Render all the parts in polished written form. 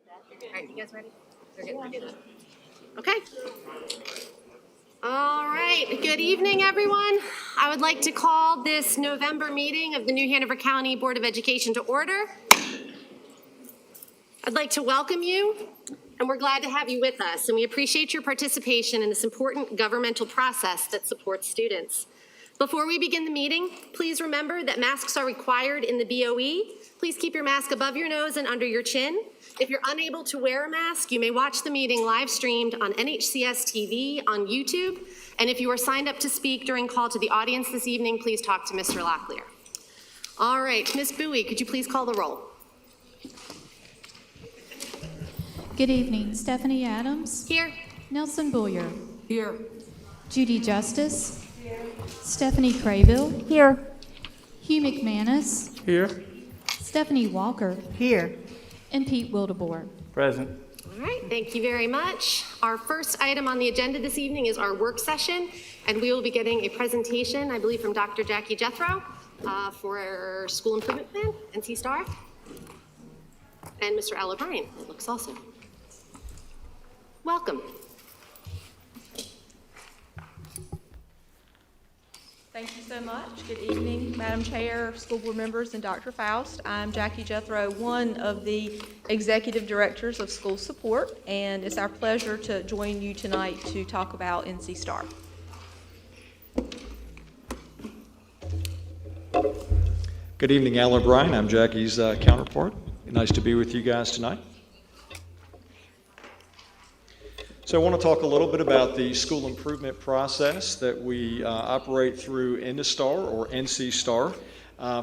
All right, you guys ready? We're good. We're good. Okay. All right. Good evening, everyone. I would like to call this November meeting of the New Hanover County Board of Education to order. I'd like to welcome you, and we're glad to have you with us, and we appreciate your participation in this important governmental process that supports students. Before we begin the meeting, please remember that masks are required in the BOE. Please keep your mask above your nose and under your chin. If you're unable to wear a mask, you may watch the meeting live streamed on NHCS TV on YouTube. And if you are signed up to speak during call to the audience this evening, please talk to Mr. Locklear. All right, Ms. Bowie, could you please call the roll? Good evening. Stephanie Adams. Here. Nelson Boyer. Here. Judy Justice. Here. Stephanie Craybill. Here. Hugh McManus. Here. Stephanie Walker. Here. And Pete Wildebohr. Present. All right, thank you very much. Our first item on the agenda this evening is our work session, and we will be getting a presentation, I believe, from Dr. Jackie Jethro for our school improvement plan, NC STAR, and Mr. Al O'Brien, it looks also. Welcome. Thank you so much. Good evening, Madam Chair, school board members, and Dr. Faust. I'm Jackie Jethro, one of the executive directors of school support, and it's our pleasure to join you tonight to talk about NC STAR. Good evening, Al O'Brien. I'm Jackie's counterpart. Nice to be with you guys tonight. So I want to talk a little bit about the school improvement process that we operate through NSTAR or NC STAR.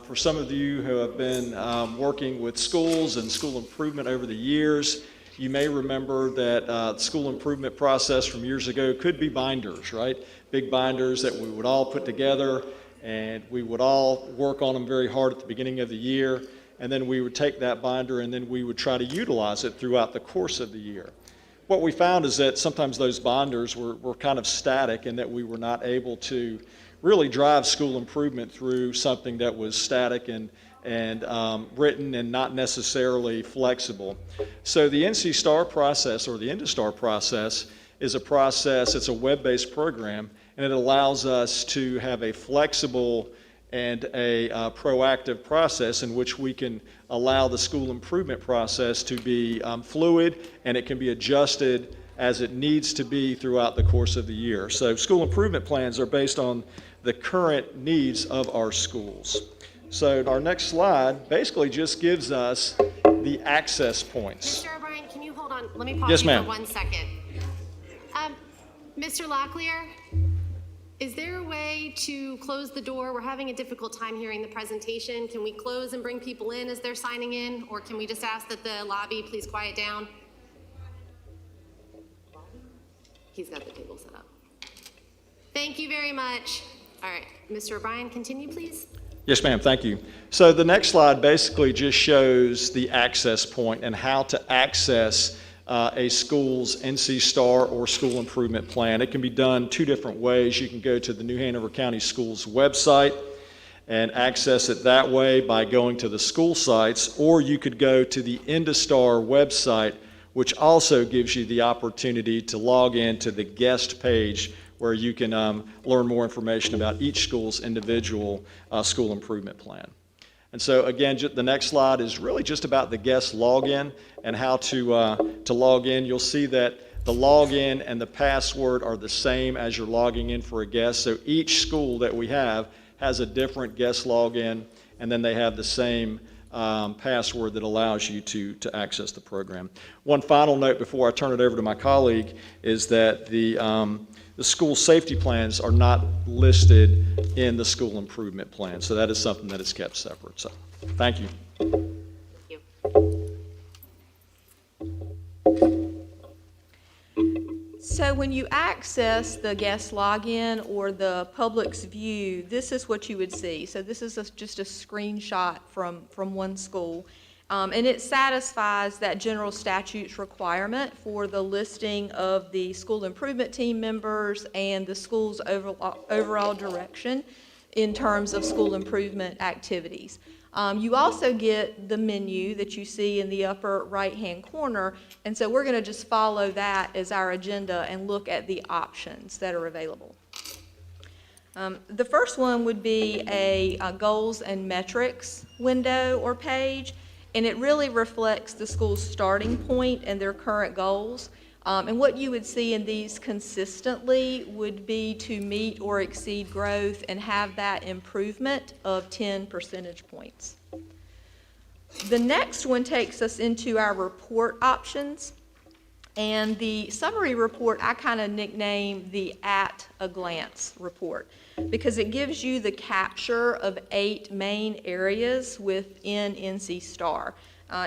For some of you who have been working with schools and school improvement over the years, you may remember that the school improvement process from years ago could be binders, right? Big binders that we would all put together, and we would all work on them very hard at the beginning of the year, and then we would take that binder and then we would try to utilize it throughout the course of the year. What we found is that sometimes those binders were kind of static and that we were not able to really drive school improvement through something that was static and written and not necessarily flexible. So the NC STAR process, or the NSTAR process, is a process, it's a web-based program, and it allows us to have a flexible and a proactive process in which we can allow the school improvement process to be fluid, and it can be adjusted as it needs to be throughout the course of the year. So school improvement plans are based on the current needs of our schools. So our next slide basically just gives us the access points. Mr. O'Brien, can you hold on? Let me pause Yes, you ma'am. for 1 second. Mr. Locklear, Is there a way to close the door? We're having a difficult time hearing the presentation. Can we close and bring people in as they're signing in? Or can we just ask that the lobby please quiet down? He's got the table set up. Thank you very much. All right, Mr. O'Brien, continue, please. Yes, ma'am, thank you. So the next slide basically just shows the access point and how to access a school's NC STAR or school improvement plan. It can be done two different ways. You can go to the New Hanover County Schools website and access it that way by going to the school sites, or you could go to the IndaStar website, which also gives you the opportunity to log in to the guest page where you can learn more information about each school's individual school improvement plan. And so again, the next slide is really just about the guest login and how to log in. You'll see that the login and the password are the same as you're logging in for a guest. So each school that we have has a different guest login, and then they have the same password that allows you to access the program. One final note before I turn it over to my colleague is that the school safety plans are not listed in the school improvement plan, so that is something that is kept separate. So, thank you. Thank you. So when you access the guest login or the public's view, this is what you would see. So this is just a screenshot from one school. And it satisfies that general statute's requirement for the listing of the school improvement team members and the school's overall direction in terms of school improvement activities. You also get the menu that you see in the upper right-hand corner, and so we're going to just follow that as our agenda and look at the options that are available. The first one would be a goals and metrics window or page, and it really reflects the school's starting point and their current goals. And what you would see in these consistently would be to meet or exceed growth and have that improvement of 10 percentage points. The next one takes us into our report options. And the summary report, I kind of nickname the at a glance report because it gives you the capture of 8 main areas within NC STAR,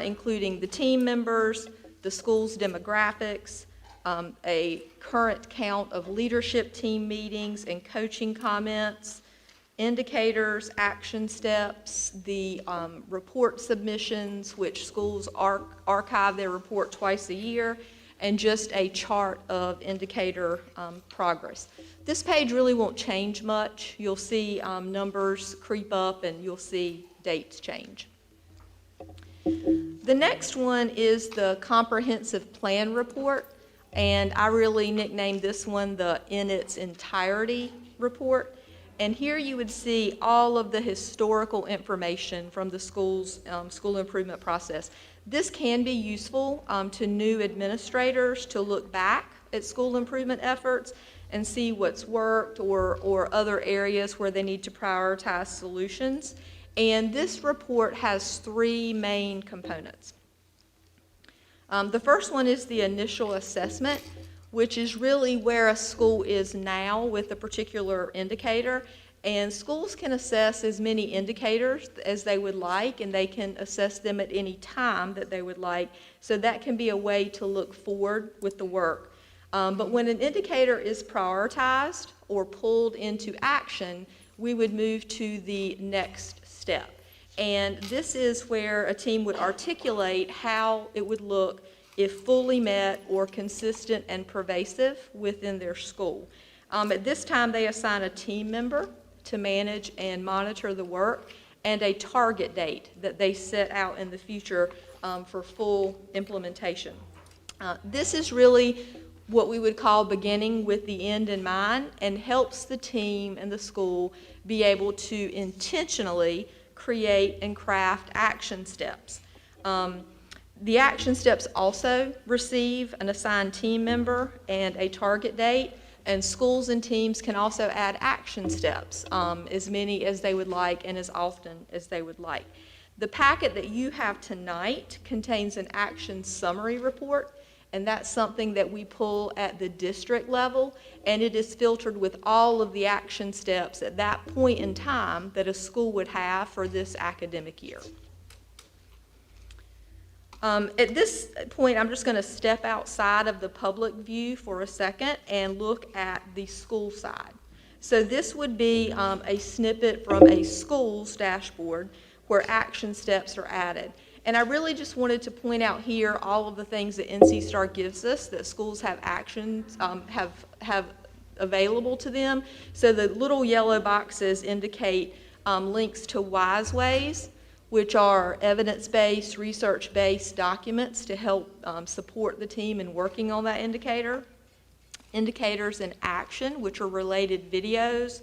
including the team members, the school's demographics, a current count of leadership team meetings and coaching comments, indicators, action steps, the report submissions, which schools archive their report twice a year, and just a chart of indicator progress. This page really won't change much. You'll see numbers creep up and you'll see dates change. The next one is the comprehensive plan report, and I really nicknamed this one the in its entirety report. And here you would see all of the historical information from the school's school improvement process. This can be useful to new administrators to look back at school improvement efforts and see what's worked or other areas where they need to prioritize solutions. And this report has 3 main components. The first one is the initial assessment, which is really where a school is now with a particular indicator. And schools can assess as many indicators as they would like, and they can assess them at any time that they would like. So that can be a way to look forward with the work. But when an indicator is prioritized or pulled into action, we would move to the next step. And this is where a team would articulate how it would look if fully met or consistent and pervasive within their school. At this time, they assign a team member to manage and monitor the work and a target date that they set out in the future for full implementation. This is really what we would call beginning with the end in mind and helps the team and the school be able to intentionally create and craft action steps. The action steps also receive an assigned team member and a target date, and schools and teams can also add action steps, as many as they would like and as often as they would like. The packet that you have tonight contains an action summary report, And that's something that we pull at the district level, and it is filtered with all of the action steps at that point in time that a school would have for this academic year. At this point, I'm just going to step outside of the public view for a second and look at the school side. So this would be a snippet from a school's dashboard where action steps are added. And I really just wanted to point out here all of the things that NC STAR gives us that schools have actions, have available to them. So the little yellow boxes indicate links to WISE Ways, which are evidence-based, research-based documents to help support the team in working on that indicator. Indicators in action, which are related videos.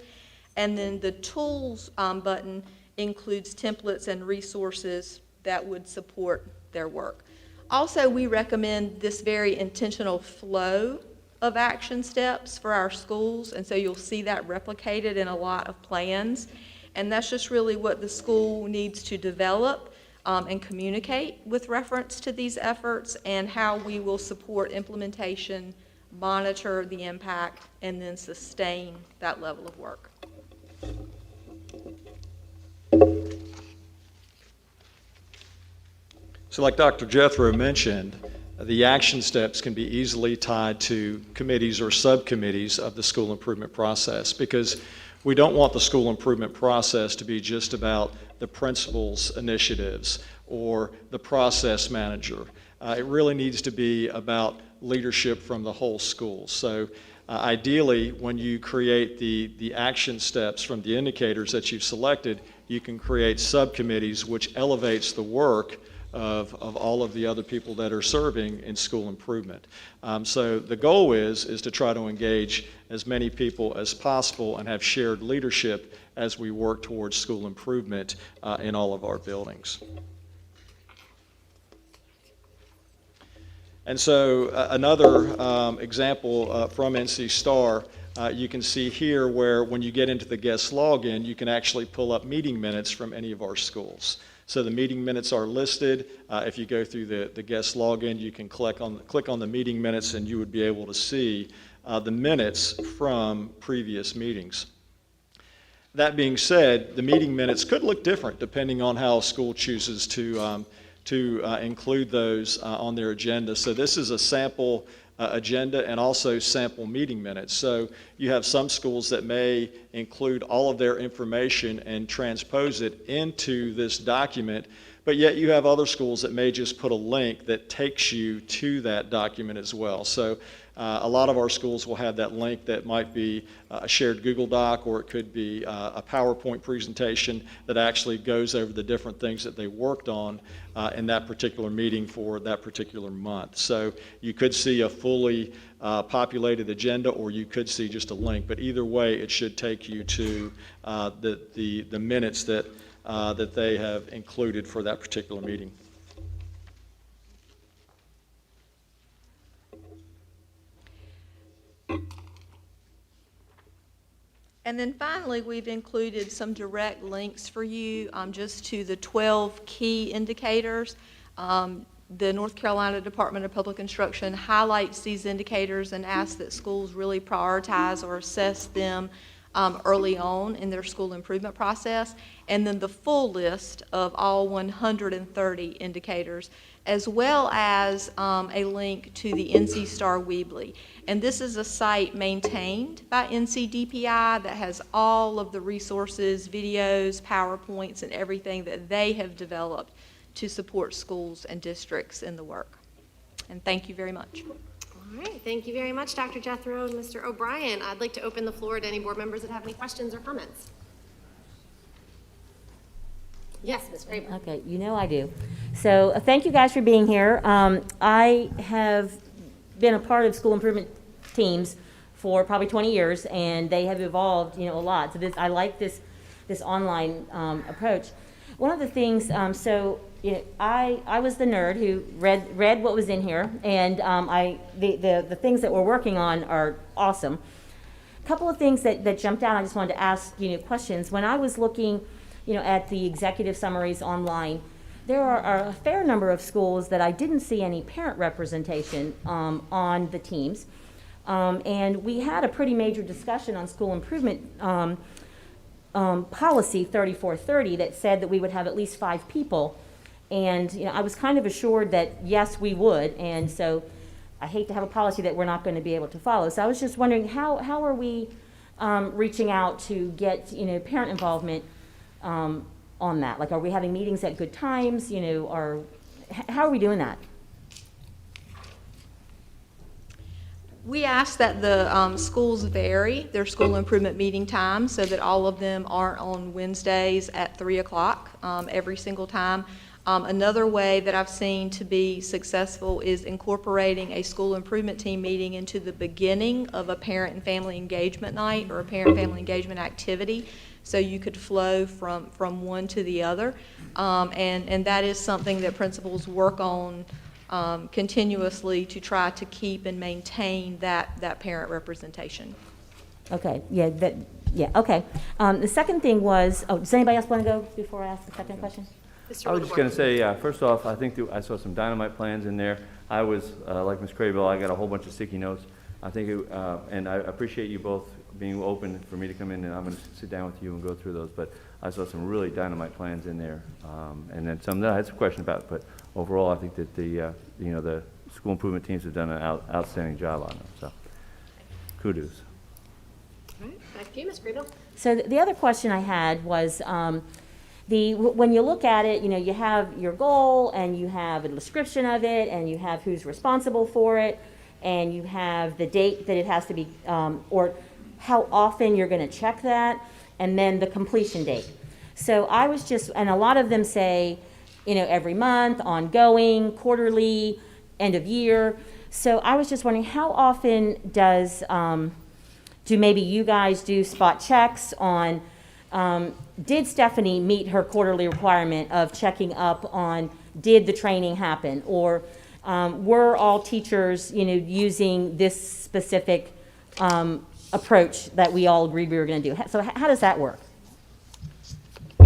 And then the tools button includes templates and resources that would support their work. Also, we recommend this very intentional flow of action steps for our schools, and so you'll see that replicated in a lot of plans. And that's just really what the school needs to develop and communicate with reference to these efforts, and how we will support implementation, monitor the impact, and then sustain that level of work. So like Dr. Jethro mentioned, the action steps can be easily tied to committees or subcommittees of the school improvement process, because we don't want the school improvement process to be just about the principal's initiatives or the process manager. It really needs to be about leadership from the whole school. So ideally, when you create the action steps from the indicators that you've selected, you can create subcommittees, which elevates the work of all of the other people that are serving in school improvement. So the goal is to try to engage as many people as possible and have shared leadership as we work towards school improvement in all of our buildings. And so another example from NC STAR, you can see here where when you get into the guest login, you can actually pull up meeting minutes from any of our schools. So the meeting minutes are listed. If you go through the guest login, you can click on the meeting minutes, and you would be able to see the minutes from previous meetings. That being said, the meeting minutes could look different depending on how a school chooses to include those on their agenda. So this is a sample agenda and also sample meeting minutes. So you have some schools that may include all of their information and transpose it into this document, but yet you have other schools that may just put a link that takes you to that document as well. So a lot of our schools will have that link that might be a shared Google Doc, or it could be a PowerPoint presentation that actually goes over the different things that they worked on in that particular meeting for that particular month. So you could see a fully populated agenda, or you could see just a link, but either way it should take you to the minutes that they have included for that particular meeting. And then finally, we've included some direct links for you just to the 12 key indicators. The North Carolina Department of Public Instruction highlights these indicators and asks that schools really prioritize or assess them early on in their school improvement process. And then the full list of all 130 indicators, as well as a link to the NC STAR Weebly. And this is a site maintained by NCDPI that has all of the resources, videos, PowerPoints, and everything that they have developed to support schools and districts in the work. And thank you very much. All right, thank you very much, Dr. Jethro and Mr. O'Brien. I'd like to open the floor to any board members that have any questions or comments. Yes, Ms. Graber. Okay, you know I do. So thank you guys for being here. I have been a part of school improvement teams for probably 20 years, and they have evolved, a lot. So I like this online approach. One of the things, I was the nerd who read what was in here, and the things that we're working on are awesome. A couple of things that jumped out, I just wanted to ask questions. When I was looking at the executive summaries online, there are a fair number of schools that I didn't see any parent representation on the teams. And we had a pretty major discussion on school improvement policy 3430 that said that we would have at least 5 people. And I was kind of assured that, yes, we would. And so I hate to have a policy that we're not going to be able to follow. So I was just wondering, how are we reaching out to get, parent involvement on that? Like, are we having meetings at good times, or how are we doing that? We ask that the schools vary their school improvement meeting times so that all of them aren't on Wednesdays at 3 o'clock every single time. Another way that I've seen to be successful is incorporating a school improvement team meeting into the beginning of a parent and family engagement night or a parent-family engagement activity, so you could flow from one to the other. And that is something that principals work on continuously to try to keep and maintain that parent representation. Okay, okay. The second thing was, does anybody else want to go before I ask the second question? I was just going to say, first off, I think I saw some dynamite plans in there. I was, like Ms. Craybill, I got a whole bunch of sticky notes. I think, and I appreciate you both being open for me to come in, and I'm going to sit down with you and go through those. But I saw some really dynamite plans in there, and then some that I had some questions about. But overall, I think that the school improvement teams have done an outstanding job on them. So, kudos. All right, back to you, Ms. Greenville. So the other question I had was, when you look at it, you have your goal, and you have a description of it, and you have who's responsible for it, and you have the date that it has to be, or how often you're going to check that, and then the completion date. So I was and a lot of them say, every month, ongoing, quarterly, end of year. So I was just wondering, how often do maybe you guys do spot checks on, did Stephanie meet her quarterly requirement of checking up on, did the training happen? Or were all teachers, using this specific approach that we all agreed we were going to do? So how does that work?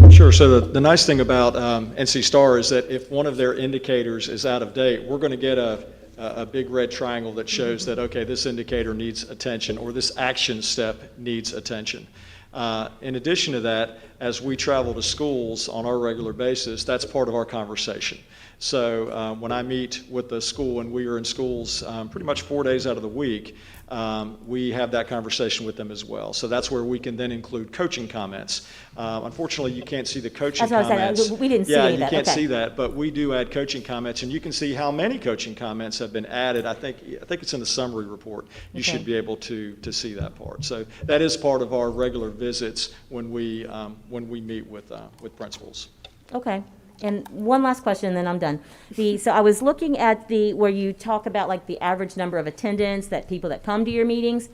Sure. So the nice thing about NC STAR is that if one of their indicators is out of date, we're going to get a big red triangle that shows that, okay, this indicator needs attention, or this action step needs attention. In addition to that, as we travel to schools on our regular basis, that's part of our conversation. So when I meet with the school, and we are in schools pretty much 4 days out of the week, we have that conversation with them as well. So that's where we can then include coaching comments. Unfortunately, you can't see the coaching comments. That's what I said. We didn't see any of that. Yeah, you can't see that, but we do add coaching comments, and you can see how many coaching comments have been added. I think it's in the summary report. You should be able to see that part. So that is part of our regular visits when we meet with principals. Okay. And one last question, and then I'm done. So I was looking at where you talk about like the average number of attendance, that people that come to your meetings,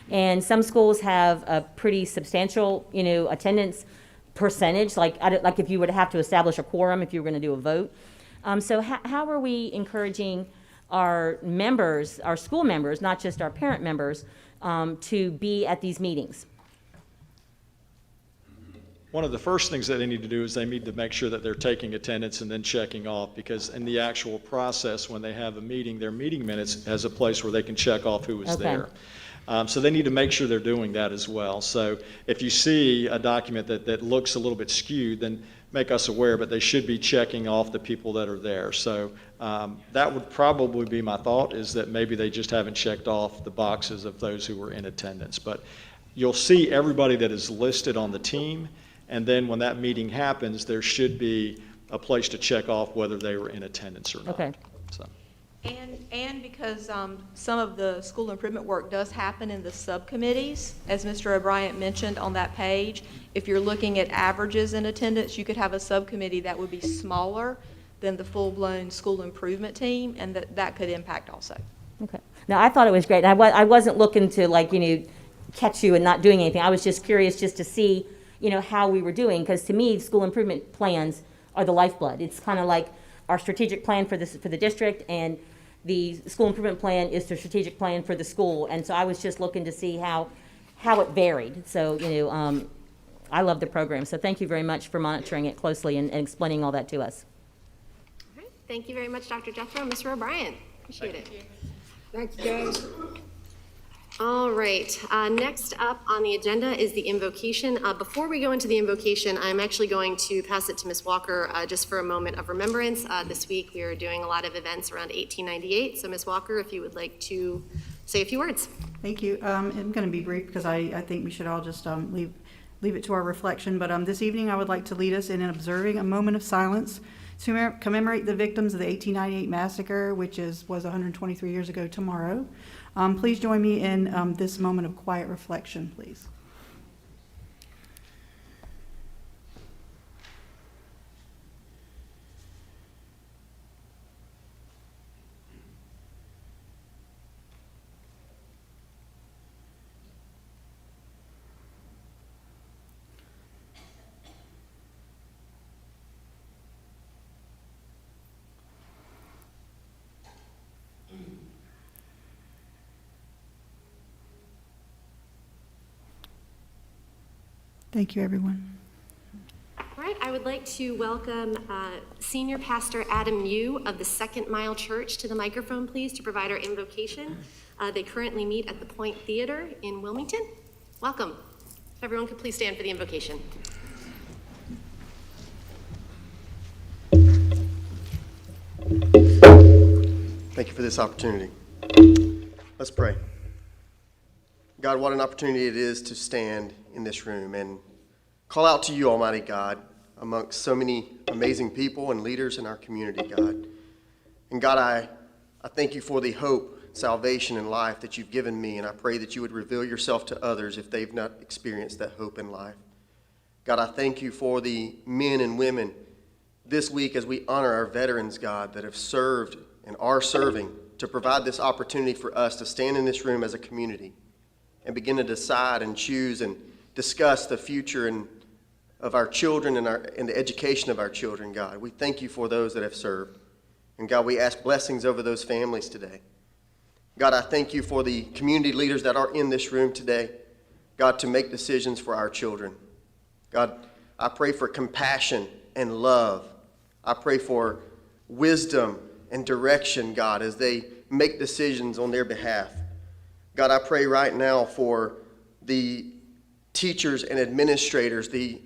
and some schools have a pretty substantial, attendance percentage. Like if you would have to establish a quorum if you were going to do a vote. So how are we encouraging our members, our school members, not just our parent members, to be at these meetings? One of the first things that they need to do is they need to make sure that they're taking attendance and then checking off, because in the actual process, when they have a meeting, their meeting minutes has a place where they can check off who was there. So they need to make sure they're doing that as well. So if you see a document that looks a little bit skewed, then make us aware, but they should be checking off the people that are there. So that would probably be my thought, is that maybe they just haven't checked off the boxes of those who were in attendance. But you'll see everybody that is listed on the team. And then when that meeting happens, there should be a place to check off whether they were in attendance or not. Okay. So. And because some of the school improvement work does happen in the subcommittees, as Mr. O'Brien mentioned on that page, if you're looking at averages in attendance, you could have a subcommittee that would be smaller than the full-blown school improvement team, and that could impact also. Okay. Now, I thought it was great. I wasn't looking to, catch you and not doing anything. I was just curious just to see how we were doing, because to me, school improvement plans are the lifeblood. It's kind of like our strategic plan for the district, and the school improvement plan is the strategic plan for the school. And so I was just looking to see how it varied. So, I love the program. So thank you very much for monitoring it closely and explaining all that to us. Thank you very much, Dr. Jethro. Mr. O'Brien, appreciate it. Thank you, guys. All right, next up on the agenda is the invocation. Before we go into the invocation, I'm actually going to pass it to Ms. Walker just for a moment of remembrance. This week we are doing a lot of events around 1898, so Ms. Walker, if you would like to say a few words. Thank you. I'm going to be brief because I think we should all just leave it to our reflection. But this evening I would like to lead us in observing a moment of silence to commemorate the victims of the 1898 massacre, which was 123 years ago tomorrow. Please join me in this moment of quiet reflection, please. Thank you, everyone. All right, I would like to welcome Senior Pastor Adam Yu of the Second Mile Church to the microphone, please, to provide our invocation. They currently meet at the Point Theater in Wilmington. Welcome. If everyone could please stand for the invocation. Thank you for this opportunity. Let's pray. God, what an opportunity it is to stand in this room and call out to you, Almighty God, amongst so many amazing people and leaders in our community, God. And God, I thank you for the hope, salvation, and life that you've given me, and I pray that you would reveal yourself to others if they've not experienced that hope in life. God, I thank you for the men and women this week as we honor our veterans, God, that have served and are serving to provide this opportunity for us to stand in this room as a community and begin to decide and choose and discuss the future of our children and the education of our children, God. We thank you for those that have served. And God, we ask blessings over those families today. God, I thank you for the community leaders that are in this room today, God, to make decisions for our children. God, I pray for compassion and love. I pray for wisdom and direction, God, as they make decisions on their behalf. God, I pray right now for the teachers and administrators, the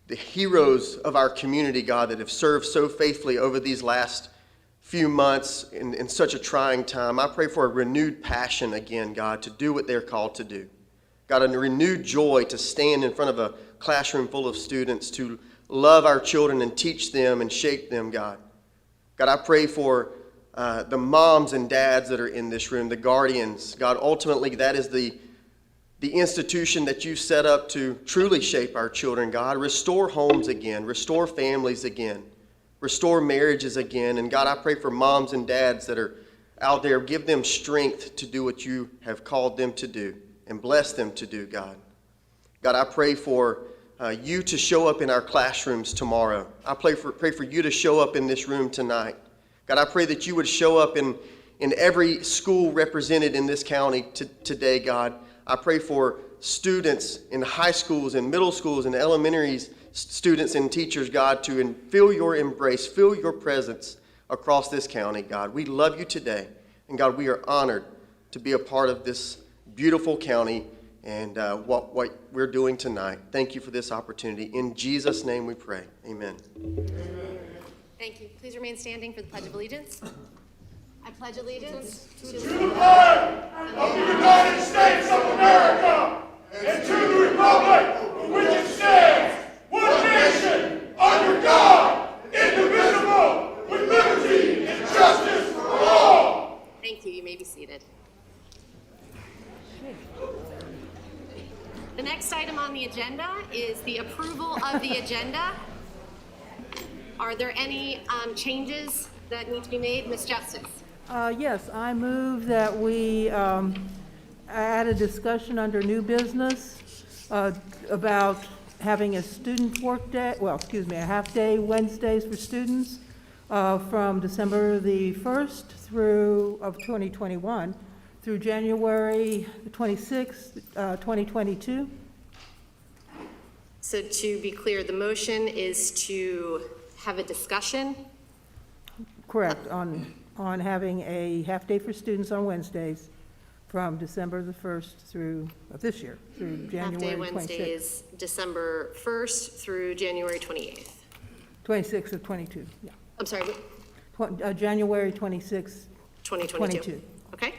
heroes of our community, God, that have served so faithfully over these last few months in such a trying time. I pray for a renewed passion again, God, to do what they're called to do. God, a renewed joy to stand in front of a classroom full of students, to love our children and teach them and shape them, God. God, I pray for the moms and dads that are in this room, the guardians. God, ultimately, that is the institution that you set up to truly shape our children, God. Restore homes again. Restore families again. Restore marriages again. And God, I pray for moms and dads that are out there. Give them strength to do what you have called them to do and bless them to do, God. God, I pray for you to show up in our classrooms tomorrow. I pray for you to show up in this room tonight. God, I pray that you would show up in every school represented in this county today, God. I pray for students in high schools and middle schools and elementaries, students and teachers, God, to feel your embrace, feel your presence across this county, God. We love you today. And God, we are honored to be a part of this beautiful county and what we're doing tonight. Thank you for this opportunity. In Jesus' name we pray. Amen. Thank you. Please remain standing for the Pledge of Allegiance. I pledge allegiance to the flag of the United States of America and to the republic for which it stands, one nation, under God, indivisible, with liberty and justice for all. Thank you. You may be seated. The next item on the agenda is the approval of the agenda. Are there any changes that need to be made? Ms. Justice? Yes, I move that we add a discussion under new business about having a student work day, a half day Wednesdays for students from December the 1st of 2021 through January 26th, 2022. So to be clear, the motion is to have a discussion? correct, on having a half-day for students on Wednesdays from December the 1st through, of this year, through Half-day January 26th. Wednesdays, December 1st through January 28th. 26th of 22, yeah. I'm sorry, January 26th, 2022. 22. Okay.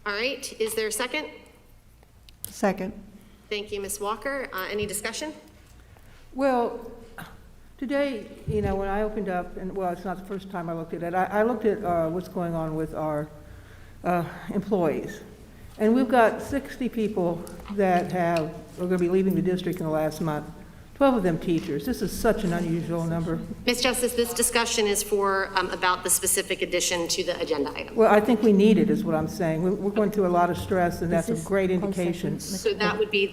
All right. Is there a second? Second. Thank you, Ms. Walker. Any discussion? Well, today, you know, when I opened up, and well, it's not the first time I looked at it, I looked at what's going on with our employees. And we've got 60 people that are going to be leaving the district in the last month, 12 of them teachers. This is such an unusual number. Ms. Justice, this discussion is for about the specific addition to the agenda item. Well, I think we need it, is what I'm saying. We're going through a lot of stress, and that's a This is great closed indication. session. So that would be,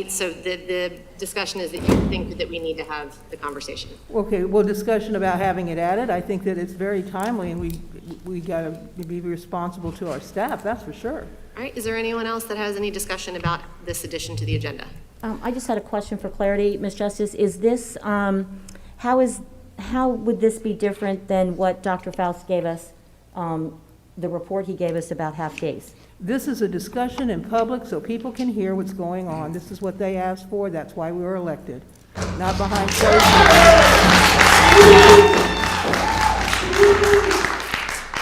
so the discussion is that you think that we need to have the conversation. Okay, well, discussion about having it added, I think that it's very timely, and we got to be responsible to our staff, that's for sure. All right, is there anyone else that has any discussion about this addition to the agenda? I just had a question for clarity, Ms. Justice. Is this, how would this be different than what Dr. Faust gave us, the report he gave us about half-days? This is a discussion in public so people can hear what's going on. This is what they asked for, that's why we were elected, not behind closed doors.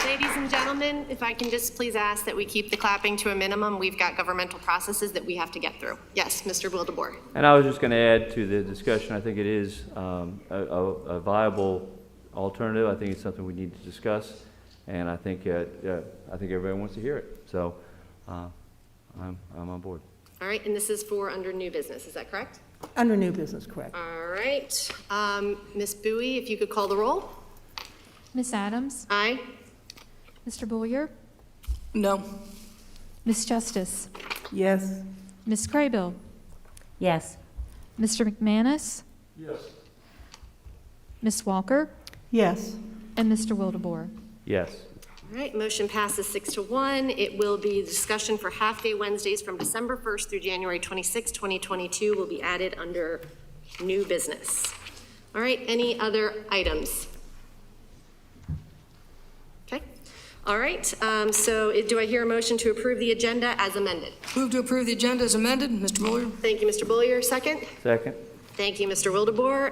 Ladies and gentlemen, if I can just please ask that we keep the clapping to a minimum. We've got governmental processes that we have to get through. Yes, Mr. Wildebohr. And I was just going to add to the discussion, I think it is a viable alternative. I think it's something we need to discuss, and I think everybody wants to hear it. So I'm on board. All right, and this is for under new business, is that correct? Under new business, correct. All right. Ms. Bowie, if you could call the roll. Miss Adams? Aye. Mr. Boyer? No. Miss Justice? Yes, Miss Craybill? Yes. Mr. McManus? Yes. Miss Walker? Yes. And Mr. Wildebohr? Yes. All right, motion passes 6-1. It will be discussion for half-day Wednesdays from December 1st through January 26, 2022 will be added under new business. All right, any other items? Okay. All right, do I hear a motion to approve the agenda as amended? Move to approve the agenda as amended. Mr. Boyer? Thank you, Mr. Bullier. Second? Second? Thank you, Mr. Wildebohr.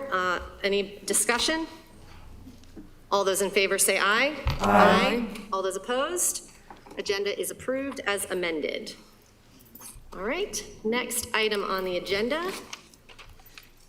Any discussion? All those in favor say aye. Aye. All those opposed? Agenda is approved as amended. All right, next item on the agenda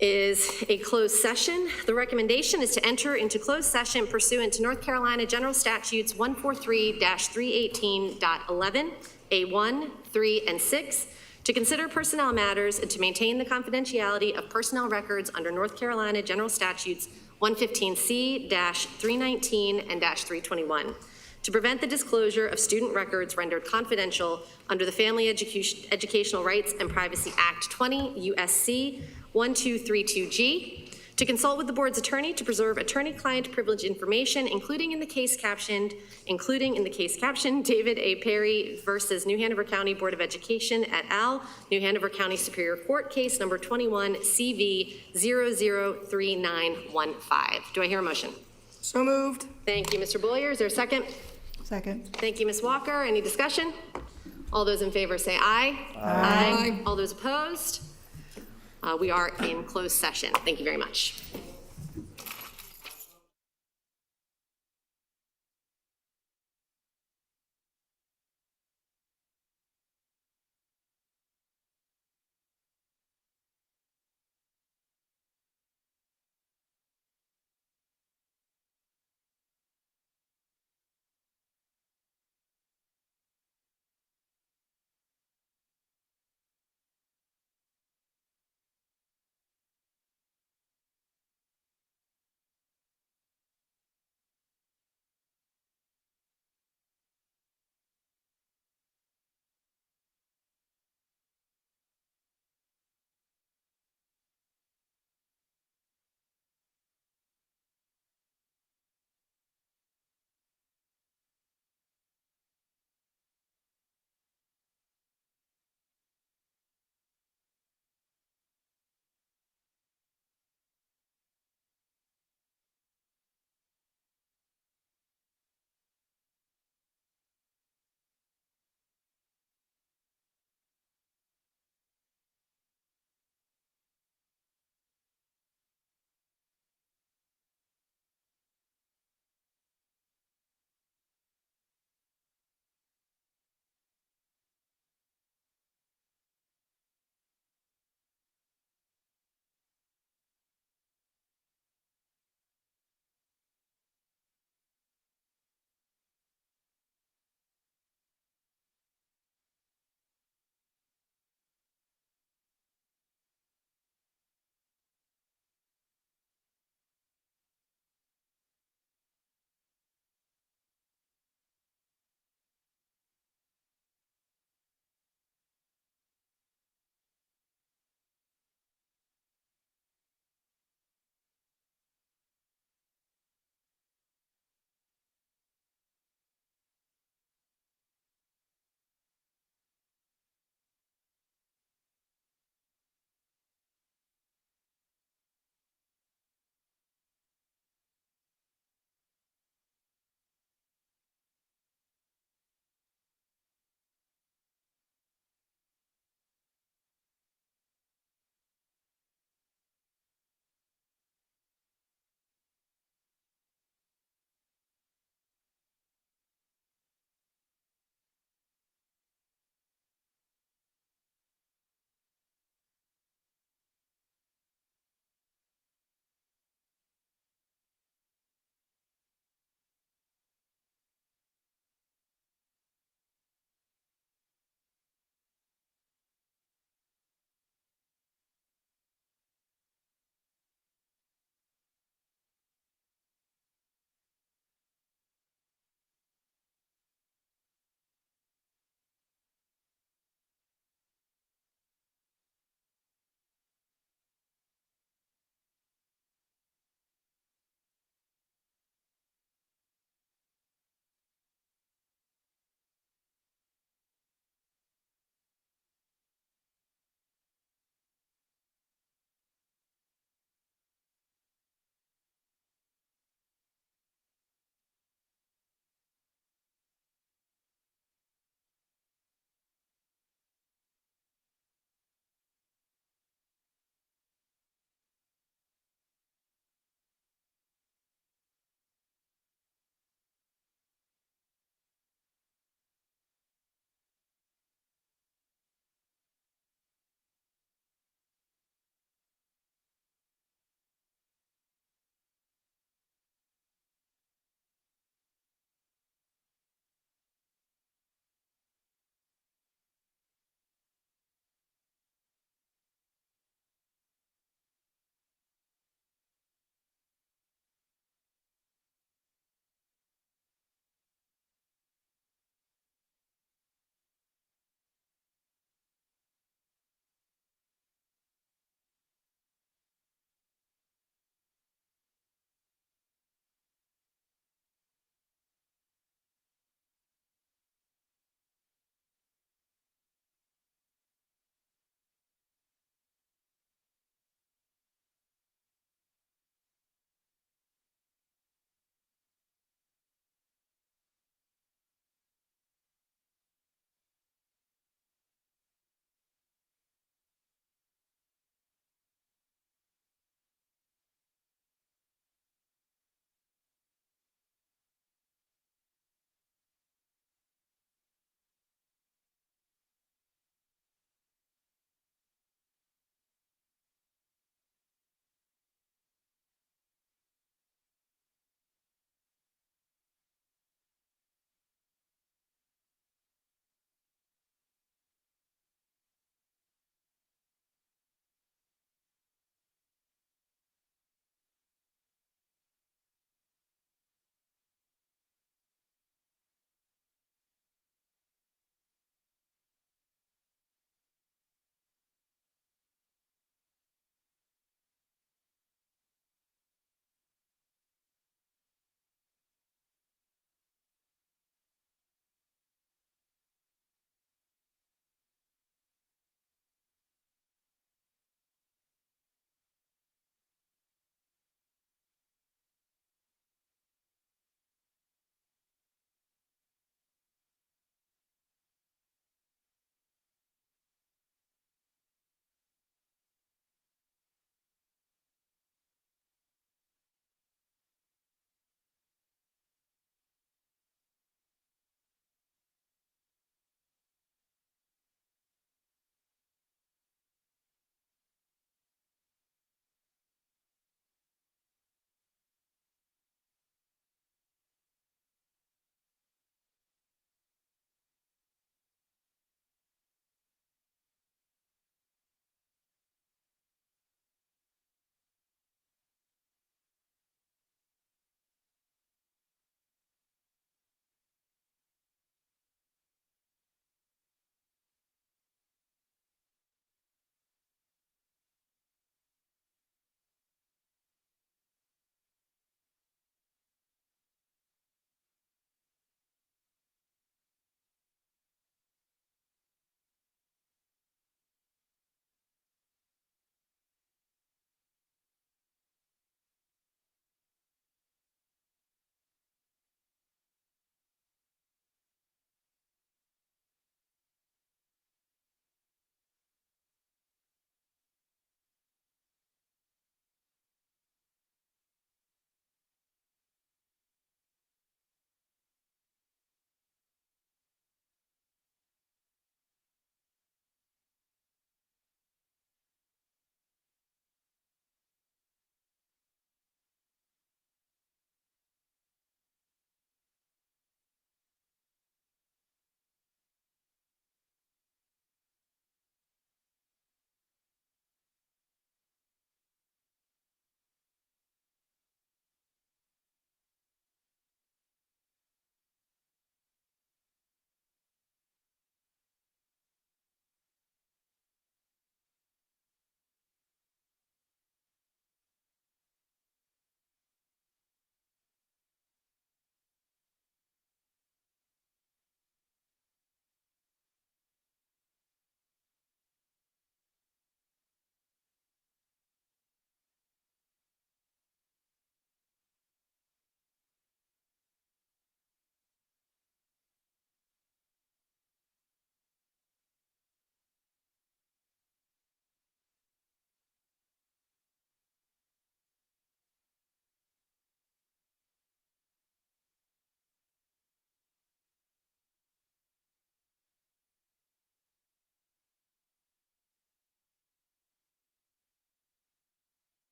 is a closed session. The recommendation is to enter into closed session pursuant to North Carolina General Statutes 143-318.11, A1, 3, and 6, to consider personnel matters and to maintain the confidentiality of personnel records under North Carolina General Statutes 115C-319 and -321, to prevent the disclosure of student records rendered confidential under the Family Educational Rights and Privacy Act 20 U.S.C. 1232G, to consult with the board's attorney to preserve attorney-client privilege information, including in the case captioned, David A. Perry versus New Hanover County Board of Education et al., New Hanover County Superior Court, case number 21 CV 003915. Do I hear a motion? So moved. Thank you, Mr. Bullier. Is there a second? Second. Thank you, Ms. Walker. Any discussion? All those in favor say aye. Aye. All those opposed? We are in closed session. Thank you very much.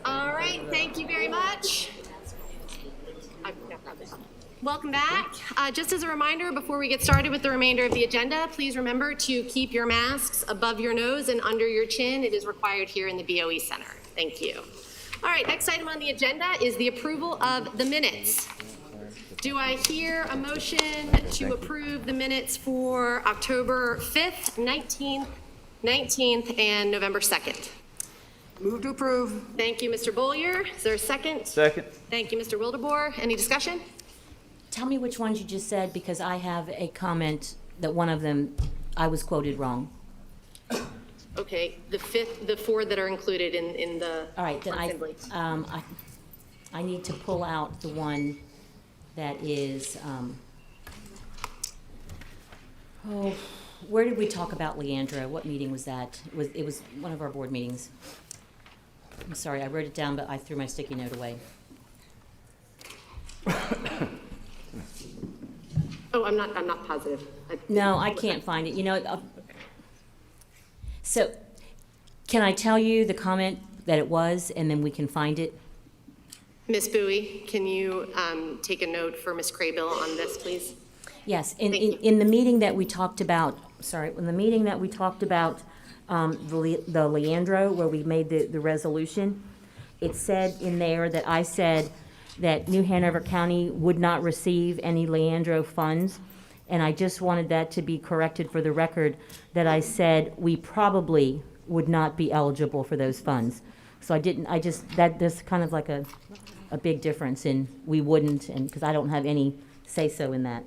All right, thank you very much. Welcome back. Just as a reminder, before we get started with the remainder of the agenda, please remember to keep your masks above your nose and under your chin. It is required here in the BOE Center. Thank you. All right, next item on the agenda is the approval of the minutes. Do I hear a motion to approve the minutes for October 5th, 19th, and November 2nd? Move to approve. Thank you, Mr. Bollier. Is there a second? Second. Thank you, Mr. Wildebohr. Any discussion? Tell me which ones you just said, because I have a comment that one of them, I was quoted wrong. Okay, the four that are included in the All right, then assembly. I need to pull out the one that is, where did we talk about Leandra? What meeting was that? It was one of our board meetings. I'm sorry, I wrote it down, but I threw my sticky note away. Oh, I'm not positive. No, I can't find it. You know, so can I tell you the comment that it was, and then we can find it? Ms. Bowie, can you take a note for Ms. Craybill on this, please? Yes, Thank you. in the meeting that we talked about, in the meeting that we talked about the Leandro, where we made the resolution, it said in there that I said that New Hanover County would not receive any Leandro funds, and I just wanted that to be corrected for the record, that I said we probably would not be eligible for those funds. So there's kind of like a big difference in we wouldn't, and because I don't have any say-so in that.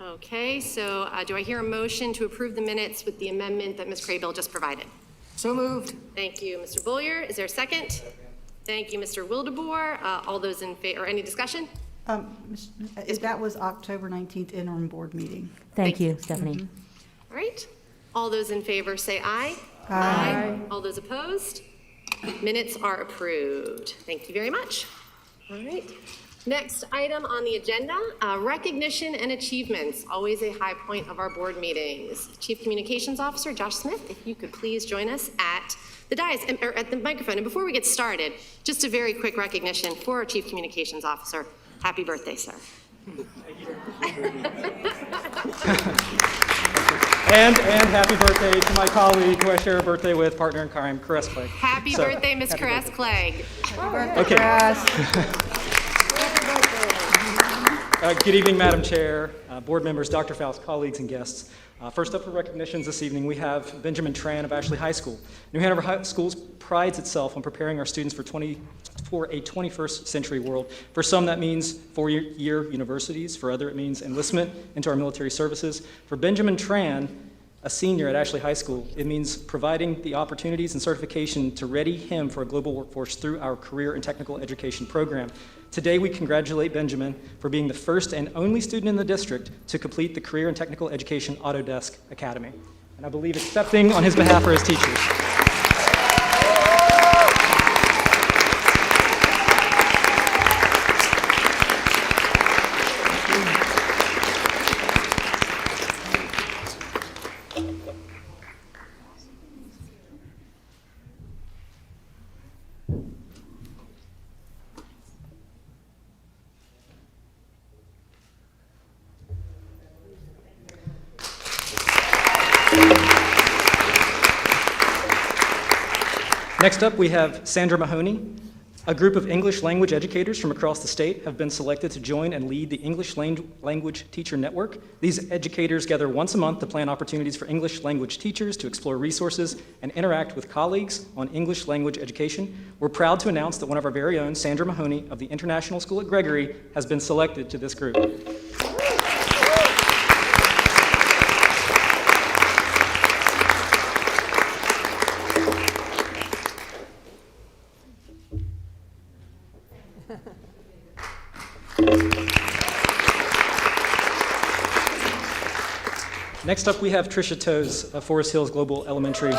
Okay, so do I hear a motion to approve the minutes with the amendment that Ms. Craybill just provided? So moved. Thank you, Mr. Bollier. Is there a second? Thank you, Mr. Wildebohr. All those in favor, or any discussion? That was October 19th interim board meeting. Thank you, Stephanie. All right. All those in favor say aye. Aye. All those opposed? Minutes are approved. Thank you very much. All right. Next item on the agenda, recognition and achievements, always a high point of our board meetings. Chief Communications Officer Josh Smith, if you could please join us at the dais, or at the microphone. And before we get started, just a very quick recognition for our Chief Communications Officer. Happy birthday, sir. And happy birthday to my colleague who I share a birthday with, partner in crime, Caress Clay. Happy birthday, Ms. Caress Clegg. Okay. Good evening, Madam Chair, board members, Dr. Faust, colleagues, and guests. First up for recognitions this evening, we have Benjamin Tran of Ashley High School. New Hanover High Schools prides itself on preparing our students for a 21st century world. For some, that means four-year universities. For others, it means enlistment into our military services. For Benjamin Tran, a senior at Ashley High School, it means providing the opportunities and certification to ready him for a global workforce through our career and technical education program. Today, we congratulate Benjamin for being the first and only student in the district to complete the Career and Technical Education Autodesk Academy. And I believe accepting on his behalf are his teachers. Next up, we have Sandra Mahoney. A group of English language educators from across the state have been selected to join and lead the English Language Teacher Network. These educators gather once a month to plan opportunities for English language teachers to explore resources and interact with colleagues on English language education. We're proud to announce that one of our very own, Sandra Mahoney of the International School at Gregory, has been selected to this group. Next up, we have Tricia Toes of Forest Hills Global Elementary.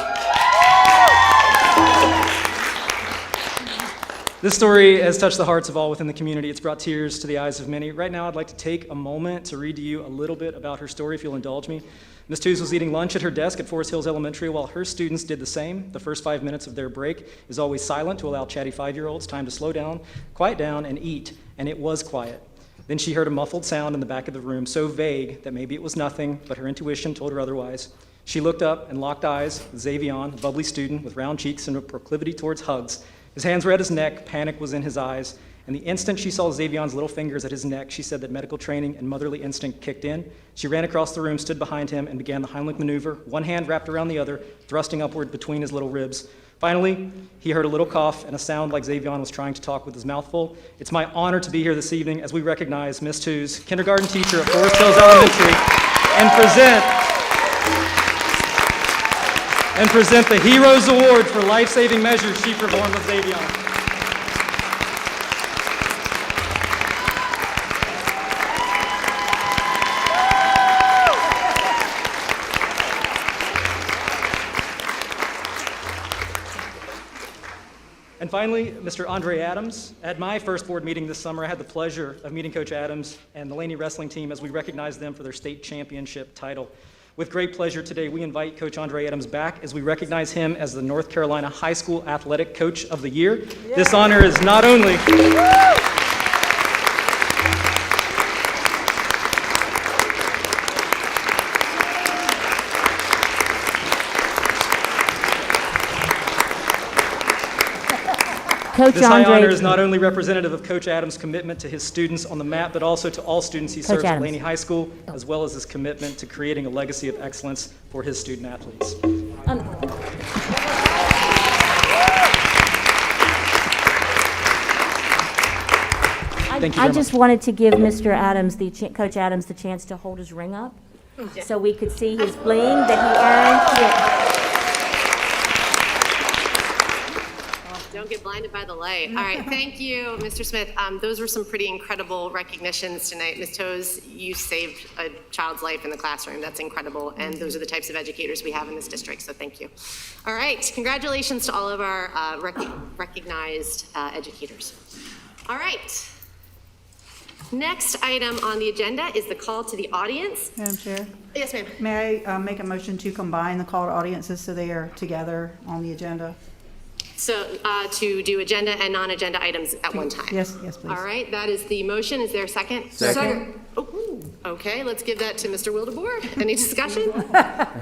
This story has touched the hearts of all within the community. It's brought tears to the eyes of many. Right now, I'd like to take a moment to read to you a little bit about her story, if you'll indulge me. Ms. Tews was eating lunch at her desk at Forest Hills Elementary while her students did the same. The first 5 minutes of their break is always silent to allow chatty 5-year-olds time to slow down, quiet down, and eat, and it was quiet. Then she heard a muffled sound in the back of the room, so vague that maybe it was nothing, but her intuition told her otherwise. She looked up and locked eyes with Xavion, a bubbly student with round cheeks and a proclivity towards hugs. His hands were at his neck, panic was in his eyes, and the instant she saw Xavion's little fingers at his neck, she said that medical training and motherly instinct kicked in. She ran across the room, stood behind him, and began the Heimlich maneuver, one hand wrapped around the other, thrusting upward between his little ribs. Finally, he heard a little cough and a sound like Xavion was trying to talk with his mouth full. It's my honor to be here this evening as we recognize Ms. Tews, kindergarten teacher at Forest Hills Elementary, and present the Heroes Award for life-saving measures she performed with Xavion. And finally, Mr. Andre Adams. At my first board meeting this summer, I had the pleasure of meeting Coach Adams and the Laney wrestling team as we recognized them for their state championship title. With great pleasure today, we invite Coach Andre Adams back as we recognize him as the North Carolina High School Athletic Coach of the Year. Yeah. This honor is not only... This high honor is not only representative of Coach Adams' commitment to his students on the mat, but also to all students he serves at Laney High School, as well as his commitment to creating a legacy of excellence for his student athletes. I just wanted to give Mr. Adams, Coach Adams, the chance to hold his ring up so we could see his bling that he earned. Don't get blinded by the light. All right, thank you, Mr. Smith. Those were some pretty incredible recognitions tonight. Ms. Tews, you saved a child's life in the classroom. That's incredible, and those are the types of educators we have in this district, so thank you. All right, congratulations to all of our recognized educators. All right. Next item on the agenda is the call to the audience. Madam Chair? Yes, ma'am. May I make a motion to combine the call to audiences so they are together on the agenda? So to do agenda and non-agenda items at one time? Yes, please. All right, that is the motion. Is there a second? Second. Oh, okay, let's give that to Mr. Wildeboer. Any discussion?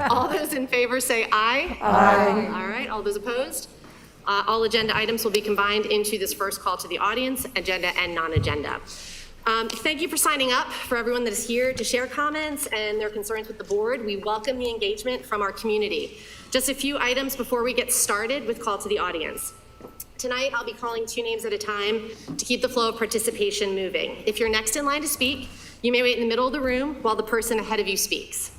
All those in favor say aye. Aye. All right, all those opposed? All agenda items will be combined into this first call to the audience, agenda and non-agenda. Thank you for signing up, for everyone that is here to share comments and their concerns with the board. We welcome the engagement from our community. Just a few items before we get started with call to the audience. Tonight, I'll be calling 2 names at a time to keep the flow of participation moving. If you're next in line to speak, you may wait in the middle of the room while the person ahead of you speaks.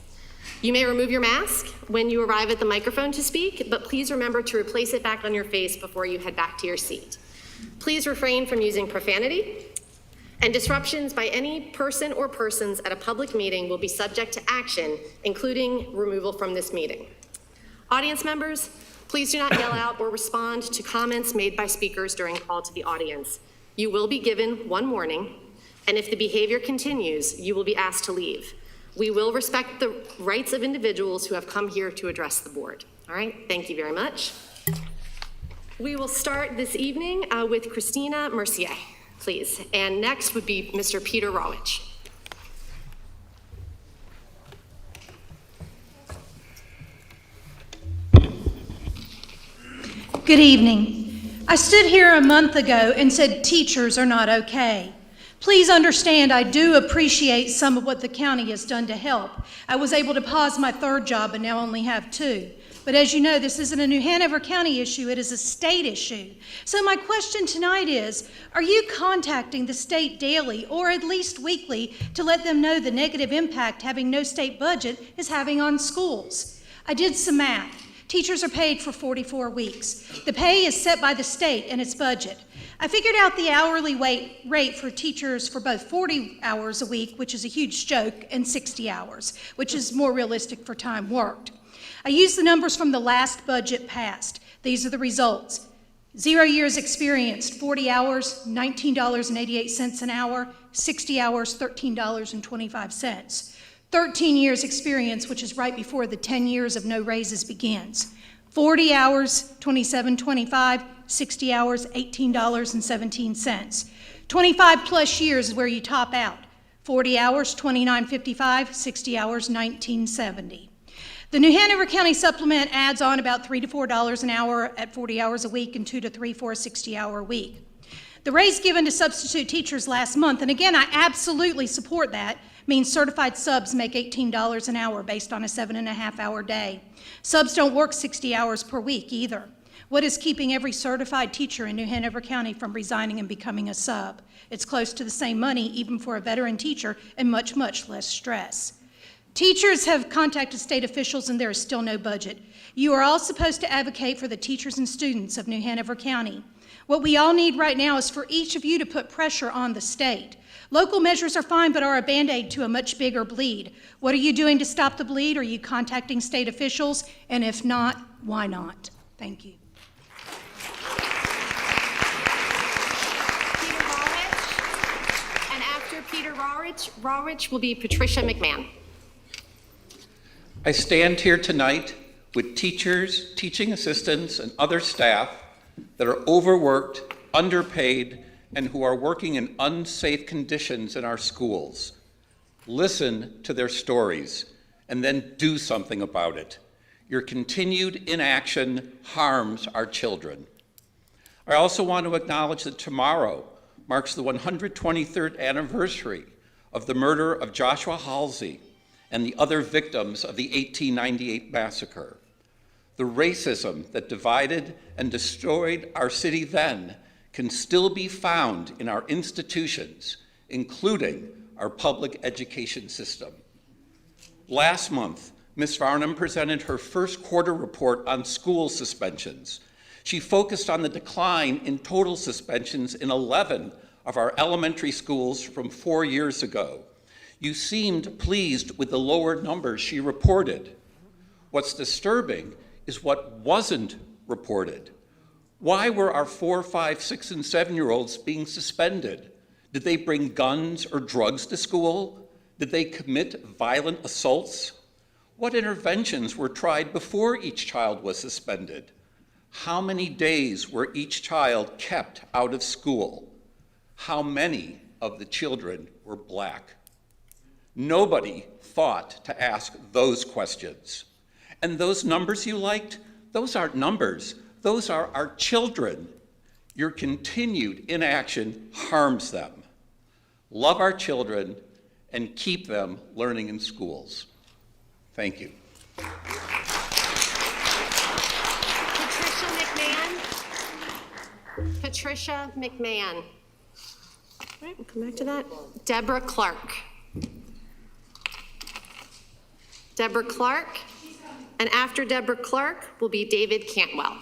You may remove your mask when you arrive at the microphone to speak, but please remember to replace it back on your face before you head back to your seat. Please refrain from using profanity, and disruptions by any person or persons at a public meeting will be subject to action, including removal from this meeting. Audience members, please do not yell out or respond to comments made by speakers during call to the audience. You will be given 1 warning, and if the behavior continues, you will be asked to leave. We will respect the rights of individuals who have come here to address the board. All right, thank you very much. We will start this evening with Christina Mercier, please. And next would be Mr. Peter Rawich. Good evening. I stood here a month ago and said teachers are not okay. Please understand I do appreciate some of what the county has done to help. I was able to pause my 3rd job and now only have 2. But as you know, this isn't a New Hanover County issue, it is a state issue. So my question tonight is, are you contacting the state daily or at least weekly to let them know the negative impact having no state budget is having on schools? I did some math. Teachers are paid for 44 weeks. The pay is set by the state and its budget. I figured out the hourly rate for teachers for both 40 hours a week, which is a huge joke, and 60 hours, which is more realistic for time worked. I used the numbers from the last budget passed. These are the results. 0 years experienced, 40 hours, $19.88 an hour, 60 hours, $13.25. 13 years experience, which is right before the 10 years of no raises begins. 40 hours, $27.25, 60 hours, $18.17. 25 plus years is where you top out. 40 hours, $29.55, 60 hours, $19.70. The New Hanover County Supplement adds on about $3 to $4 an hour at 40 hours a week and $2 to $3 for a 60-hour week. The raise given to substitute teachers last month, and again, I absolutely support that, means certified subs make $18 an hour based on a 7.5-hour day. Subs don't work 60 hours per week either. What is keeping every certified teacher in New Hanover County from resigning and becoming a sub? It's close to the same money, even for a veteran teacher, and much, much less stress. Teachers have contacted state officials and there is still no budget. You are all supposed to advocate for the teachers and students of New Hanover County. What we all need right now is for each of you to put pressure on the state. Local measures are fine, but are a Band-Aid to a much bigger bleed. What are you doing to stop the bleed? Are you contacting state officials? And if not, why not? Thank you. Peter Rawrich, and after Peter Rawrich will be Patricia McMahon. I stand here tonight with teachers, teaching assistants, and other staff that are overworked, underpaid, and who are working in unsafe conditions in our schools. Listen to their stories and then do something about it. Your continued inaction harms our children. I also want to acknowledge that tomorrow marks the 123rd anniversary of the murder of Joshua Halsey and the other victims of the 1898 massacre. The racism that divided and destroyed our city then can still be found in our institutions, including our public education system. Last month, Ms. Farnham presented her first quarter report on school suspensions. She focused on the decline in total suspensions in 11 of our elementary schools from 4 years ago. You seemed pleased with the lower numbers she reported. What's disturbing is what wasn't reported. Why were our 4, 5, 6, and 7-year-olds being suspended? Did they bring guns or drugs to school? Did they commit violent assaults? What interventions were tried before each child was suspended? How many days were each child kept out of school? How many of the children were Black? Nobody thought to ask those questions. And those numbers you liked, those aren't numbers, those are our children. Your continued inaction harms them. Love our children and keep them learning in schools. Thank you. Patricia McMahon. All right, we'll come back to that. Deborah Clark. Deborah Clark, and after Deborah Clark will be David Cantwell.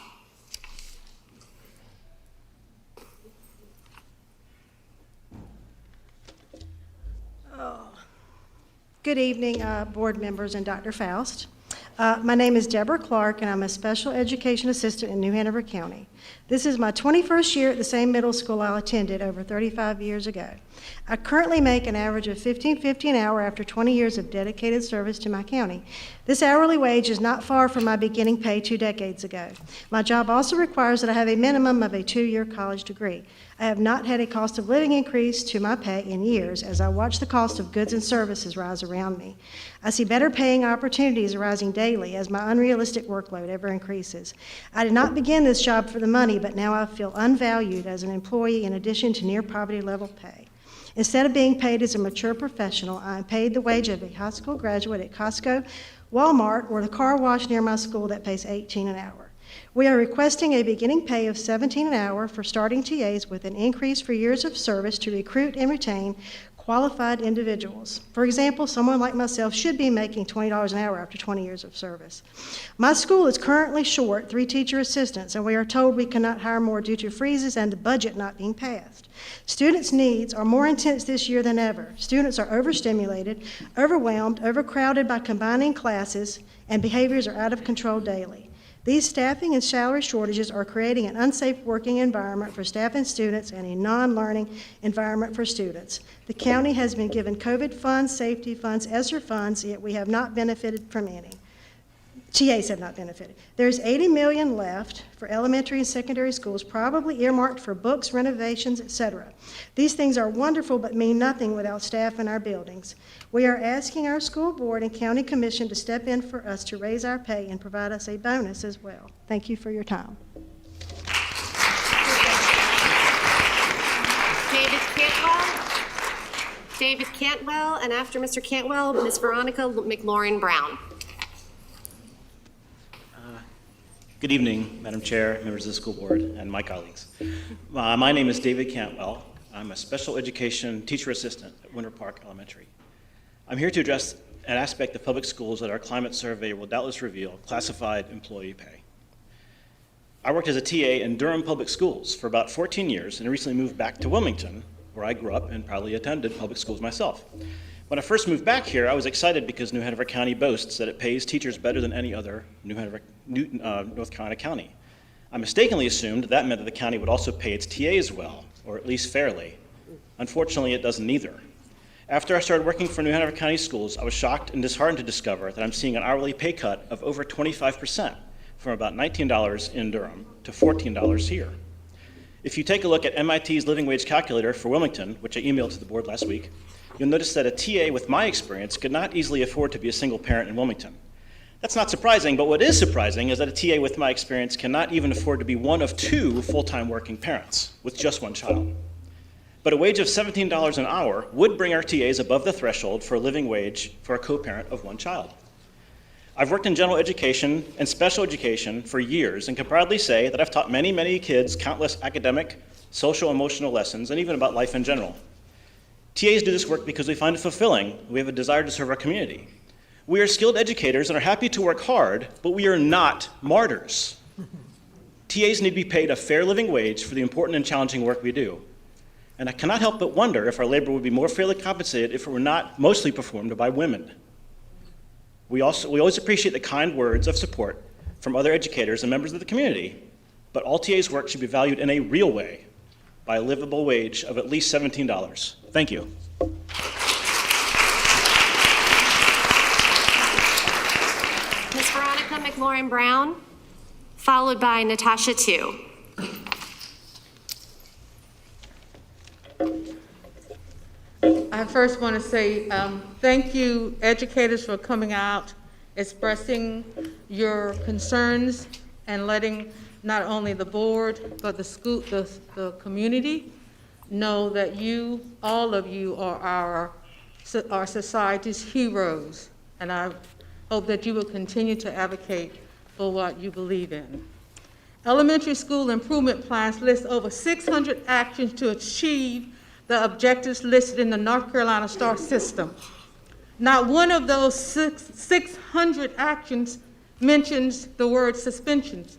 Good evening, board members and Dr. Faust. My name is Deborah Clark, and I'm a special education assistant in New Hanover County. This is my 21st year at the same middle school I attended over 35 years ago. I currently make an average of $15.50 an hour after 20 years of dedicated service to my county. This hourly wage is not far from my beginning pay 2 decades ago. My job also requires that I have a minimum of a 2-year college degree. I have not had a cost of living increase to my pay in years as I watch the cost of goods and services rise around me. I see better paying opportunities arising daily as my unrealistic workload ever increases. I did not begin this job for the money, but now I feel unvalued as an employee in addition to near poverty level pay. Instead of being paid as a mature professional, I am paid the wage of a high school graduate at Costco, Walmart, or the car wash near my school that pays $18 an hour. We are requesting a beginning pay of $17 an hour for starting TAs with an increase for years of service to recruit and retain qualified individuals. For example, someone like myself should be making $20 an hour after 20 years of service. My school is currently short 3 teacher assistants, and we are told we cannot hire more due to freezes and the budget not being passed. Students' needs are more intense this year than ever. Students are overstimulated, overwhelmed, overcrowded by combining classes, and behaviors are out of control daily. These staffing and salary shortages are creating an unsafe working environment for staff and students and a non-learning environment for students. The county has been given COVID funds, safety funds, ESSER funds, yet we have not benefited from any. TAs have not benefited. There's $80 million left for elementary and secondary schools, probably earmarked for books, renovations, etc. These things are wonderful but mean nothing without staff in our buildings. We are asking our school board and county commission to step in for us to raise our pay and provide us a bonus as well. Thank you for your time. David Cantwell, and after Mr. Cantwell, Ms. Veronica McLaurin Brown. Good evening, Madam Chair, members of the school board, and my colleagues. My name is David Cantwell. I'm a special education teacher assistant at Winter Park Elementary. I'm here to address an aspect of public schools that our climate survey will doubtless reveal: classified employee pay. I worked as a TA in Durham Public Schools for about 14 years and recently moved back to Wilmington, where I grew up and proudly attended public schools myself. When I first moved back here, I was excited because New Hanover County boasts that it pays teachers better than any other North Carolina county. I mistakenly assumed that meant that the county would also pay its TAs well, or at least fairly. Unfortunately, it doesn't either. After I started working for New Hanover County Schools, I was shocked and disheartened to discover that I'm seeing an hourly pay cut of over 25%, from about $19 in Durham to $14 here. If you take a look at MIT's living wage calculator for Wilmington, which I emailed to the board last week, you'll notice that a TA with my experience could not easily afford to be a single parent in Wilmington. That's not surprising, but what is surprising is that a TA with my experience cannot even afford to be one of 2 full-time working parents with just 1 child. But a wage of $17 an hour would bring our TAs above the threshold for a living wage for a co-parent of 1 child. I've worked in general education and special education for years and can proudly say that I've taught many, many kids countless academic, social, emotional lessons, and even about life in general. TAs do this work because we find it fulfilling. We have a desire to serve our community. We are skilled educators and are happy to work hard, but we are not martyrs. TAs need to be paid a fair living wage for the important and challenging work we do. And I cannot help but wonder if our labor would be more fairly compensated if it were not mostly performed by women. We always appreciate the kind words of support from other educators and members of the community, but all TAs' work should be valued in a real way by a livable wage of at least $17. Thank you. Ms. Veronica McLaurin Brown, followed by Natasha Tu. I first want to say thank you, educators, for coming out, expressing your concerns, and letting not only the board, but the school, the community know that you, all of you, are our society's heroes. And I hope that you will continue to advocate for what you believe in. Elementary school improvement plans list over 600 actions to achieve the objectives listed in the North Carolina STAR system. Not one of those 600 actions mentions the word suspensions.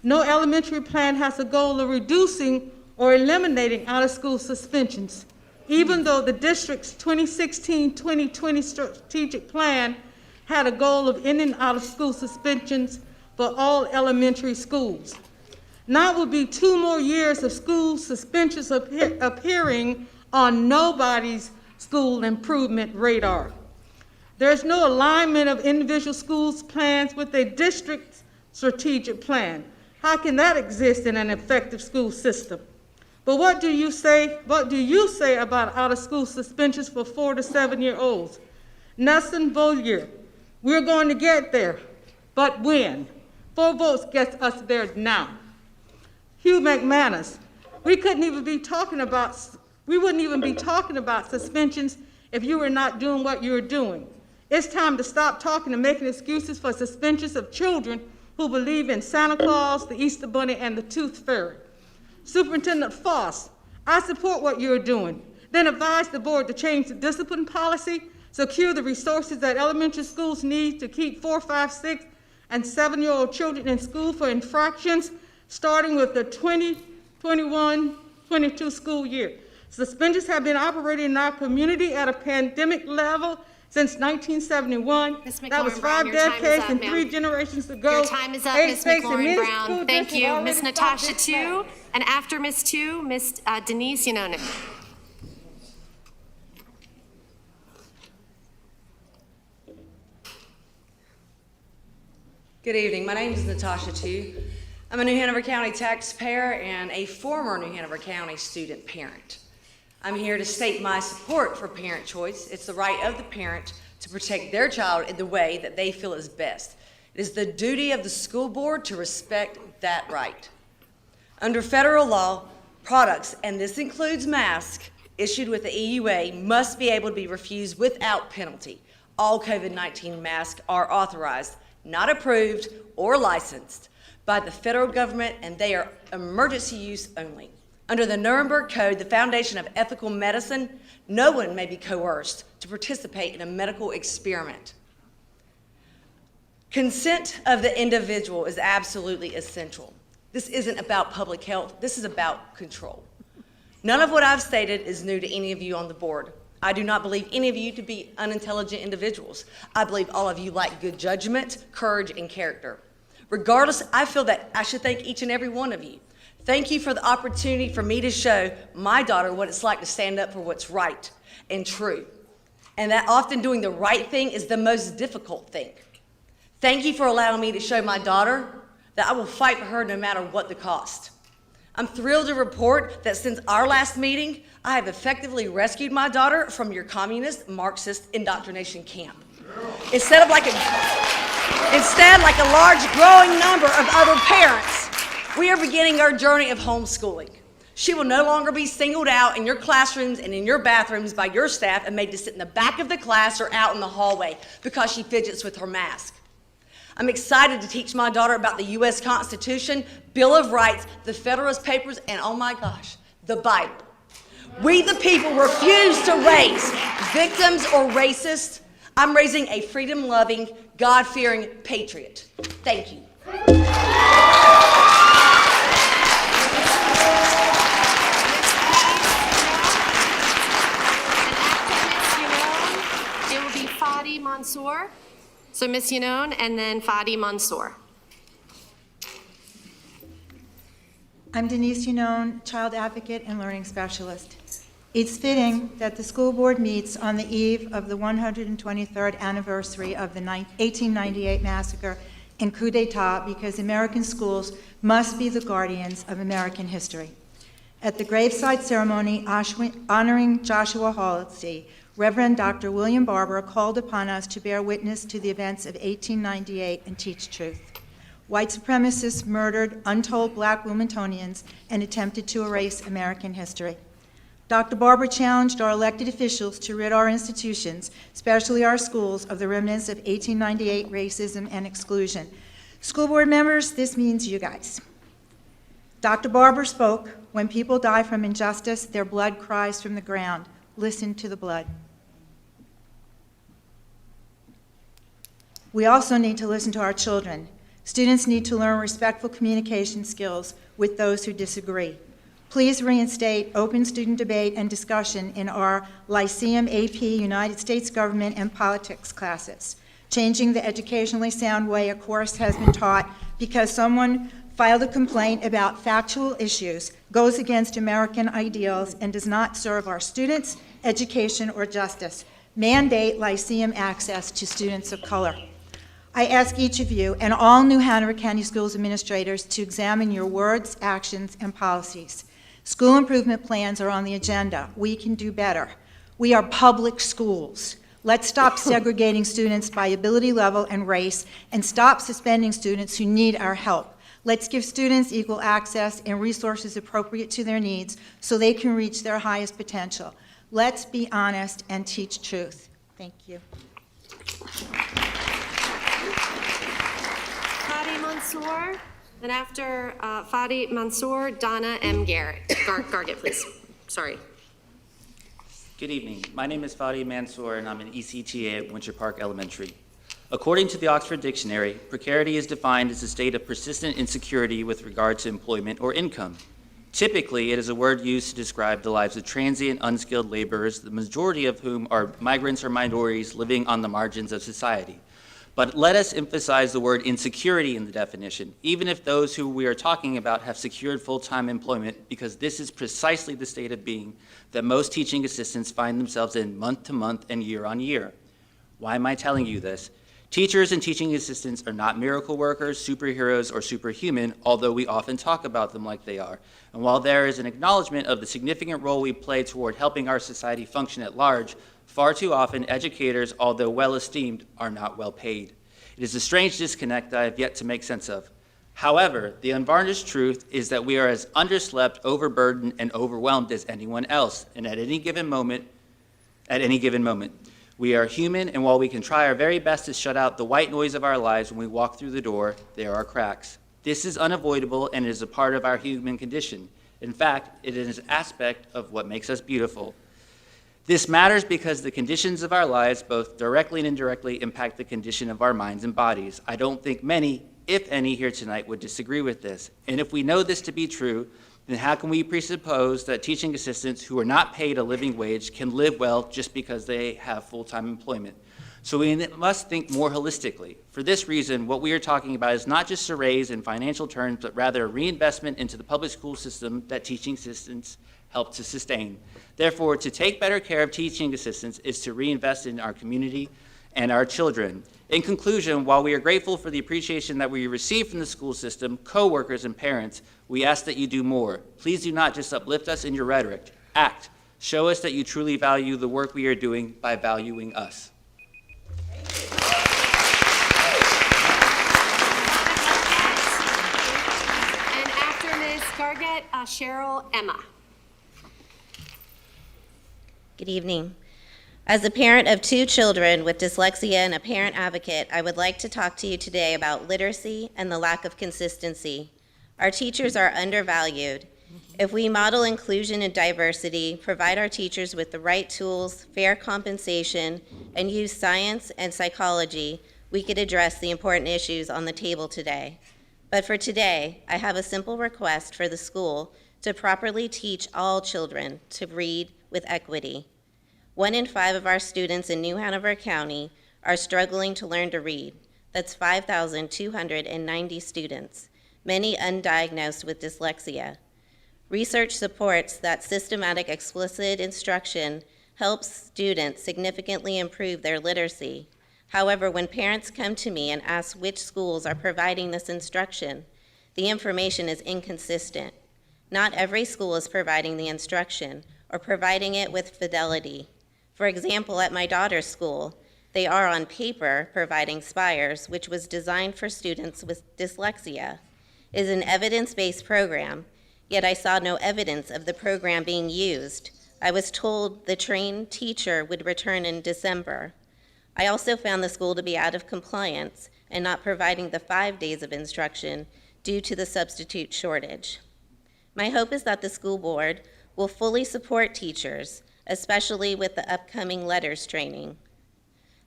No elementary plan has a goal of reducing or eliminating out-of-school suspensions, even though the district's 2016-2020 strategic plan had a goal of ending out-of-school suspensions for all elementary schools. Now will be 2 more years of school suspensions appearing on nobody's school improvement radar. There's no alignment of individual schools' plans with a district's strategic plan. How can that exist in an effective school system? But what do you say about out-of-school suspensions for 4 to 7-year-olds? Nelson Beaulieu, we're going to get there, but when? 4 votes gets us there now. Hugh McManus, we wouldn't even be talking about suspensions if you were not doing what you were doing. It's time to stop talking and making excuses for suspensions of children who believe in Santa Claus, the Easter Bunny, and the Tooth Fairy. Superintendent Foss, I support what you're doing. Then advise the board to change the discipline policy, secure the resources that elementary schools need to keep 4, 5, 6, and 7-year-old children in school for infractions, starting with the 2021-22 school year. Suspensions have been operating in our community at a pandemic level since 1971. Ms. That was McLaurin Brown, 5 your time is decades up, and ma'am. 3 generations ago. Your time is up, Eight Ms. states and McLaurin many school Brown. Thank districts you. already Ms. stopped Natasha this Tu, and after Ms. Tu, Ms. Denise Yanonik. Good evening. My name is Natasha Tu. I'm a New Hanover County taxpayer and a former New Hanover County student parent. I'm here to state my support for parent choice. It's the right of the parent to protect their child in the way that they feel is best. It is the duty of the school board to respect that right. Under federal law, products, and this includes masks, issued with the EUA must be able to be refused without penalty. All COVID-19 masks are authorized, not approved or licensed by the federal government, and they are emergency use only. Under the Nuremberg Code, the foundation of ethical medicine, no one may be coerced to participate in a medical experiment. Consent of the individual is absolutely essential. This isn't about public health, this is about control. None of what I've stated is new to any of you on the board. I do not believe any of you to be unintelligent individuals. I believe all of you lack good judgment, courage, and character. Regardless, I feel that I should thank each and every one of you. Thank you for the opportunity for me to show my daughter what it's like to stand up for what's right and true. And that often doing the right thing is the most difficult thing. Thank you for allowing me to show my daughter that I will fight for her no matter what the cost. I'm thrilled to report that since our last meeting, I have effectively rescued my daughter from your communist, Marxist indoctrination camp. Instead, like a large growing number of other parents, we are beginning our journey of homeschooling. She will no longer be singled out in your classrooms and in your bathrooms by your staff and made to sit in the back of the class or out in the hallway because she fidgets with her mask. I'm excited to teach my daughter about the U.S. Constitution, Bill of Rights, the Federalist Papers, and oh my gosh, the Bible. We the people refuse to raise victims or racists. I'm raising a freedom-loving, God-fearing patriot. Thank you. It will be Fadi Mansour. So Ms. Yanone and then Fadi Mansour. I'm Denise Yanone, child advocate and learning specialist. It's fitting that the school board meets on the eve of the 123rd anniversary of the 1898 massacre and coup d'etat because American schools must be the guardians of American history. At the graveside ceremony honoring Joshua Halsey, Reverend Dr. William Barber called upon us to bear witness to the events of 1898 and teach truth. White supremacists murdered untold black Wilmingtonians and attempted to erase American history. Dr. Barber challenged our elected officials to rid our institutions, especially our schools, of the remnants of 1898 racism and exclusion. School board members, this means you guys. Dr. Barber spoke, "When people die from injustice, their blood cries from the ground. Listen to the blood." We also need to listen to our children. Students need to learn respectful communication skills with those who disagree. Please reinstate open student debate and discussion in our Lyceum AP United States Government and Politics classes. Changing the educationally sound way a course has been taught because someone filed a complaint about factual issues goes against American ideals and does not serve our students, education, or justice. Mandate Lyceum access to students of color. I ask each of you and all New Hanover County Schools administrators to examine your words, actions, and policies. School improvement plans are on the agenda. We can do better. We are public schools. Let's stop segregating students by ability level and race and stop suspending students who need our help. Let's give students equal access and resources appropriate to their needs so they can reach their highest potential. Let's be honest and teach truth. Thank you. Fadi Mansour, and after Fadi Mansour, Donna M. Gargett, please. Sorry. Good evening. My name is Fadi Mansour, and I'm an ECTA at Winter Park Elementary. According to the Oxford Dictionary, precarity is defined as a state of persistent insecurity with regard to employment or income. Typically, it is a word used to describe the lives of transient, unskilled laborers, the majority of whom are migrants or minorities living on the margins of society. But let us emphasize the word insecurity in the definition, even if those who we are talking about have secured full-time employment, because this is precisely the state of being that most teaching assistants find themselves in month to month and year on year. Why am I telling you this? Teachers and teaching assistants are not miracle workers, superheroes, or superhuman, although we often talk about them like they are. And while there is an acknowledgement of the significant role we play toward helping our society function at large, far too often educators, although well-esteemed, are not well paid. It is a strange disconnect that I have yet to make sense of. However, the unvarnished truth is that we are as underslept, overburdened, and overwhelmed as anyone else, and at any given moment, we are human, and while we can try our very best to shut out the white noise of our lives when we walk through the door, there are cracks. This is unavoidable and is a part of our human condition. In fact, it is an aspect of what makes us beautiful. This matters because the conditions of our lives, both directly and indirectly, impact the condition of our minds and bodies. I don't think many, if any, here tonight would disagree with this. And if we know this to be true, then how can we presuppose that teaching assistants who are not paid a living wage can live well just because they have full-time employment? So we must think more holistically. For this reason, what we are talking about is not just a raise in financial terms, but rather a reinvestment into the public school system that teaching assistants help to sustain. Therefore, to take better care of teaching assistants is to reinvest in our community and our children. In conclusion, while we are grateful for the appreciation that we receive from the school system, co-workers, and parents, we ask that you do more. Please do not just uplift us in your rhetoric. Act. Show us that you truly value the work we are doing by valuing us. And after Ms. Gargett, Cheryl Emma. Good evening. As a parent of 2 children with dyslexia and a parent advocate, I would like to talk to you today about literacy and the lack of consistency. Our teachers are undervalued. If we model inclusion and diversity, provide our teachers with the right tools, fair compensation, and use science and psychology, we could address the important issues on the table today. But for today, I have a simple request for the school to properly teach all children to read with equity. 1 in 5 of our students in New Hanover County are struggling to learn to read. That's 5,290 students, many undiagnosed with dyslexia. Research supports that systematic explicit instruction helps students significantly improve their literacy. However, when parents come to me and ask which schools are providing this instruction, the information is inconsistent. Not every school is providing the instruction or providing it with fidelity. For example, at my daughter's school, they are on paper providing Spires, which was designed for students with dyslexia. It is an evidence-based program, yet I saw no evidence of the program being used. I was told the trained teacher would return in December. I also found the school to be out of compliance and not providing the 5 days of instruction due to the substitute shortage. My hope is that the school board will fully support teachers, especially with the upcoming letters training.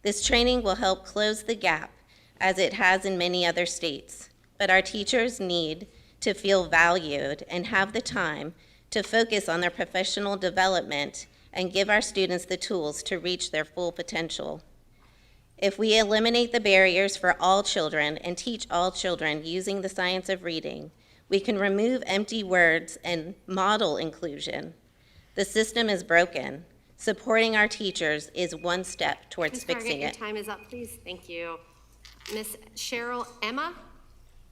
This training will help close the gap, as it has in many other states. But our teachers need to feel valued and have the time to focus on their professional development and give our students the tools to reach their full potential. If we eliminate the barriers for all children and teach all children using the science of reading, we can remove empty words and model inclusion. The system is broken. Supporting our teachers is one step towards Ms. fixing Gargett, it. your time is up, please. Thank you. Ms. Cheryl Emma,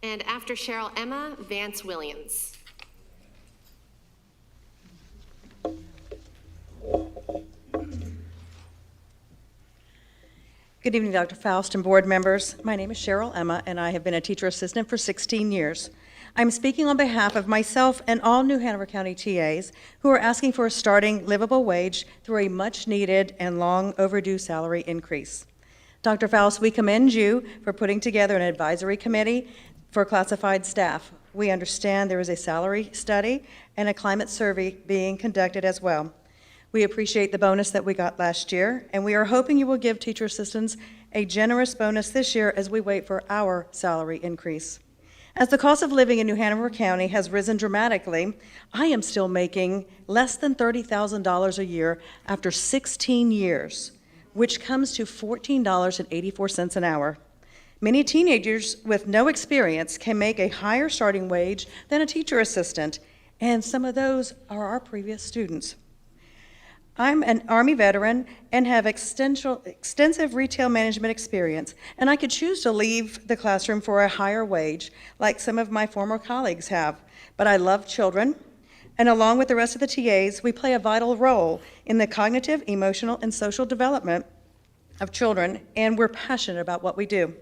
and after Cheryl Emma, Vance Williams. Good evening, Dr. Faust and board members. My name is Cheryl Emma, and I have been a teacher assistant for 16 years. I'm speaking on behalf of myself and all New Hanover County TAs who are asking for a starting livable wage through a much-needed and long overdue salary increase. Dr. Faust, we commend you for putting together an advisory committee for classified staff. We understand there is a salary study and a climate survey being conducted as well. We appreciate the bonus that we got last year, and we are hoping you will give teacher assistants a generous bonus this year as we wait for our salary increase. As the cost of living in New Hanover County has risen dramatically, I am still making less than $30,000 a year after 16 years, which comes to $14.84 an hour. Many teenagers with no experience can make a higher starting wage than a teacher assistant, and some of those are our previous students. I'm an Army veteran and have extensive retail management experience, and I could choose to leave the classroom for a higher wage, like some of my former colleagues have. But I love children, and along with the rest of the TAs, we play a vital role in the cognitive, emotional, and social development of children, and we're passionate about what we do.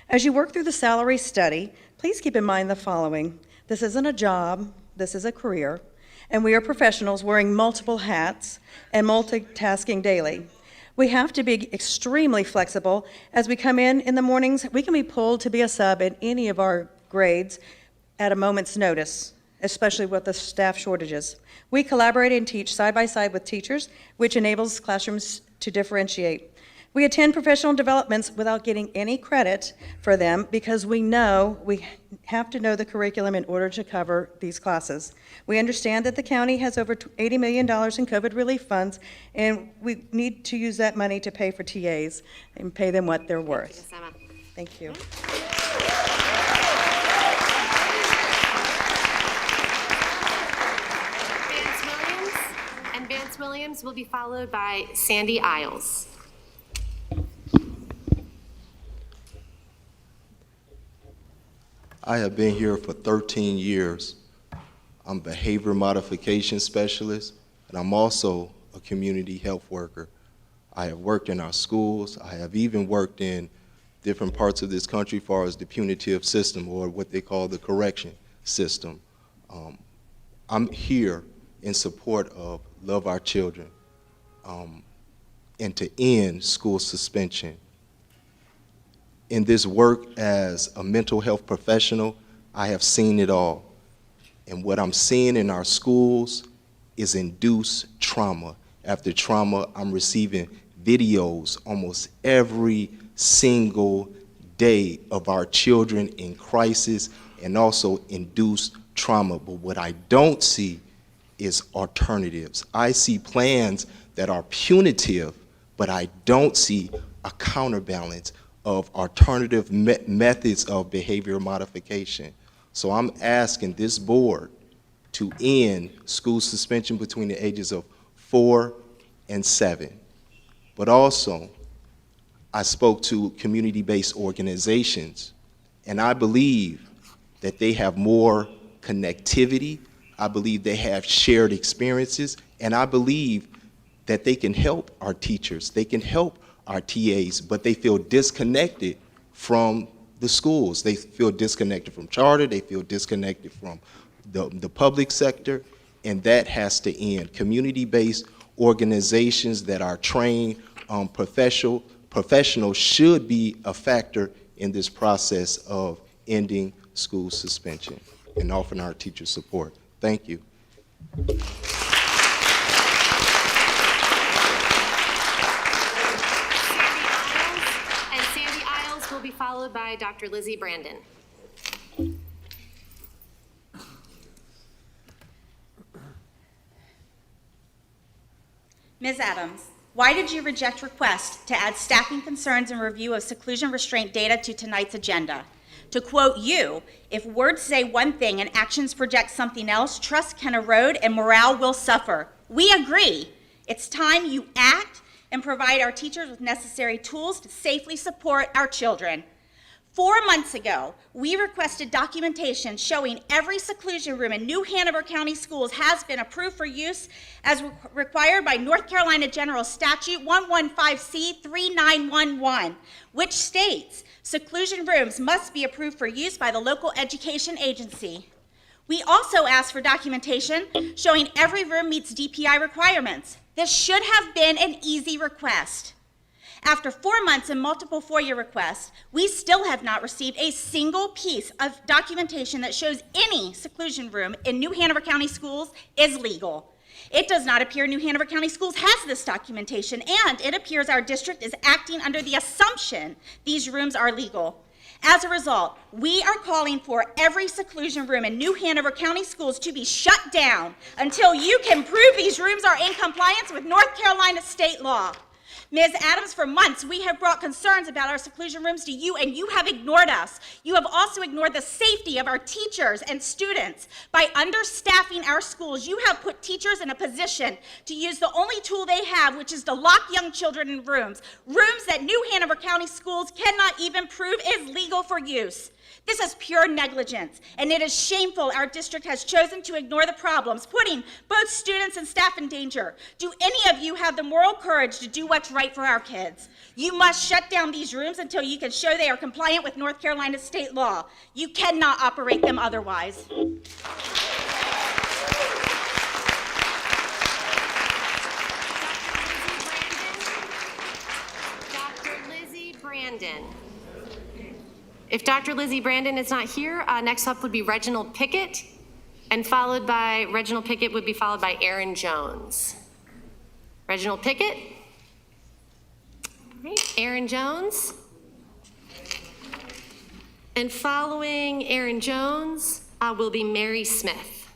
As you work through the salary study, please keep in mind the following. This isn't a job, this is a career. And we are professionals wearing multiple hats and multitasking daily. We have to be extremely flexible. As we come in the mornings, we can be pulled to be a sub in any of our grades at a moment's notice, especially with the staff shortages. We collaborate and teach side by side with teachers, which enables classrooms to differentiate. We attend professional developments without getting any credit for them because we know we have to know the curriculum in order to cover these classes. We understand that the county has over $80 million in COVID relief funds, and we need to use that money to pay for TAs and pay them what they're worth. Thank you. Vance Williams will be followed by Sandy Isles. I have been here for 13 years. I'm a behavior modification specialist, and I'm also a community health worker. I have worked in our schools. I have even worked in different parts of this country as far as the punitive system, or what they call the correction system. I'm here in support of Love Our Children and to end school suspension. In this work as a mental health professional, I have seen it all. And what I'm seeing in our schools is induced trauma. After trauma, I'm receiving videos almost every single day of our children in crisis and also induced trauma. But what I don't see is alternatives. I see plans that are punitive, but I don't see a counterbalance of alternative methods of behavior modification. So I'm asking this board to end school suspension between the ages of 4 and 7. But also, I spoke to community-based organizations, and I believe that they have more connectivity. I believe they have shared experiences, and I believe that they can help our teachers, they can help our TAs, but they feel disconnected from the schools. They feel disconnected from charter, they feel disconnected from the public sector, and that has to end. Community-based organizations that are trained professionals should be a factor in this process of ending school suspension and offering our teachers support. Thank you. Sandy Isles will be followed by Dr. Lizzie Brandon. Ms. Adams, why did you reject requests to add staffing concerns and review of seclusion restraint data to tonight's agenda? To quote you, if words say one thing and actions project something else, trust can erode and morale will suffer. We agree. It's time you act and provide our teachers with necessary tools to safely support our children. 4 months ago, we requested documentation showing every seclusion room in New Hanover County Schools has been approved for use as required by North Carolina General Statute 115C3911, which states seclusion rooms must be approved for use by the local education agency. We also asked for documentation showing every room meets DPI requirements. This should have been an easy request. After 4 months and multiple FOIA requests, we still have not received a single piece of documentation that shows any seclusion room in New Hanover County Schools is legal. It does not appear New Hanover County Schools has this documentation, and it appears our district is acting under the assumption these rooms are legal. As a result, we are calling for every seclusion room in New Hanover County Schools to be shut down until you can prove these rooms are in compliance with North Carolina state law. Ms. Adams, for months, we have brought concerns about our seclusion rooms to you, and you have ignored us. You have also ignored the safety of our teachers and students. By understaffing our schools, you have put teachers in a position to use the only tool they have, which is to lock young children in rooms that New Hanover County Schools cannot even prove is legal for use. This is pure negligence, and it is shameful our district has chosen to ignore the problems, putting both students and staff in danger. Do any of you have the moral courage to do what's right for our kids? You must shut down these rooms until you can show they are compliant with North Carolina state law. You cannot operate them otherwise. Dr. Lizzie Brandon. If Dr. Lizzie Brandon is not here, next up would be Reginald Pickett, and followed by Reginald Pickett would be followed by Aaron Jones. Reginald Pickett. All right, Aaron Jones. And following Aaron Jones will be Mary Smith.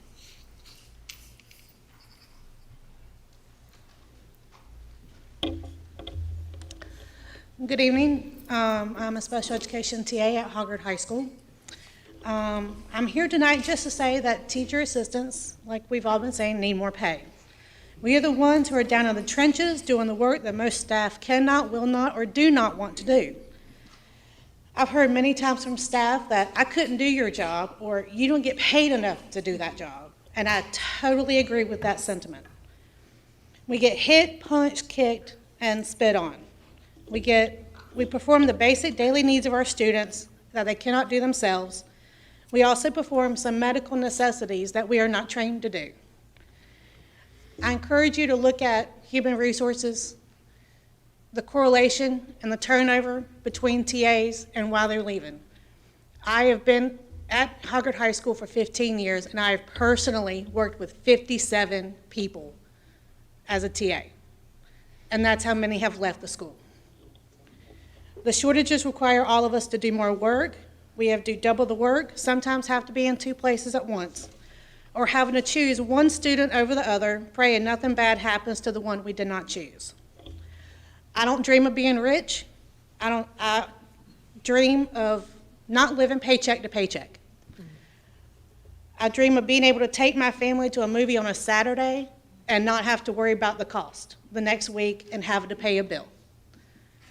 Good evening. I'm a special education TA at Hoggard High School. I'm here tonight just to say that teacher assistants, like we've all been saying, need more pay. We are the ones who are down in the trenches doing the work that most staff cannot, will not, or do not want to do. I've heard many times from staff that I couldn't do your job, or you don't get paid enough to do that job. And I totally agree with that sentiment. We get hit, punched, kicked, and spit on. We perform the basic daily needs of our students that they cannot do themselves. We also perform some medical necessities that we are not trained to do. I encourage you to look at human resources, the correlation and the turnover between TAs and why they're leaving. I have been at Hoggard High School for 15 years, and I have personally worked with 57 people as a TA, and that's how many have left the school. The shortages require all of us to do more work. We have to do double the work, sometimes have to be in two places at once, or having to choose one student over the other, praying nothing bad happens to the one we did not choose. I don't dream of being rich. I dream of not living paycheck to paycheck. I dream of being able to take my family to a movie on a Saturday and not have to worry about the cost the next week and having to pay a bill.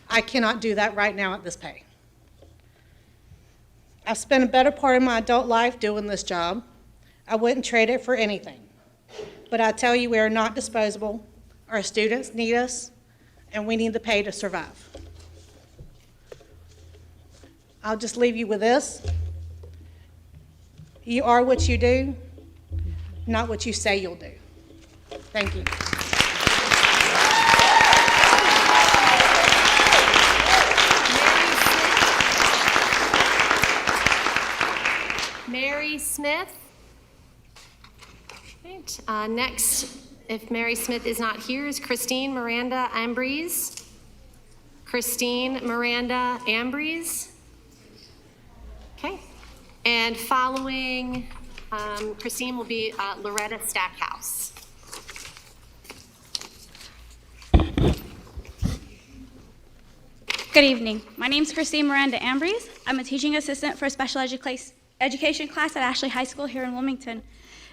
I cannot do that right now at this pay. I've spent a better part of my adult life doing this job. I wouldn't trade it for anything. But I tell you, we are not disposable. Our students need us, and we need the pay to survive. I'll just leave you with this. You are what you do, not what you say you'll do. Thank you. Mary Smith. Right. Next, if Mary Smith is not here, is Christine Miranda Ambrose. Christine Miranda Ambrose. Okay. And following Christine will be Loretta Stackhouse. Good evening. My name is Christine Miranda Ambrose. I'm a teaching assistant for a special education class at Ashley High School here in Wilmington.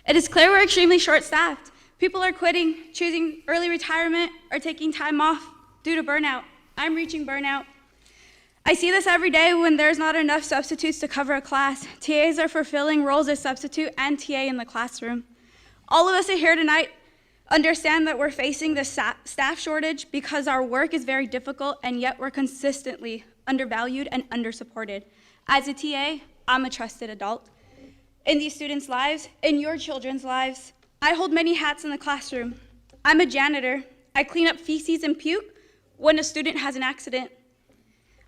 It is clear we're extremely short-staffed. People are quitting, choosing early retirement, or taking time off due to burnout. I'm reaching burnout. I see this every day when there's not enough substitutes to cover a class. TAs are fulfilling roles as substitute and TA in the classroom. All of us are here tonight understand that we're facing the staff shortage because our work is very difficult, and yet we're consistently undervalued and undersupported. As a TA, I'm a trusted adult. In these students' lives, in your children's lives, I hold many hats in the classroom. I'm a janitor. I clean up feces and puke when a student has an accident.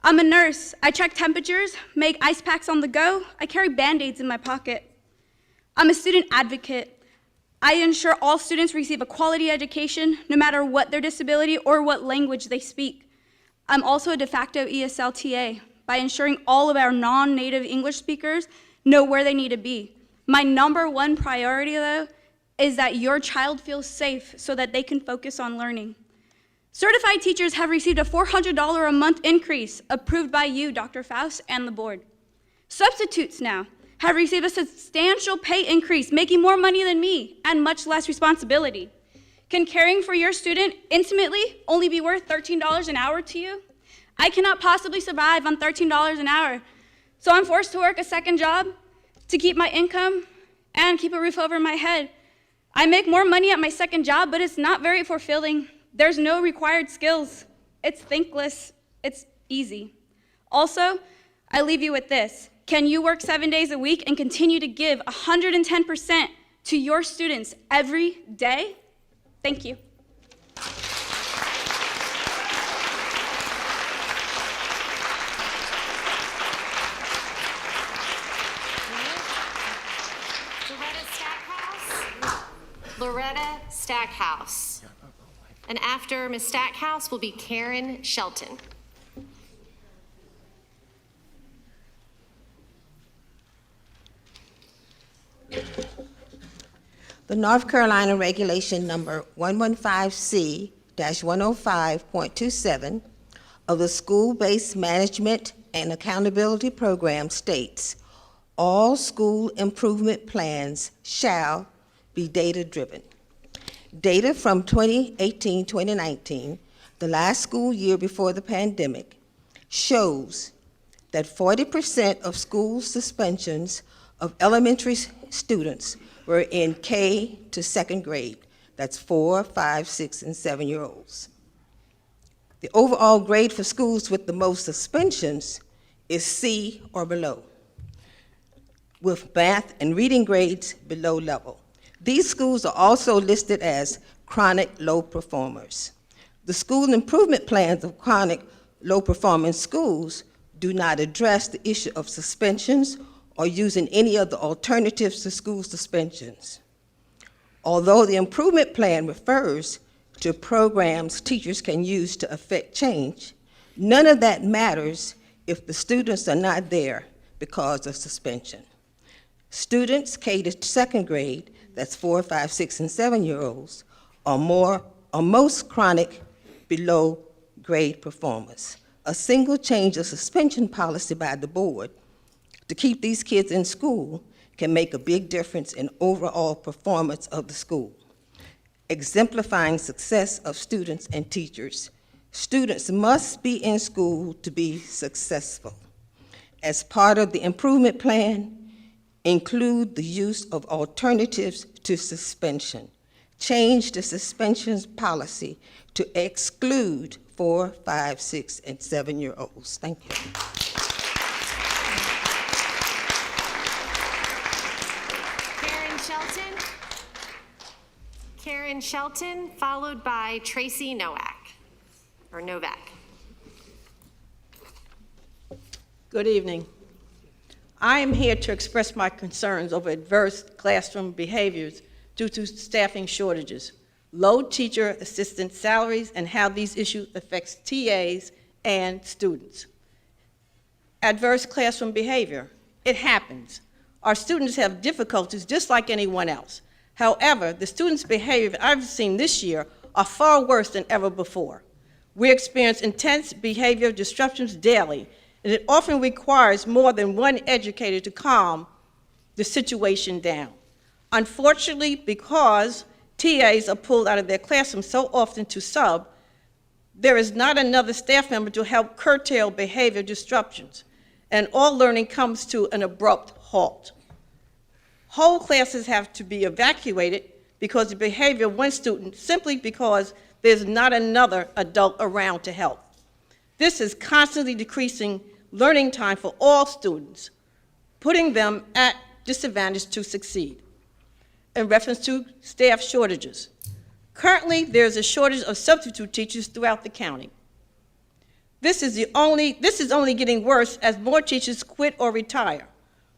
I'm a nurse. I check temperatures, make ice packs on the go. I carry Band-Aids in my pocket. I'm a student advocate. I ensure all students receive a quality education, no matter what their disability or what language they speak. I'm also a de facto ESL TA. by ensuring all of our non-native English speakers know where they need to be. My number one priority, though, is that your child feels safe so that they can focus on learning. Certified teachers have received a $400 a month increase approved by you, Dr. Faust, and the board. Substitutes now have received a substantial pay increase, making more money than me and much less responsibility. Can caring for your student intimately only be worth $13 an hour to you? I cannot possibly survive on $13 an hour, so I'm forced to work a second job to keep my income and keep a roof over my head. I make more money at my second job, but it's not very fulfilling. There's no required skills. It's thankless. It's easy. Also, I leave you with this. Can you work 7 days a week and continue to give 110% to your students every day? Thank you. Loretta Stackhouse. And after Ms. Stackhouse will be Karen Shelton. The North Carolina Regulation Number 115C-105.27 of the School-Based Management and Accountability Program states, all school improvement plans shall be data-driven. Data from 2018-2019, the last school year before the pandemic, shows that 40% of school suspensions of elementary students were in K to second grade. That's 4, 5, 6, and 7-year-olds. The overall grade for schools with the most suspensions is C or below, with math and reading grades below level. These schools are also listed as chronic low performers. The school improvement plans of chronic low performing schools do not address the issue of suspensions or using any of the alternatives to school suspensions. Although the improvement plan refers to programs teachers can use to affect change, none of that matters if the students are not there because of suspension. Students K to second grade, that's 4, 5, 6, and 7-year-olds, are most chronic below grade performers. A single change of suspension policy by the board to keep these kids in school can make a big difference in overall performance of the school. Exemplifying success of students and teachers, students must be in school to be successful. As part of the improvement plan, include the use of alternatives to suspension. Change the suspensions policy to exclude 4, 5, 6, and 7-year-olds. Thank you. Karen Shelton, followed by Tracy Novak. Good evening. I am here to express my concerns over adverse classroom behaviors due to staffing shortages, low teacher assistant salaries, and how these issues affect TAs and students. Adverse classroom behavior, it happens. Our students have difficulties just like anyone else. However, the students' behavior I've seen this year are far worse than ever before. We experience intense behavior disruptions daily, and it often requires more than one educator to calm the situation down. Unfortunately, because TAs are pulled out of their classroom so often to sub, there is not another staff member to help curtail behavior disruptions, and all learning comes to an abrupt halt. Whole classes have to be evacuated because of the behavior of one student simply because there's not another adult around to help. This is constantly decreasing learning time for all students, putting them at disadvantage to succeed. In reference to staff shortages, currently there's a shortage of substitute teachers throughout the county. This is only getting worse as more teachers quit or retire.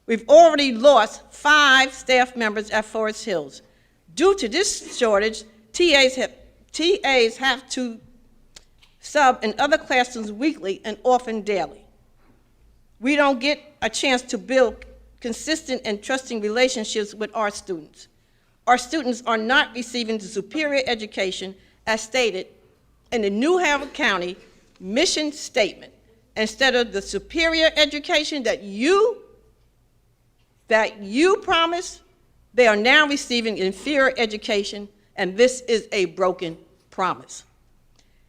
We've already lost 5 staff members at Forest Hills. Due to this shortage, TAs have to sub in other classrooms weekly and often daily. we don't get a chance to build consistent and trusting relationships with our students. Our students are not receiving the superior education as stated in the New Hanover County mission statement. Instead of the superior education that you promised, they are now receiving inferior education, and this is a broken promise.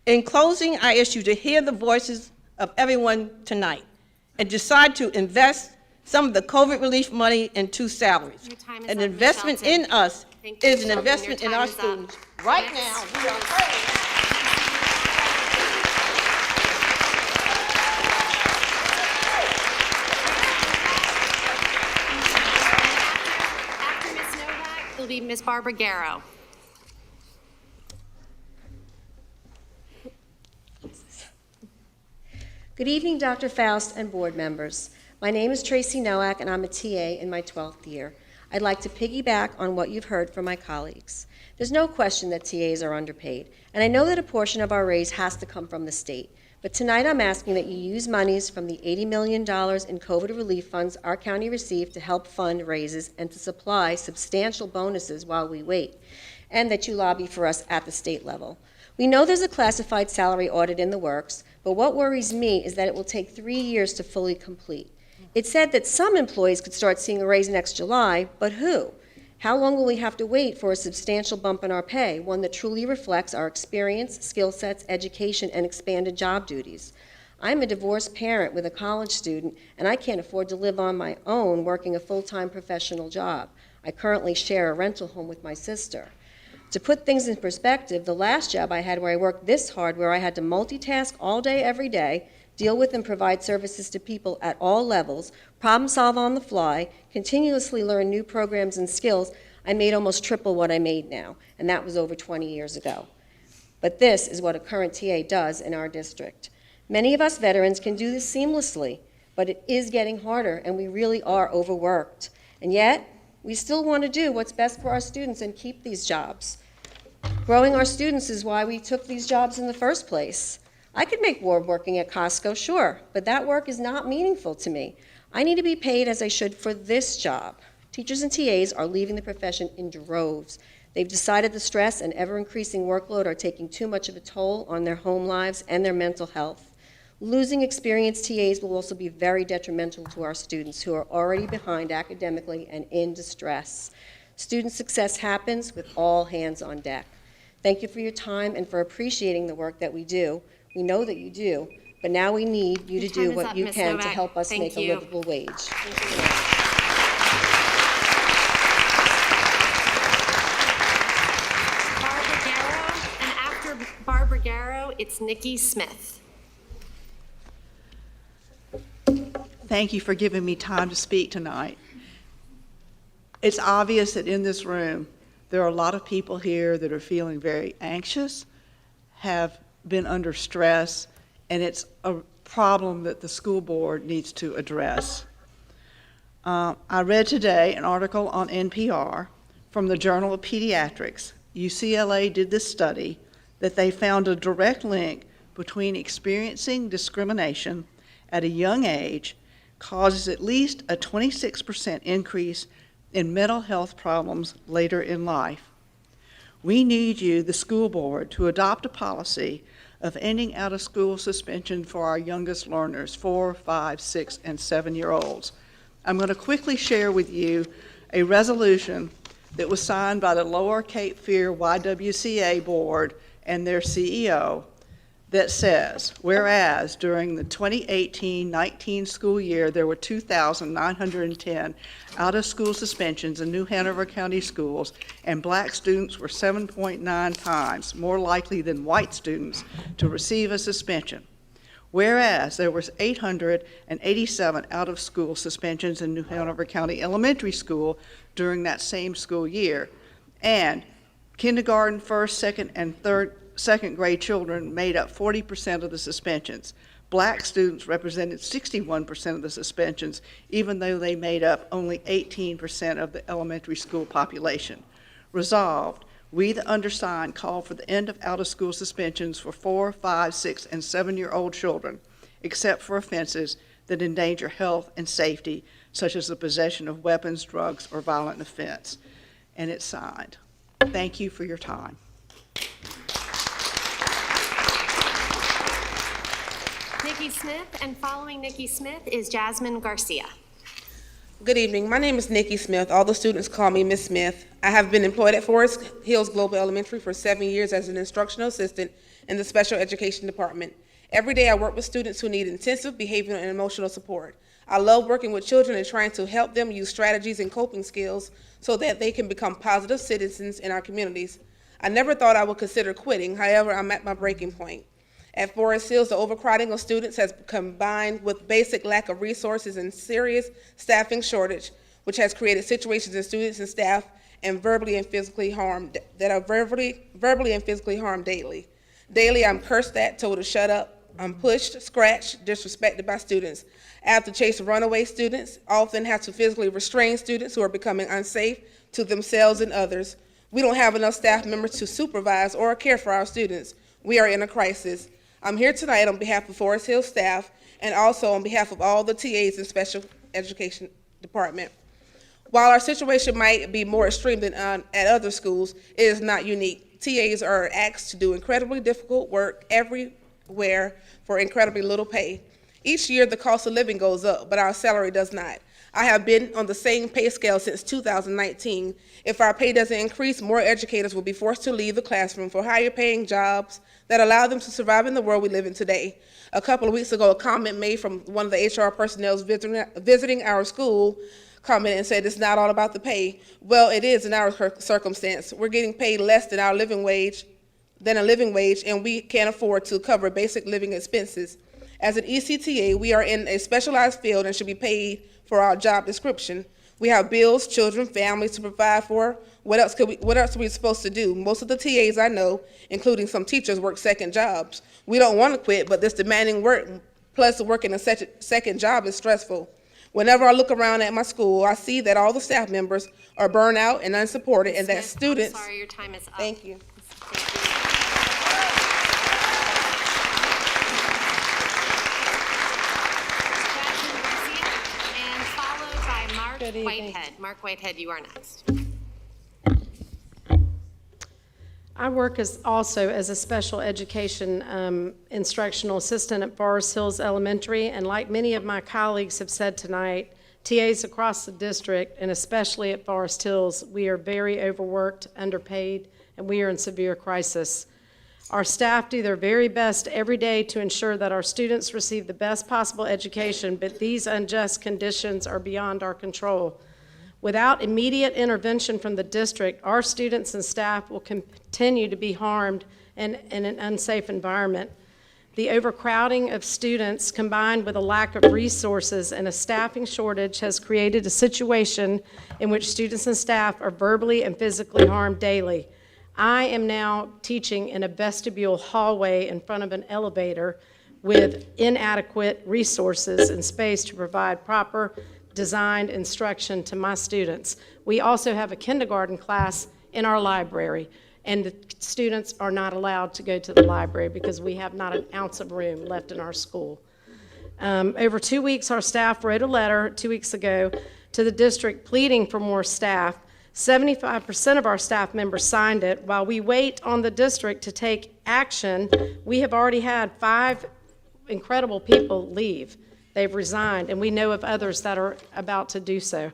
In closing, I ask you to hear the voices of everyone tonight and decide to invest some of the COVID relief money into salaries. An investment in us is an investment in our students. Right now, we are praying. After Ms. Novak, it'll be Ms. Barbara Garrow. Good evening, Dr. Faust and board members. My name is Tracy Nowak, and I'm a TA in my 12th year. I'd like to piggyback on what you've heard from my colleagues. There's no question that TAs are underpaid, and I know that a portion of our raise has to come from the state. But tonight I'm asking that you use monies from the $80 million in COVID relief funds our county received to help fund raises and to supply substantial bonuses while we wait, and that you lobby for us at the state level. We know there's a classified salary audit in the works, but what worries me is that it will take 3 years to fully complete. It said that some employees could start seeing a raise next July, but who? How long will we have to wait for a substantial bump in our pay, one that truly reflects our experience, skill sets, education, and expanded job duties? I'm a divorced parent with a college student, and I can't afford to live on my own working a full-time professional job. I currently share a rental home with my sister. To put things in perspective, the last job I had where I worked this hard, where I had to multitask all day, every day, deal with and provide services to people at all levels, problem solve on the fly, continuously learn new programs and skills, I made almost triple what I made now, and that was over 20 years ago. But this is what a current TA does in our district. Many of us veterans can do this seamlessly, but it is getting harder, and we really are overworked. And yet, we still want to do what's best for our students and keep these jobs. Growing our students is why we took these jobs in the first place. I could make more working at Costco, sure, but that work is not meaningful to me. I need to be paid as I should for this job. Teachers and TAs are leaving the profession in droves. They've decided the stress and ever-increasing workload are taking too much of a toll on their home lives and their mental health. Losing experienced TAs will also be very detrimental to our students who are already behind academically and in distress. Student success happens with all hands on deck. Thank you for your time and for appreciating the work that we do. We know that you do, but now we need you to do what you can to help us make a livable wage. Barbara Garrow, and after Barbara Garrow, it's Nikki Smith. Thank you for giving me time to speak tonight. It's obvious that in this room, there are a lot of people here that are feeling very anxious, have been under stress, and it's a problem that the school board needs to address. I read today an article on NPR from the Journal of Pediatrics. UCLA did this study that they found a direct link between experiencing discrimination at a young age causes at least a 26% increase in mental health problems later in life. We need you, the school board, to adopt a policy of ending out-of-school suspension for our youngest learners, 4, 5, 6, and 7-year-olds. I'm going to quickly share with you a resolution that was signed by the Lower Cape Fear YWCA board and their CEO that says, whereas during the 2018-19 school year, there were 2,910 out-of-school suspensions in New Hanover County schools, and black students were 7.9 times more likely than white students to receive a suspension. Whereas there was 887 out-of-school suspensions in New Hanover County Elementary School during that same school year, and kindergarten, first, second, and second grade children made up 40% of the suspensions. Black students represented 61% of the suspensions, even though they made up only 18% of the elementary school population. Resolved, we, the undersigned, call for the end of out-of-school suspensions for 4, 5, 6, and 7-year-old children, except for offenses that endanger health and safety, such as the possession of weapons, drugs, or violent offense. And it's signed. Thank you for your time. Nikki Smith, and following Nikki Smith is Jasmine Garcia. Good evening. My name is Nikki Smith. All the students call me Miss Smith. I have been employed at Forest Hills Global Elementary for 7 years as an instructional assistant in the special education department. Every day I work with students who need intensive behavioral and emotional support. I love working with children and trying to help them use strategies and coping skills so that they can become positive citizens in our communities. I never thought I would consider quitting. However, I'm at my breaking point. At Forest Hills, the overcrowding of students has combined with basic lack of resources and serious staffing shortage, which has created situations in students and staff and verbally and physically harmed that are verbally and physically harmed daily. Daily, I'm cursed at, told to shut up. I'm pushed, scratched, disrespected by students. I have to chase runaway students, often have to physically restrain students who are becoming unsafe to themselves and others. We don't have enough staff members to supervise or care for our students. We are in a crisis. I'm here tonight on behalf of Forest Hill staff and also on behalf of all the TAs in special education department. While our situation might be more extreme than at other schools, it is not unique. TAs are asked to do incredibly difficult work everywhere for incredibly little pay. Each year the cost of living goes up, but our salary does not. I have been on the same pay scale since 2019. If our pay doesn't increase, more educators will be forced to leave the classroom for higher paying jobs that allow them to survive in the world we live in today. A couple of weeks ago, a comment made from one of the HR personnel visiting our school commented and said it's not all about the pay. Well, it is in our circumstance. We're getting paid less than a living wage, and we can't afford to cover basic living expenses. As an ECTA, we are in a specialized field and should be paid for our job description. We have bills, children, families to provide for. What else are we supposed to do? Most of the TAs I know, including some teachers, work second jobs. We don't want to quit, but this demanding work, plus working a second job, is stressful. Whenever I look around at my school, I see that all the staff members are burned out and unsupported, and that students. I'm sorry, your time is up. Thank you. And followed by Mark Whitehead. Mark Whitehead, you are next. I work also as a special education instructional assistant at Forest Hills Elementary, and like many of my colleagues have said tonight, TAs across the district, and especially at Forest Hills, we are very overworked, underpaid, and we are in severe crisis. Our staff do their very best every day to ensure that our students receive the best possible education, but these unjust conditions are beyond our control. Without immediate intervention from the district, our students and staff will continue to be harmed in an unsafe environment. The overcrowding of students combined with a lack of resources and a staffing shortage has created a situation in which students and staff are verbally and physically harmed daily. I am now teaching in a vestibule hallway in front of an elevator with inadequate resources and space to provide proper designed instruction to my students. We also have a kindergarten class in our library, and the students are not allowed to go to the library because we have not an ounce of room left in our school. Over 2 weeks, our staff wrote a letter 2 weeks ago to the district pleading for more staff. 75% of our staff members signed it. While we wait on the district to take action, we have already had 5 incredible people leave. They've resigned, and we know of others that are about to do so,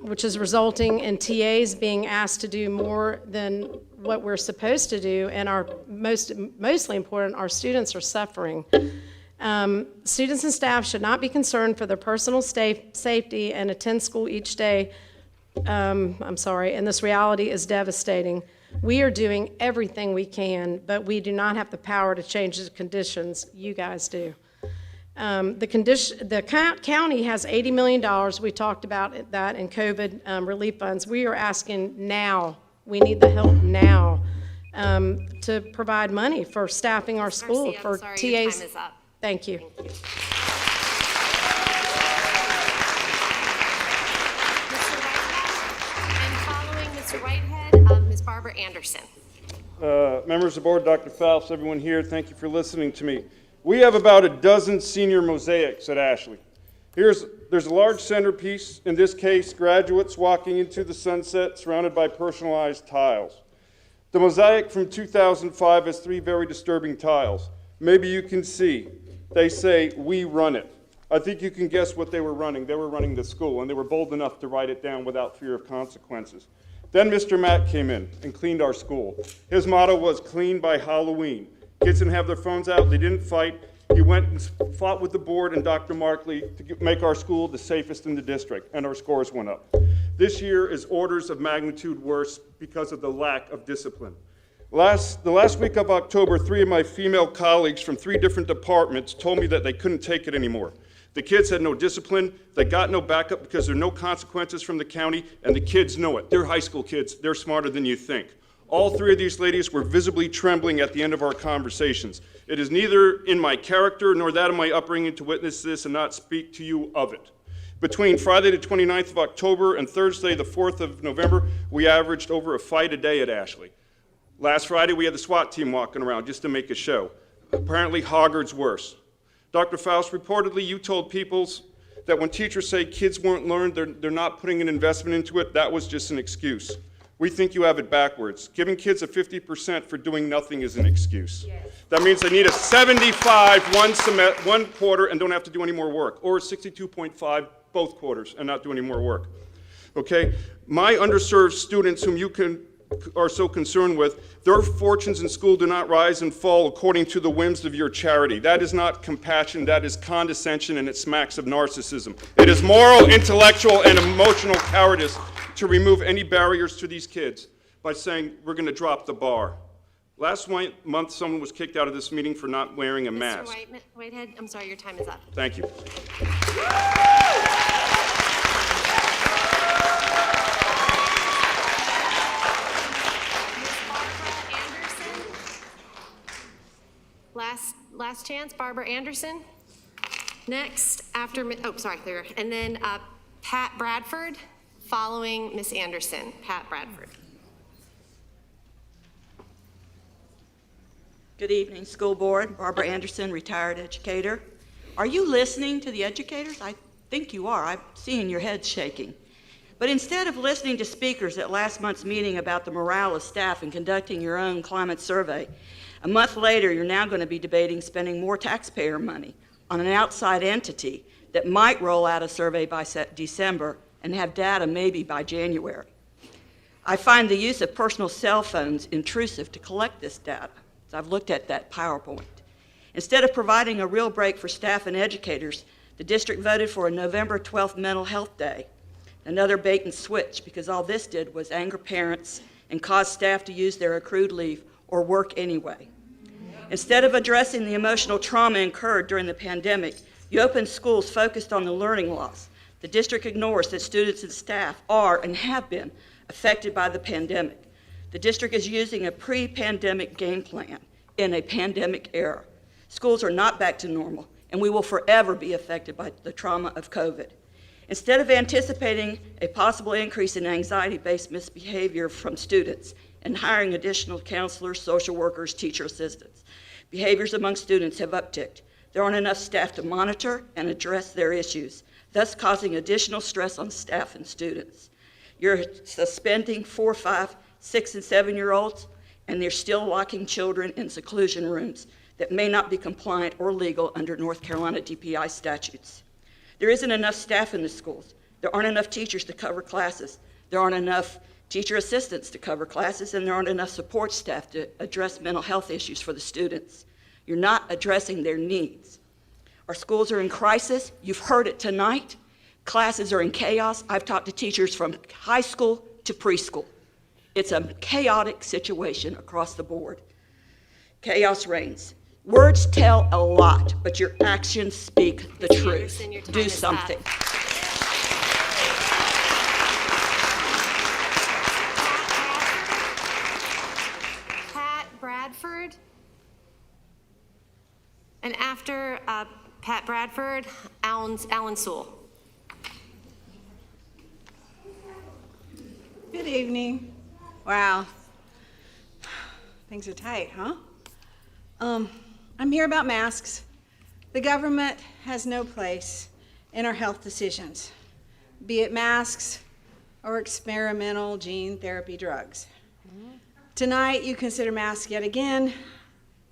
which is resulting in TAs being asked to do more than what we're supposed to do, and our mostly important, our students are suffering. Students and staff should not be concerned for their personal safety and attend school each day. And this reality is devastating. We are doing everything we can, but we do not have the power to change the conditions. You guys do. The county has $80 million. We talked about that in COVID relief funds. We are asking now, we need the help now to provide money for staffing our school, for TAs. Your time is up. Thank you. Thank you. Mr. Whitehead, Ms. Barbara Anderson. Members of the board, Dr. Faust, everyone here, thank you for listening to me. We have about a dozen senior mosaics at Ashley. There's a large centerpiece, in this case, graduates walking into the sunset surrounded by personalized tiles. The mosaic from 2005 has 3 very disturbing tiles. Maybe you can see. They say, "We run it." I think you can guess what they were running. They were running the school, and they were bold enough to write it down without fear of consequences. Then Mr. Matt came in and cleaned our school. His motto was clean by Halloween. Kids didn't have their phones out. They didn't fight. He went and fought with the board and Dr. Markley to make our school the safest in the district, and our scores went up. This year is orders of magnitude worse because of the lack of discipline. The last week of October, 3 of my female colleagues from 3 different departments told me that they couldn't take it anymore. The kids had no discipline, they got no backup because there are no consequences from the county, and the kids know it. They're high school kids, they're smarter than you think. All 3 of these ladies were visibly trembling at the end of our conversations. It is neither in my character nor that of my upbringing to witness this and not speak to you of it. Between Friday the 29th of October and Thursday the 4th of November, we averaged over a fight a day at Ashley. Last Friday, we had the SWAT team walking around just to make a show. Apparently, Hoggard's worse. Dr. Faust, reportedly, you told Peoples that when teachers say kids won't learn, they're not putting an investment into it. That was just an excuse. We think you have it backwards. Giving kids a 50% for doing nothing is an excuse. Yes. That means they need a 75 one quarter and don't have to do any more work, or a 62.5 both quarters and not do any more work. Okay? My underserved students whom you are so concerned with, their fortunes in school do not rise and fall according to the whims of your charity. That is not compassion, that is condescension, and it smacks of narcissism. It is moral, intellectual, and emotional cowardice to remove any barriers to these kids by saying, we're going to drop the bar. Last month, someone was kicked out of this meeting for not wearing a mask. Mr. Whitehead, I'm sorry, your time is up. Thank you. Last chance, Barbara Anderson. Next, and then Pat Bradford, following Miss Anderson. Pat Bradford. Good evening, school board. Barbara Anderson, retired educator. Are you listening to the educators? I think you are. I'm seeing your heads shaking. But instead of listening to speakers at last month's meeting about the morale of staff and conducting your own climate survey, a month later, you're now going to be debating spending more taxpayer money on an outside entity that might roll out a survey by December and have data maybe by January. I find the use of personal cell phones intrusive to collect this data. So I've looked at that PowerPoint. Instead of providing a real break for staff and educators, the district voted for a November 12th mental health day, another bait and switch, because all this did was anger parents and cause staff to use their accrued leave or work anyway. Instead of addressing the emotional trauma incurred during the pandemic, you opened schools focused on the learning loss. The district ignores that students and staff are and have been affected by the pandemic. The district is using a pre-pandemic game plan in a pandemic era. Schools are not back to normal, and we will forever be affected by the trauma of COVID. Instead of anticipating a possible increase in anxiety-based misbehavior from students and hiring additional counselors, social workers, teacher assistants, behaviors among students have upticked. There aren't enough staff to monitor and address their issues, thus causing additional stress on staff and students. You're suspending 4, 5, 6, and 7-year-olds, and they're still locking children in seclusion rooms that may not be compliant or legal under North Carolina DPI statutes. There isn't enough staff in the schools. There aren't enough teachers to cover classes. There aren't enough teacher assistants to cover classes, and there aren't enough support staff to address mental health issues for the students. You're not addressing their needs. Our schools are in crisis. You've heard it tonight. Classes are in chaos. I've talked to teachers from high school to preschool. It's a chaotic situation across the board. Chaos reigns. Words tell a lot, but your actions speak the truth. Do something. Pat Bradford. And after Pat Bradford, Alan Sewell. Good evening. Wow. Things are tight, huh? I'm here about masks. The government has no place in our health decisions, be it masks or experimental gene therapy drugs. Tonight, you consider masks yet again.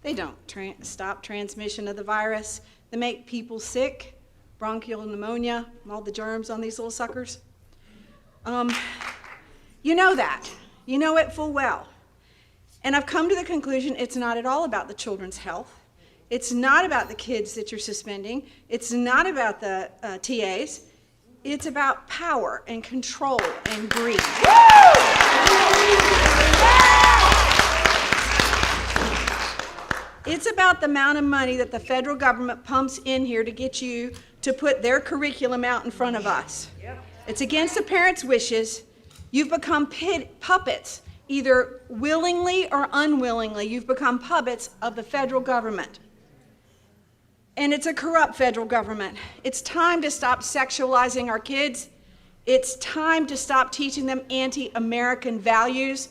They don't stop transmission of the virus. They make people sick, bronchial pneumonia, all the germs on these little suckers. You know that. You know it full well. And I've come to the conclusion it's not at all about the children's health. It's not about the kids that you're suspending. It's not about the TAs. It's about power and control and greed. It's about the amount of money that the federal government pumps in here to get you to put their curriculum out in front of us. It's against the parents' wishes. You've become puppets, either willingly or unwillingly. You've become puppets of the federal government. And it's a corrupt federal government. It's time to stop sexualizing our kids. It's time to stop teaching them anti-American values.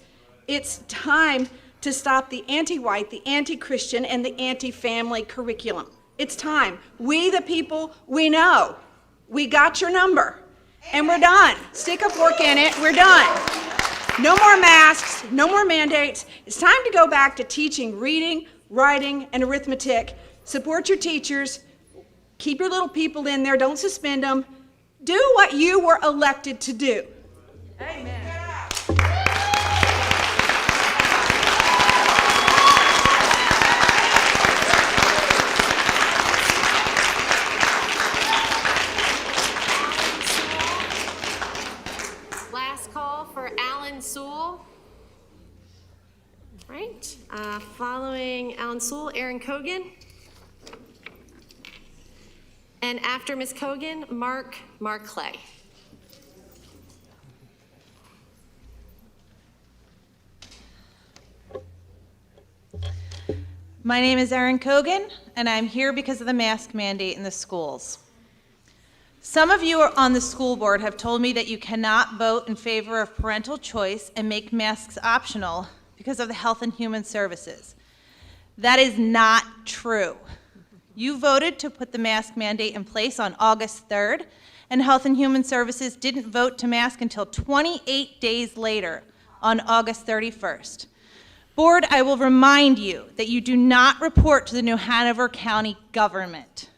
It's time to stop the anti-white, the anti-Christian, and the anti-family curriculum. It's time. We, the people, we know. We got your number. And we're done. Stick a fork in it. We're done. No more masks. No more mandates. It's time to go back to teaching reading, writing, and arithmetic. Support your teachers. Keep your little people in there. Don't suspend them. Do what you were elected to do. Amen. Last call for Alan Sewell. Right. Following Alan Sewell, Aaron Cogan. And after Ms. Cogan, Mark Clay. My name is Erin Cogan, and I'm here because of the mask mandate in the schools. Some of you on the school board have told me that you cannot vote in favor of parental choice and make masks optional because of the Health and Human Services. That is not true. You voted to put the mask mandate in place on August 3rd, and Health and Human Services didn't vote to mask until 28 days later, on August 31st. Board, I will remind you that you do not report to the New Hanover County government.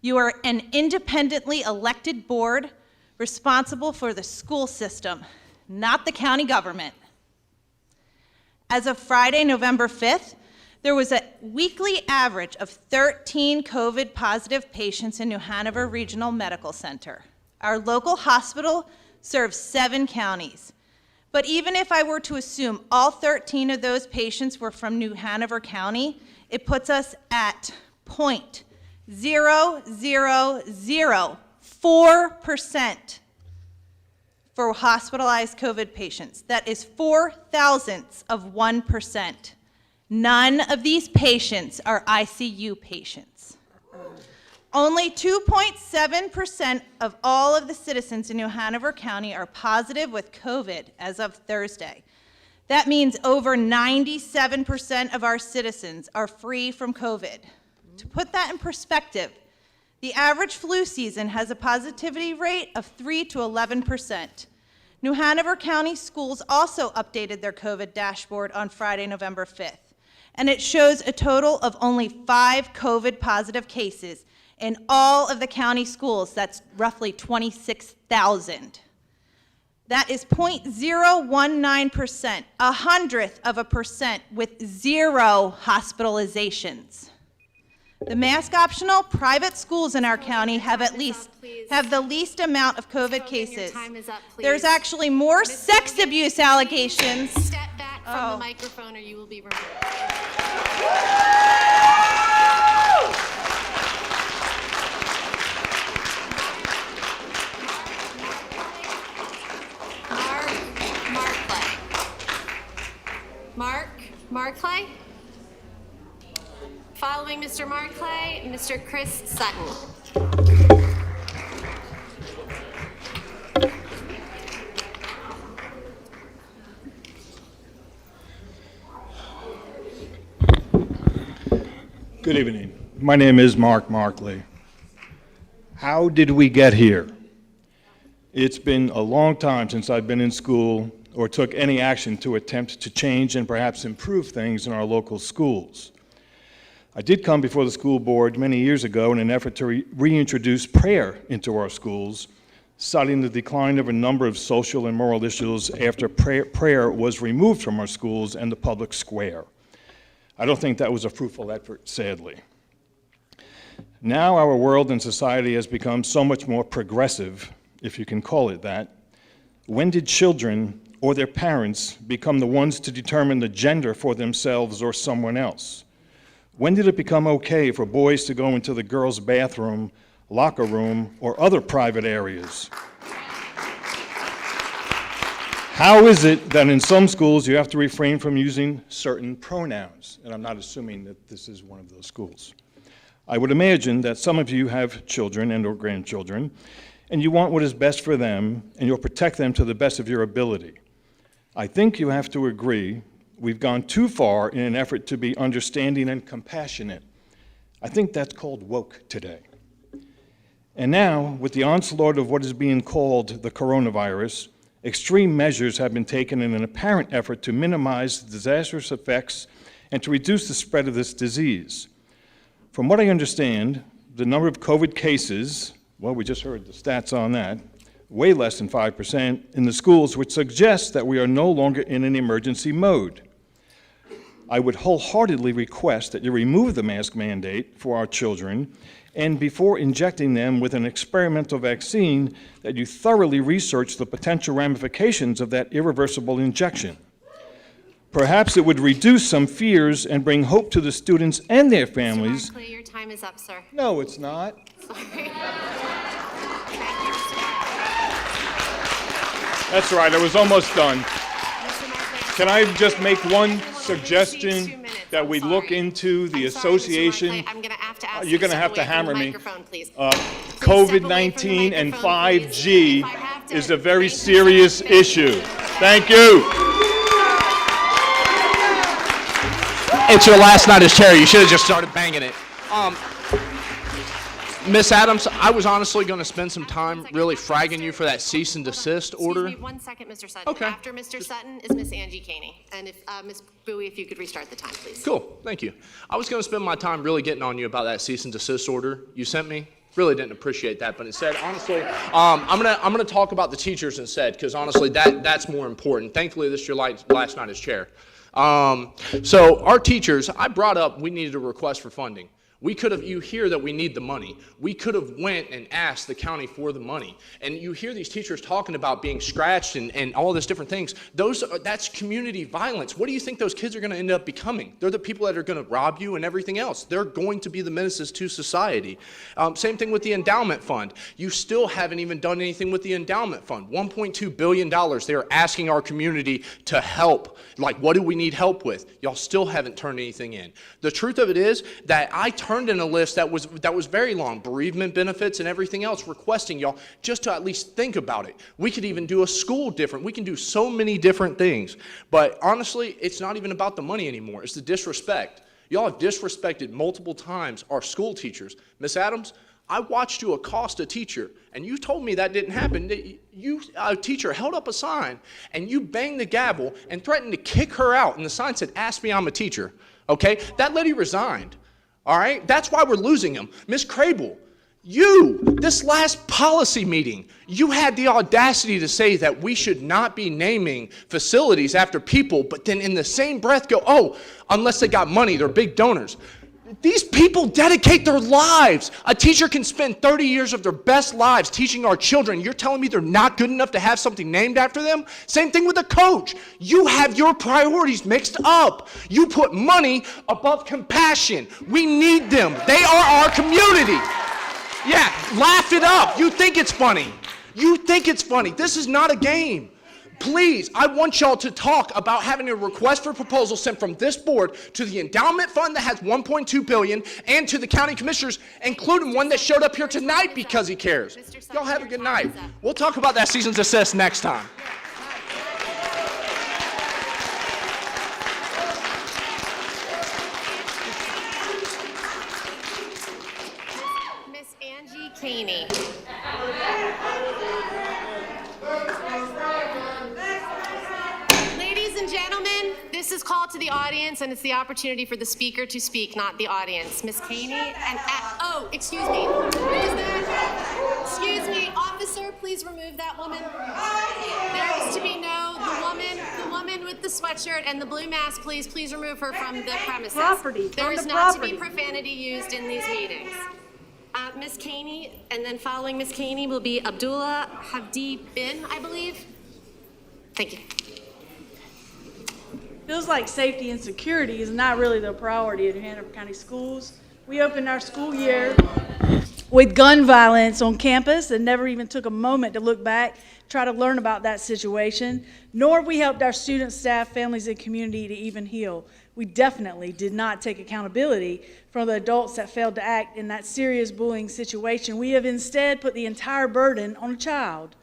You are an independently elected board responsible for the school system, not the county government. As of Friday, November 5th, there was a weekly average of 13 COVID positive patients in New Hanover Regional Medical Center. Our local hospital serves 7 counties. But even if I were to assume all 13 of those patients were from New Hanover County, it puts us at 0.0004% for hospitalized COVID patients. That is 0.004 of 1%. None of these patients are ICU patients. Only 2.7% of all of the citizens in New Hanover County are positive with COVID as of Thursday. That means over 97% of our citizens are free from COVID. To put that in perspective, the average flu season has a positivity rate of 3 to 11%. New Hanover County Schools also updated their COVID dashboard on Friday, November 5th. And it shows a total of only 5 COVID positive cases in all of the county schools. That's roughly 26,000. That is 0.019%, 0.0001% with 0 hospitalizations. The mask optional private schools in our county have the least amount of COVID cases. Time is up, please. There's actually more sex abuse allegations. Step back from the microphone or you will be removed. Mark Clay. Following Mr. Mark Clay, Mr. Chris Sutton. Good evening. My name is Mark Markley. How did we get here? It's been a long time since I've been in school or took any action to attempt to change and perhaps improve things in our local schools. I did come before the school board many years ago in an effort to reintroduce prayer into our schools, citing the decline of a number of social and moral issues after prayer was removed from our schools and the public square. I don't think that was a fruitful effort, sadly. Now our world and society has become so much more progressive, if you can call it that. When did children or their parents become the ones to determine the gender for themselves or someone else? When did it become okay for boys to go into the girls' bathroom, locker room, or other private areas? How is it that in some schools you have to refrain from using certain pronouns? And I'm not assuming that this is one of those schools. I would imagine that some of you have children and or grandchildren, and you want what is best for them, and you'll protect them to the best of your ability. I think you have to agree we've gone too far in an effort to be understanding and compassionate. I think that's called woke today. And now, with the onslaught of what is being called the coronavirus, extreme measures have been taken in an apparent effort to minimize the disastrous effects and to reduce the spread of this disease. From what I understand, the number of COVID cases, well, we just heard the stats on that, way less than 5% in the schools, which suggests that we are no longer in an emergency mode. I would wholeheartedly request that you remove the mask mandate for our children, and before injecting them with an experimental vaccine, that you thoroughly research the potential ramifications of that irreversible injection. Perhaps it would reduce some fears and bring hope to the students and their families. Mr. Markley, your time is up, sir. No, it's not. Sorry. That's right, I was almost done. Can I just make one suggestion that we look into the association? I'm going to have to ask You're going to have to step away from the hammer me. microphone, please. COVID-19 and 5G is a very serious issue. Thank you. It's your last night as chair. You should have just started banging it. Miss Adams, I was honestly going to spend some time really fragging you for that cease and desist order. Excuse me 1 second, Mr. Sutton. Okay. After Mr. Sutton is Miss Angie Caney. And if Ms. Bowie, if you could restart the time, please. Cool, thank you. I was going to spend my time really getting on you about that cease and desist order you sent me. Really didn't appreciate that, but instead, honestly, I'm gonna talk about the teachers instead, because honestly, that's more important. Thankfully, this is your last night as chair. So our teachers, I brought up we needed a request for funding. We could have, you hear that we need the money. We could have went and asked the county for the money. And you hear these teachers talking about being scratched and all this different things. That's community violence. What do you think those kids are going to end up becoming? They're the people that are going to rob you and everything else. They're going to be the menaces to society. Same thing with the endowment fund. You still haven't even done anything with the endowment fund. $1.2 billion they're asking our community to help. Like, what do we need help with? Y'all still haven't turned anything in. The truth of it is that I turned in a list that was very long, bereavement benefits and everything else, requesting y'all just to at least think about it. We could even do a school different. We can do so many different things. But honestly, it's not even about the money anymore. It's the disrespect. Y'all have disrespected multiple times our school teachers. Miss Adams, I watched you accost a teacher, and you told me that didn't happen. A teacher held up a sign, and you banged the gavel and threatened to kick her out, and the sign said, "Ask me, I'm a teacher." Okay? That lady resigned. All right? That's why we're losing him. Miss Crable, this last policy meeting, you had the audacity to say that we should not be naming facilities after people, but then in the same breath go, oh, unless they got money, they're big donors. These people dedicate their lives. A teacher can spend 30 years of their best lives teaching our children. You're telling me they're not good enough to have something named after them? Same thing with a coach. You have your priorities mixed up. You put money above compassion. We need them. They are our community. Yeah, laugh it up. You think it's funny. You think it's funny. This is not a game. Please, I want y'all to talk about having a request for proposal sent from this board to the endowment fund that has $1.2 billion and to the county commissioners, including one that showed up here tonight because he cares. Y'all have a good night. We'll talk about that cease and desist next time. Haney. Ladies and gentlemen, this is called to the audience, and it's the opportunity for the speaker to speak, not the audience. Ms. Caney and, oh, excuse me. Who is that? Excuse me, officer, please remove that woman. There is to be no, the woman with the sweatshirt and the blue mask, please remove her from the premises. There is not to be profanity used in these meetings. Ms. Caney, and then following Ms. Caney will be Abdullah Habdi Bin, I believe. Thank you. Feels like safety and security is not really the priority of Hanover County Schools. We opened our school year with gun violence on campus and never even took a moment to look back, try to learn about that situation, nor have we helped our students, staff, families, and community to even heal. We definitely did not take accountability from the adults that failed to act in that serious bullying situation. We have instead put the entire burden on a child.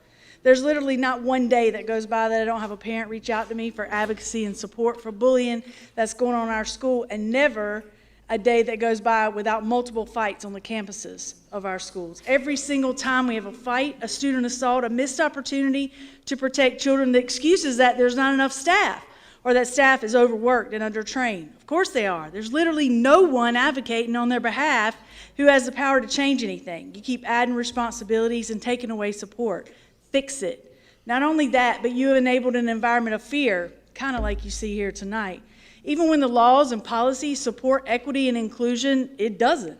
There's literally not one day that goes by that I don't have a parent reach out to me for advocacy and support for bullying that's going on in our school, and never a day that goes by without multiple fights on the campuses of our schools. Every single time we have a fight, a student assault, a missed opportunity to protect children, the excuse is that there's not enough staff or that staff is overworked and undertrained. Of course they are. There's literally no one advocating on their behalf who has the power to change anything. You keep adding responsibilities and taking away support. Fix it. Not only that, but you have enabled an environment of fear, kind of like you see here tonight. Even when the laws and policies support equity and inclusion, it doesn't.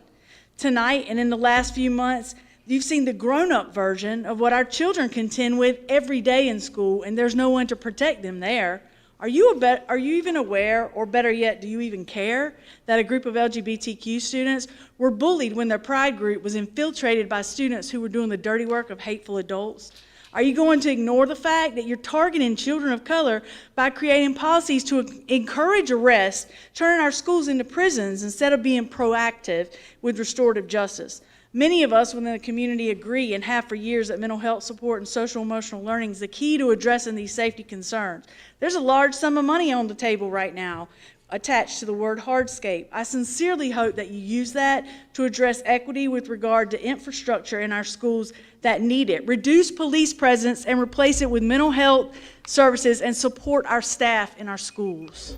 Tonight and in the last few months, you've seen the grown-up version of what our children contend with every day in school, and there's no one to protect them there. Are you even aware, or better yet, do you even care, that a group of LGBTQ students were bullied when their pride group was infiltrated by students who were doing the dirty work of hateful adults? Are you going to ignore the fact that you're targeting children of color by creating policies to encourage arrest, turning our schools into prisons instead of being proactive with restorative justice? Many of us within the community agree and have for years that mental health support and social emotional learning is the key to addressing these safety concerns. There's a large sum of money on the table right now attached to the word hardscape. I sincerely hope that you use that to address equity with regard to infrastructure in our schools that need it. Reduce police presence and replace it with mental health services and support our staff in our schools.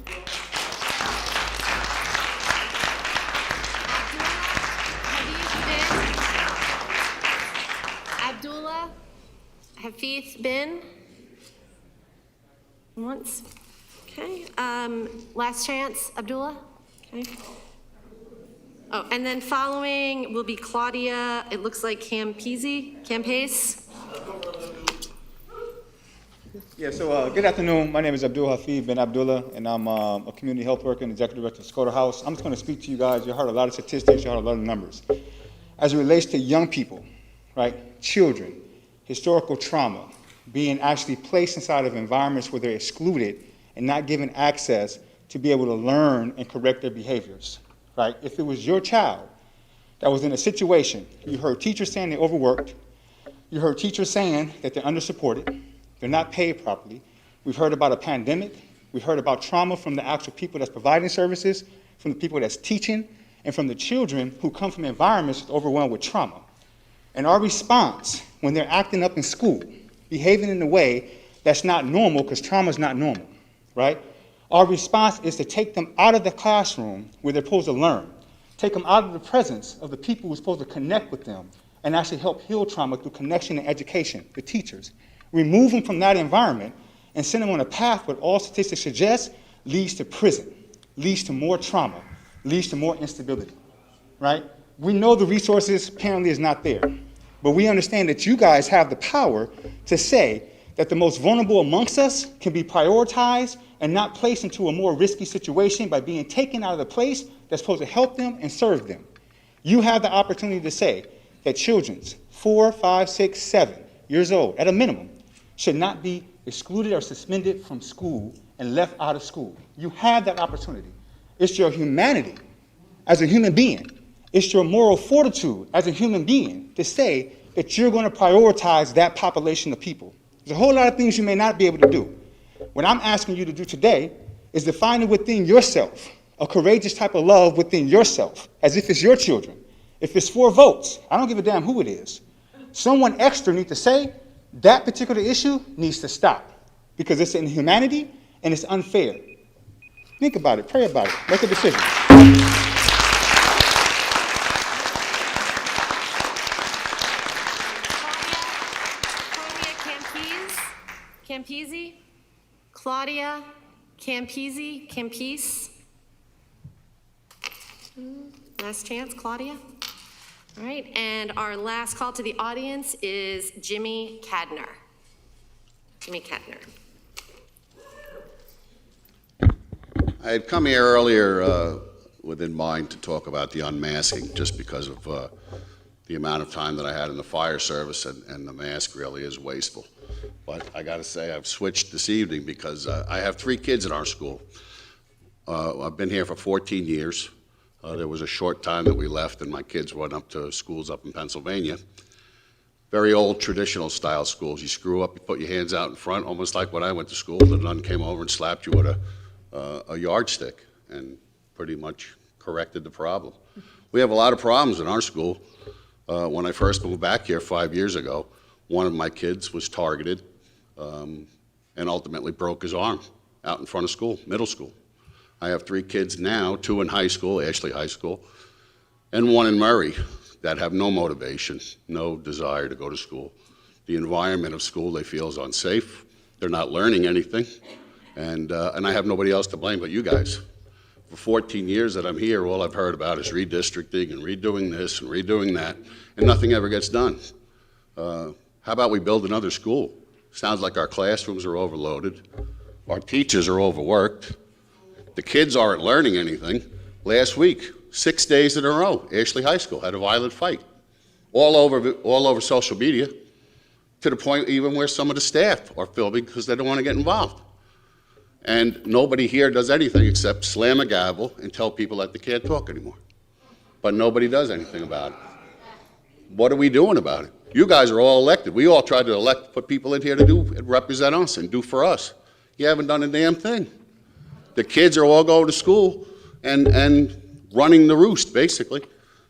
Abdullah Hafeez Bin. Once. Okay. Last chance, Abdullah. Okay. Oh, and then following will be Claudia, it looks like Campase. Yeah, so good afternoon. My name is Abdul Hafeez bin Abdullah, and I'm a community health worker and executive director of Scotia House. I'm just going to speak to you guys. You heard a lot of statistics, you heard a lot of numbers. As it relates to young people, right, children, historical trauma, being actually placed inside of environments where they're excluded and not given access to be able to learn and correct their behaviors, right? If it was your child that was in a situation, you heard teachers saying they're overworked, you heard teachers saying that they're undersupported, they're not paid properly. We've heard about a pandemic. We've heard about trauma from the actual people that's providing services, from the people that's teaching, and from the children who come from environments overwhelmed with trauma. And our response when they're acting up in school, behaving in a way that's not normal, because trauma is not normal, right? Our response is to take them out of the classroom where they're supposed to learn, take them out of the presence of the people who are supposed to connect with them and actually help heal trauma through connection and education, the teachers. Remove them from that environment and send them on a path what all statistics suggest leads to prison, leads to more trauma, leads to more instability, right? We know the resources apparently is not there, but we understand that you guys have the power to say that the most vulnerable amongst us can be prioritized and not placed into a more risky situation by being taken out of the place that's supposed to help them and serve them. You have the opportunity to say that children 4, 5, 6, 7 years old, at a minimum, should not be excluded or suspended from school and left out of school. You have that opportunity. It's your humanity as a human being. It's your moral fortitude as a human being to say that you're going to prioritize that population of people. There's a whole lot of things you may not be able to do. What I'm asking you to do today is define it within yourself, a courageous type of love within yourself, as if it's your children, If it's 4 votes, I don't give a damn who it is. Someone extra needs to say that particular issue needs to stop because it's inhumanity and it's unfair. Think about it, pray about it, make a decision. Campese? Claudia Campese? Campese? Last chance, Claudia? All right, and our last call to the audience is Jimmy Cadner. Jimmy Cadner. I had come here earlier within mind to talk about the unmasking just because of the amount of time that I had in the fire service, and the mask really is wasteful. But I got to say, I've switched this evening because I have 3 kids in our school. I've been here for 14 years. There was a short time that we left, and my kids went up to schools up in Pennsylvania. Very old traditional style schools. You screw up, you put your hands out in front, almost like when I went to school. The nun came over and slapped you with a yardstick and pretty much corrected the problem. We have a lot of problems in our school. When I first moved back here 5 years ago, one of my kids was targeted and ultimately broke his arm out in front of school, middle school. I have 3 kids now, 2 in high school, Ashley High School, and 1 in Murray that have no motivation, no desire to go to school. The environment of school they feel is unsafe. They're not learning anything, and I have nobody else to blame but you guys. For 14 years that I'm here, all I've heard about is redistricting and redoing this and redoing that, and nothing ever gets done. How about we build another school? Sounds like our classrooms are overloaded, our teachers are overworked, the kids aren't learning anything. Last week, 6 days in a row, Ashley High School had a violent fight, all over social media, to the point even where some of the staff are filming because they don't want to get involved. And nobody here does anything except slam a gavel and tell people that they can't talk anymore. But nobody does anything about it. What are we doing about it? You guys are all elected. We all tried to put people in here to do and represent us and do for us. You haven't done a damn thing. The kids are all going to school and running the roost, basically.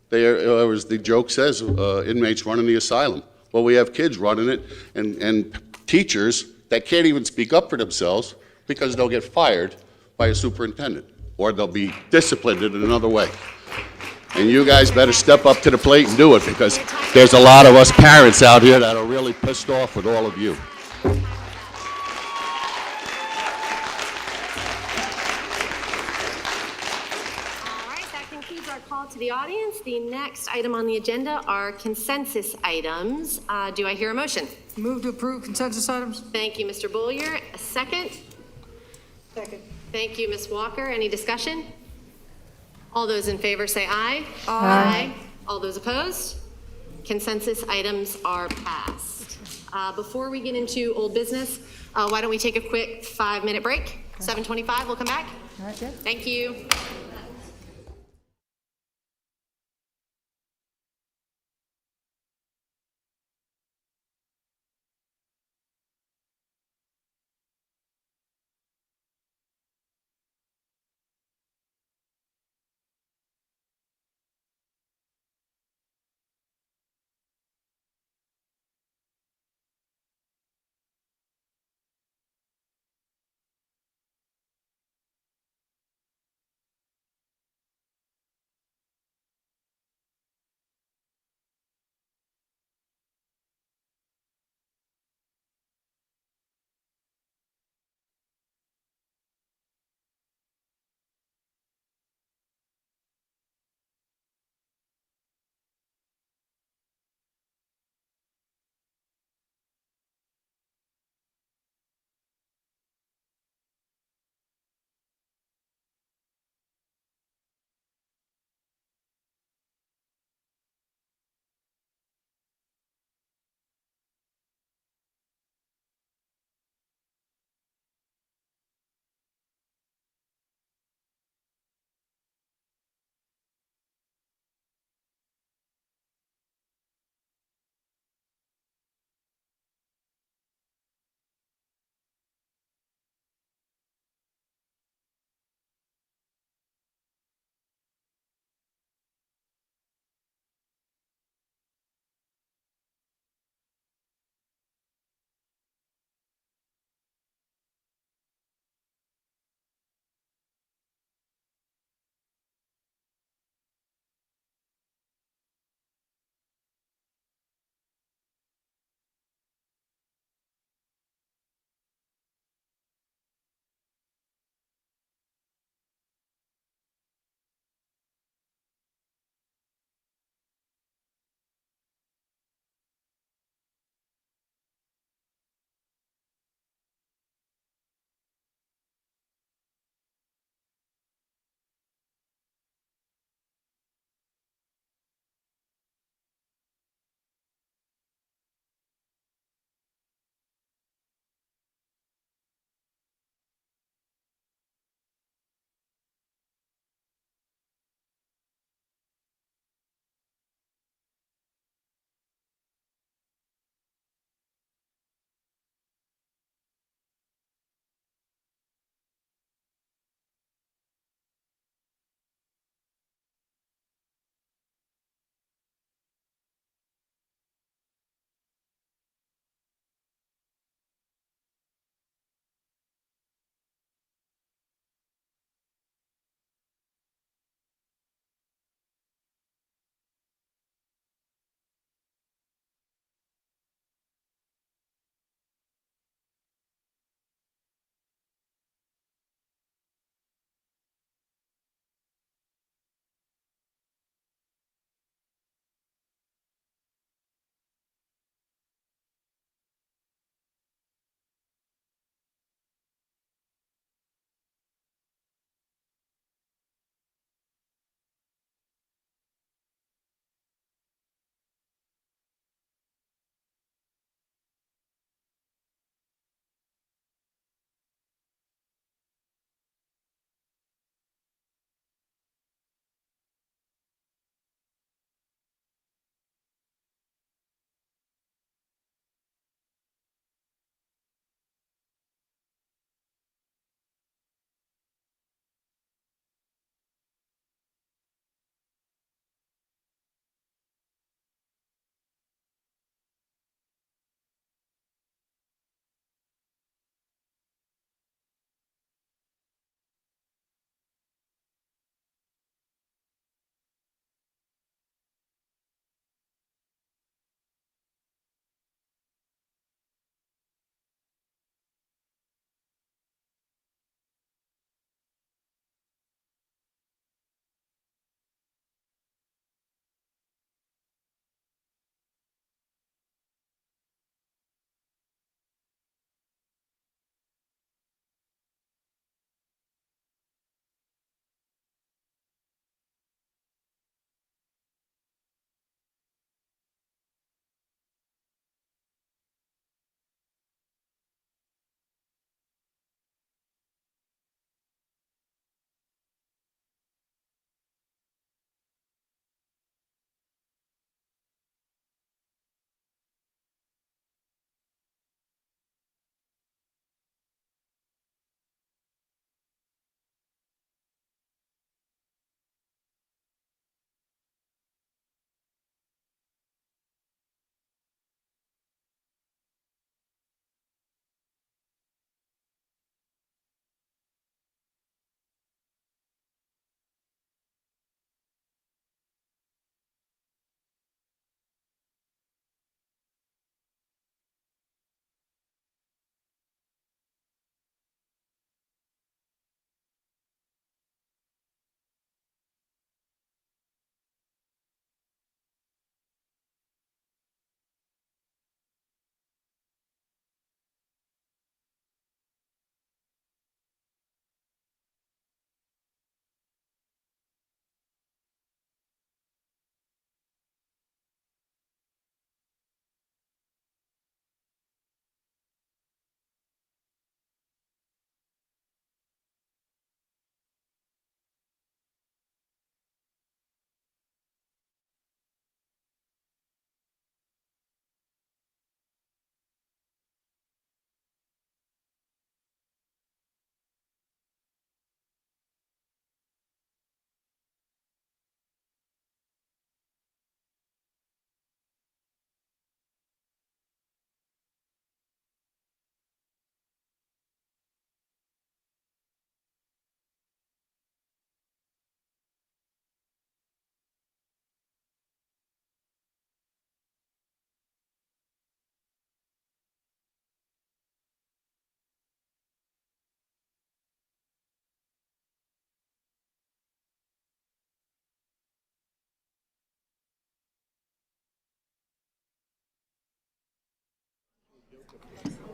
They are, as the joke says, inmates running the asylum. Well, we have kids running it and teachers that can't even speak up for themselves because they'll get fired by a superintendent or they'll be disciplined in another way. And you guys better step up to the plate and do it because there's a lot of us parents out here that are really pissed off with all of you. To the audience, the next item on the agenda are consensus items. Do I hear a motion? Move to approve consensus items. Thank you, Mr. Bollier. A second? Second. Thank you, Ms. Walker. Any discussion? All those in favor say aye. Aye. All those opposed? Consensus items are passed. Before we get into old business, why don't we take a quick 5-minute break? 7:25, we'll come back. All right, good. Thank you.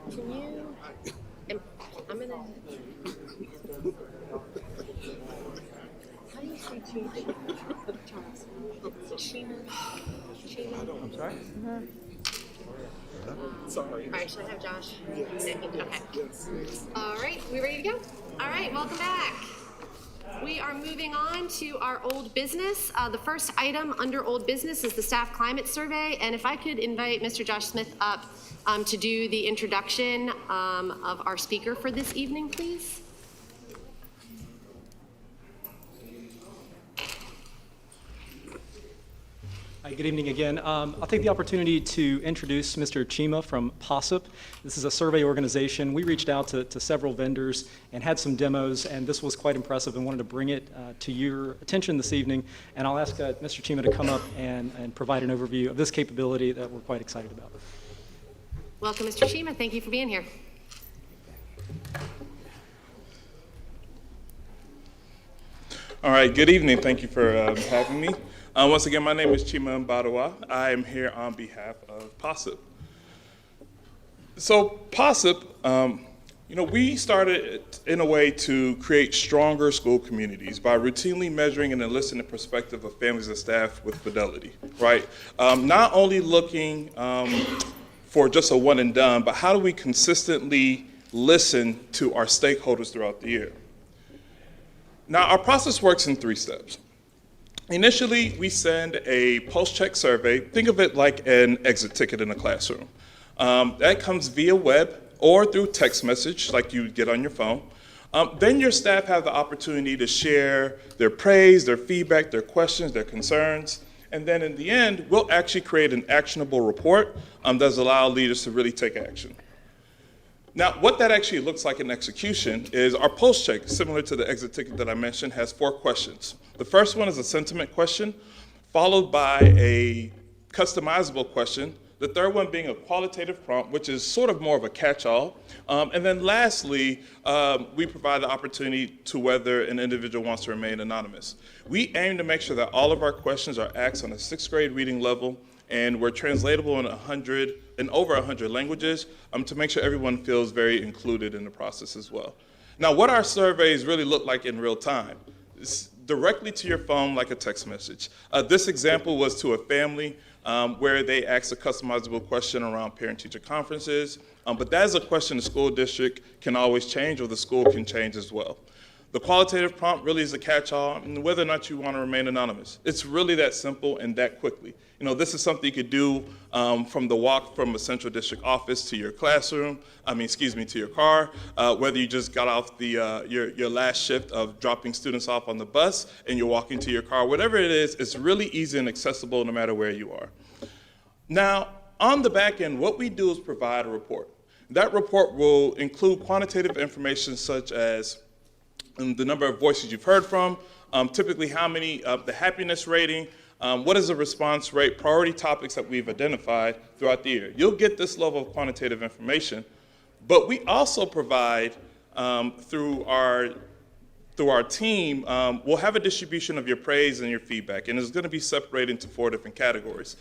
Can you, I'm gonna. How do you say Chima? Chima? I'm sorry? Sorry. All right, should I have Josh? Okay. All right, we ready to go? All right, welcome back. We are moving on to our old business. The first item under old business is the staff climate survey. And if I could invite Mr. Josh Smith up to do the introduction of our speaker for this evening, please. Hi, good evening again. I'll take the opportunity to introduce Mr. Chima from POSSIP. This is a survey organization. We reached out to several vendors and had some demos, and this was quite impressive and wanted to bring it to your attention this evening. And I'll ask Mr. Chima to come up and provide an overview of this capability that we're quite excited about. Welcome, Mr. Chima. Thank you for being here. All right, good evening. Thank you for having me. Once again, my name is Chima Mbadawa. I am here on behalf of POSSIP. So POSSIP, we started in a way to create stronger school communities by routinely measuring and enlisting the perspective of families and staff with fidelity, right? Not only looking for just a one and done, but how do we consistently listen to our stakeholders throughout the year? Now, our process works in 3 steps. Initially, we send a post-check survey. Think of it like an exit ticket in a classroom. That comes via web or through text message like you get on your phone. Then your staff have the opportunity to share their praise, their feedback, their questions, their concerns. And then in the end, we'll actually create an actionable report that does allow leaders to really take action. Now, what that actually looks like in execution is our post check, similar to the exit ticket that I mentioned, has 4 questions. The first one is a sentiment question, followed by a customizable question. The third one being a qualitative prompt, which is sort of more of a catch-all. And then lastly, we provide the opportunity to whether an individual wants to remain anonymous. We aim to make sure that all of our questions are asked on a 6th grade reading level, and we're translatable in over 100 languages to make sure everyone feels very included in the process as well. Now, what our surveys really look like in real time is directly to your phone like a text message. This example was to a family where they asked a customizable question around parent-teacher conferences, but that is a question the school district can always change or the school can change as well. The qualitative prompt really is a catch-all, and whether or not you want to remain anonymous. It's really that simple and that quickly. This is something you could do from the walk from a central district office to your classroom, to your car, whether you just got off your last shift of dropping students off on the bus and you're walking to your car, whatever it is, it's really easy and accessible no matter where you are. Now, on the back end, what we do is provide a report. That report will include quantitative information such as the number of voices you've heard from, typically how many, the happiness rating, what is the response rate, priority topics that we've identified throughout the year. You'll get this level of quantitative information, but we also provide through our team, we'll have a distribution of your praise and your feedback, and it's going to be separated into 4 different categories.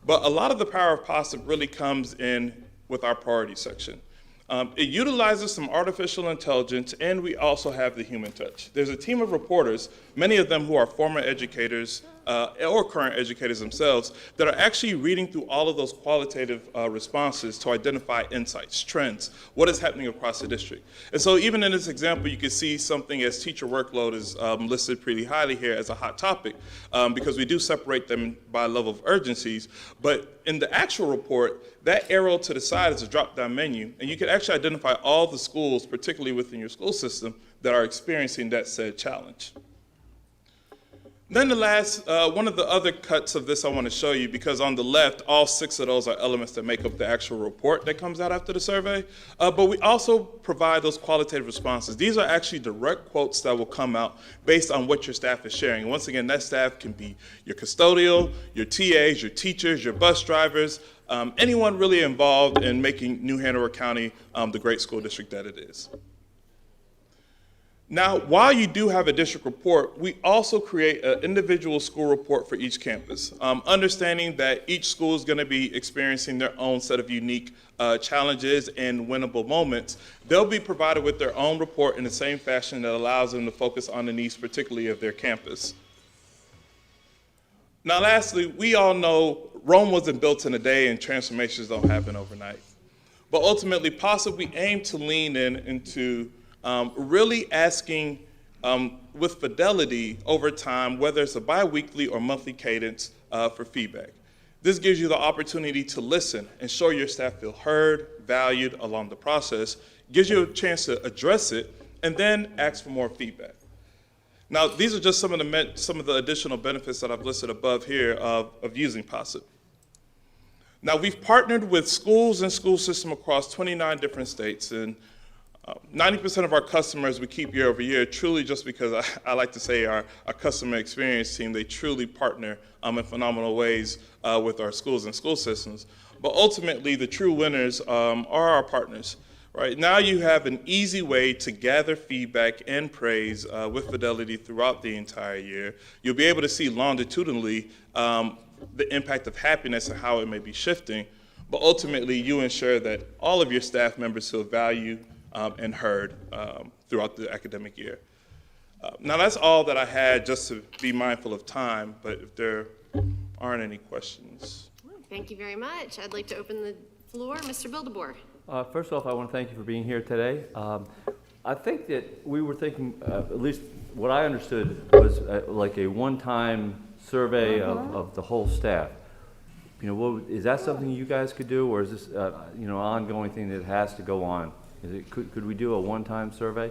But a lot of the power of POSSIP really comes in with our priority section. It utilizes some artificial intelligence, and we also have the human touch. There's a team of reporters, many of them who are former educators or current educators themselves, that are actually reading through all of those qualitative responses to identify insights, trends, what is happening across the district. And so even in this example, you can see something as teacher workload is listed pretty highly here as a hot topic because we do separate them by level of urgencies. But in the actual report, that arrow to the side is a drop-down menu, and you can actually identify all the schools, particularly within your school system, that are experiencing that said challenge. Then the last, one of the other cuts of this I want to show you, because on the left, all 6 of those are elements that make up the actual report that comes out after the survey, but we also provide those qualitative responses. These are actually direct quotes that will come out based on what your staff is sharing. And once again, that staff can be your custodial, your TAs, your teachers, your bus drivers, anyone really involved in making New Hanover County the great school district that it is. Now, while you do have a district report, we also create an individual school report for each campus, understanding that each school is going to be experiencing their own set of unique challenges and winnable moments. They'll be provided with their own report in the same fashion that allows them to focus on the needs, particularly of their campus. Now, lastly, we all know Rome wasn't built in a day and transformations don't happen overnight. But ultimately, possibly we aim to lean into really asking with fidelity over time, whether it's a biweekly or monthly cadence for feedback. This gives you the opportunity to listen, ensure your staff feel heard, valued along the process, gives you a chance to address it, and then ask for more feedback. Now, these are just some of the additional benefits that I've listed above here of using POSIT. Now, we've partnered with schools and school systems across 29 different states, and 90% of our customers we keep year over year, truly just because I like to say our customer experience team, they truly partner in phenomenal ways with our schools and school systems. But ultimately, the true winners are our partners. Right now, you have an easy way to gather feedback and praise with fidelity throughout the entire year. You'll be able to see longitudinally the impact of happiness and how it may be shifting. But ultimately, you ensure that all of your staff members feel valued and heard throughout the academic year. Now, that's all that I had, just to be mindful of time, but if there aren't any questions. Thank you very much. I'd like to open the floor. Mr. Bildeboer. First off, I want to thank you for being here today. I think that we were thinking, at least what I understood was like a one-time survey of the whole staff. You know, is that something you guys could do, or is this an ongoing thing that has to go on? Could we do a one-time survey?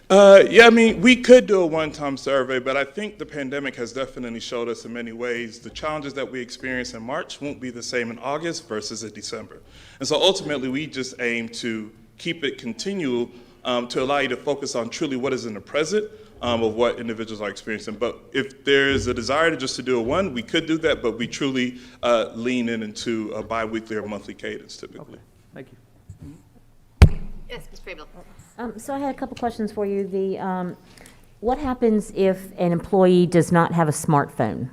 Yeah, I mean, we could do a one-time survey, but I think the pandemic has definitely showed us in many ways the challenges that we experience in March won't be the same in August versus in December. And so ultimately, we just aim to keep it continual to allow you to focus on truly what is in the present of what individuals are experiencing. But if there's a desire to just to do a one, we could do that, but we truly lean into a bi-weekly or monthly cadence typically. Okay. Thank you. Yes, Ms. Fravel. So I had a couple questions for you. What happens if an employee does not have a smartphone?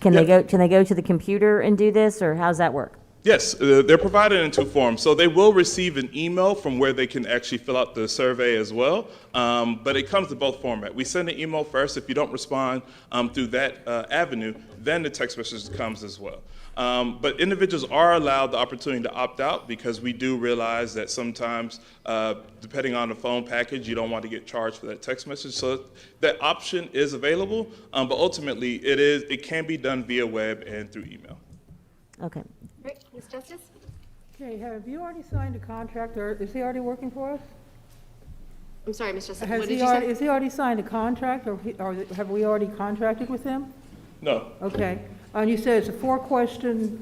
Can they go to the computer and do this, or how does that work? Yes, they're provided in two forms. So they will receive an email from where they can actually fill out the survey as well, but it comes in both formats. We send an email first. If you don't respond through that avenue, then the text message comes as well. But individuals are allowed the opportunity to opt out, because we do realize that sometimes, depending on the phone package, you don't want to get charged for that text message. So that option is available, but ultimately it can be done via web and through email. Okay. Great. Ms. Justice? Okay, have you already signed a contract, or is he already working for us? I'm sorry, Ms. Justice, Has what did he you already, say? is he already signed a contract, or have we already contracted with him? No. Okay, and you said it's a 4-question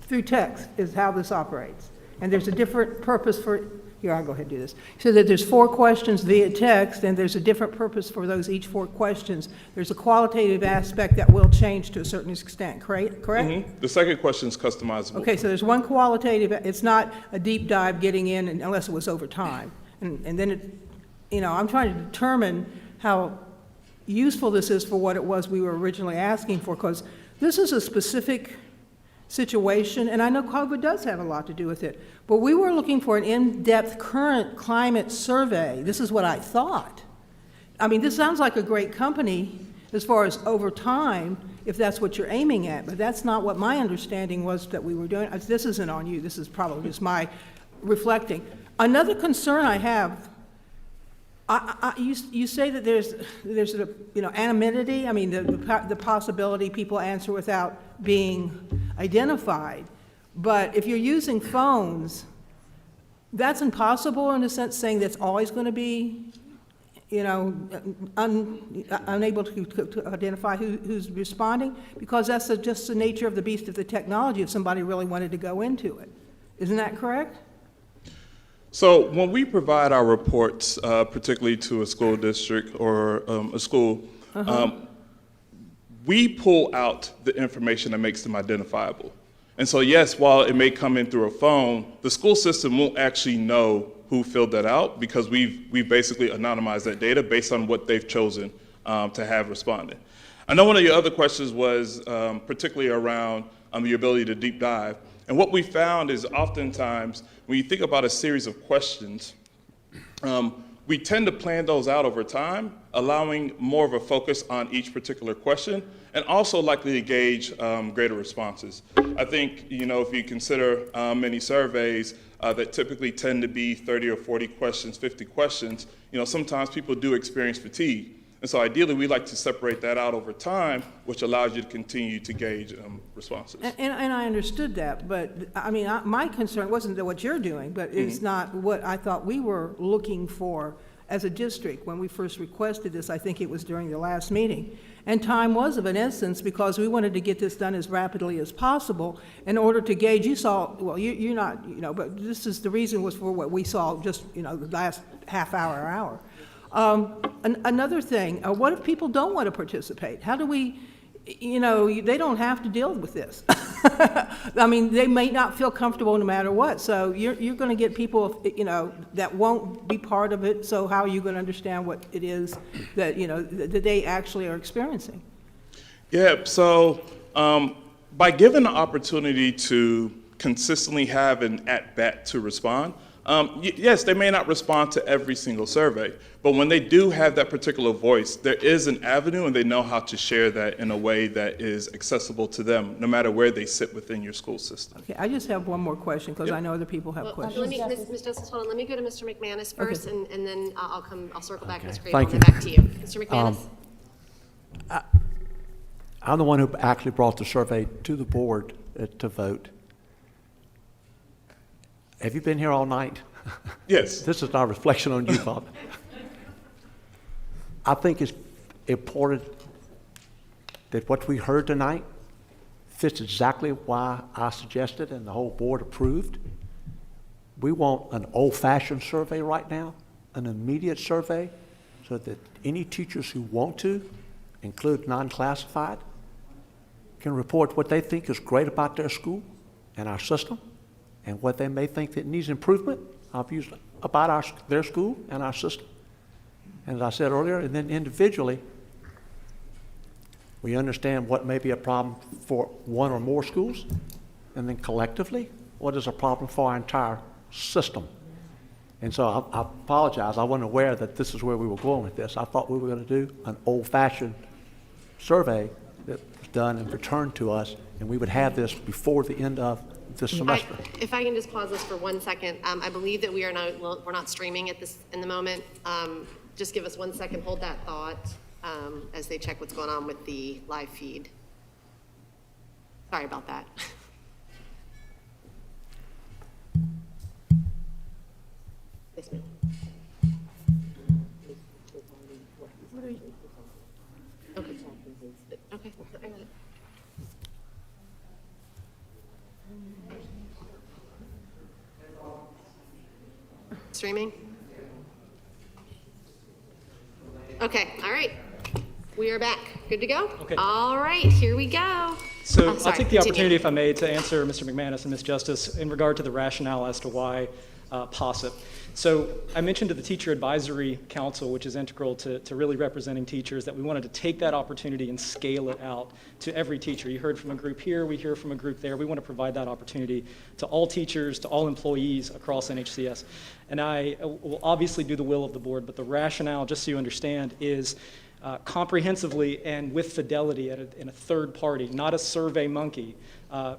through text is how this operates, and there's a different purpose for, here, I'll go ahead and do this. So that there's 4 questions via text, and there's a different purpose for those each 4 questions. There's a qualitative aspect that will change to a certain extent, correct? Mm-hmm. The second question is customizable. Okay, so there's one qualitative, it's not a deep dive getting in unless it was over time. And then it, I'm trying to determine how useful this is for what it was we were originally asking for, because this is a specific situation, and I know COVID does have a lot to do with it, but we were looking for an in-depth current climate survey. This is what I thought. I mean, this sounds like a great company as far as over time, if that's what you're aiming at, but that's not what my understanding was that we were doing. This isn't on you, this is probably just my reflecting. Another concern I have, you say that there's anonymity. I mean, the possibility people answer without being identified. But if you're using phones, that's impossible in a sense, saying that's always going to be, unable to identify who's responding, because that's just the nature of the beast of the technology if somebody really wanted to go into it. Isn't that correct? So when we provide our reports, particularly to a school district or a school, we pull out the information that makes them identifiable. And so yes, while it may come in through a phone, the school system won't actually know who filled that out, because we've basically anonymized that data based on what they've chosen to have responded. I know one of your other questions was particularly around your ability to deep dive. And what we found is oftentimes when you think about a series of questions, we tend to plan those out over time, allowing more of a focus on each particular question, and also likely to gauge greater responses. I think, if you consider many surveys that typically tend to be 30 or 40 questions, 50 questions, sometimes people do experience fatigue. And so ideally, we like to separate that out over time, which allows you to continue to gauge responses. And I understood that, but I mean, my concern wasn't that what you're doing, but it's not what I thought we were looking for as a district. When we first requested this, I think it was during the last meeting. And time was of an essence because we wanted to get this done as rapidly as possible in order to gauge. You saw, well, you're not, but this is the reason was for what we saw just, the last half hour or hour. Another thing, what if people don't want to participate? How do we, they don't have to deal with this. I mean, they may not feel comfortable no matter what. So you're going to get people, that won't be part of it. So how are you going to understand what it is that, that they actually are experiencing? Yeah, so by giving the opportunity to consistently have an at-bat to respond, yes, they may not respond to every single survey, but when they do have that particular voice, there is an avenue and they know how to share that in a way that is accessible to them, no matter where they sit within your school system. Okay, I just have one more question because I know other people have questions. Ms. Justice, hold on, let me go to Mr. McManus first, and then I'll circle back, Ms. Craven, Thank and back to you. Mr. McManus? I'm the one who actually brought the survey to the board to vote. Have you been here all night? Yes. This is not a reflection on you, Bob. I think it's important that what we heard tonight fits exactly why I suggested and the whole board approved. We want an old-fashioned survey right now, an immediate survey, so that any teachers who want to, include non-classified, can report what they think is great about their school and our system, and what they may think that needs improvement about their school and our system. And as I said earlier, and then individually, we understand what may be a problem for one or more schools, and then collectively, what is a problem for our entire system. And so I apologize, I wasn't aware that this is where we were going with this. I thought we were going to do an old-fashioned survey that was done and returned to us, and we would have this before the end of this semester. If I can just pause this for 1 second, I believe that we're not streaming at this in the moment. Just give us 1 second, hold that thought as they check what's going on with the live feed. Sorry about that. Yes, ma'am. Okay. Okay, I got it. Streaming? Okay, all right. We are back. Good to go? Okay. All right, here we go. So Oh, sorry, I'll take the continue. opportunity, if I may, to answer Mr. McManus and Ms. Justice in regard to the rationale as to why POSIP. So I mentioned to the Teacher Advisory Council, which is integral to really representing teachers, that we wanted to take that opportunity and scale it out to every teacher. You heard from a group here, we hear from a group there. We want to provide that opportunity to all teachers, to all employees across NHCS. And I will obviously do the will of the board, but the rationale, just so you understand, is comprehensively and with fidelity in a third party, not a survey monkey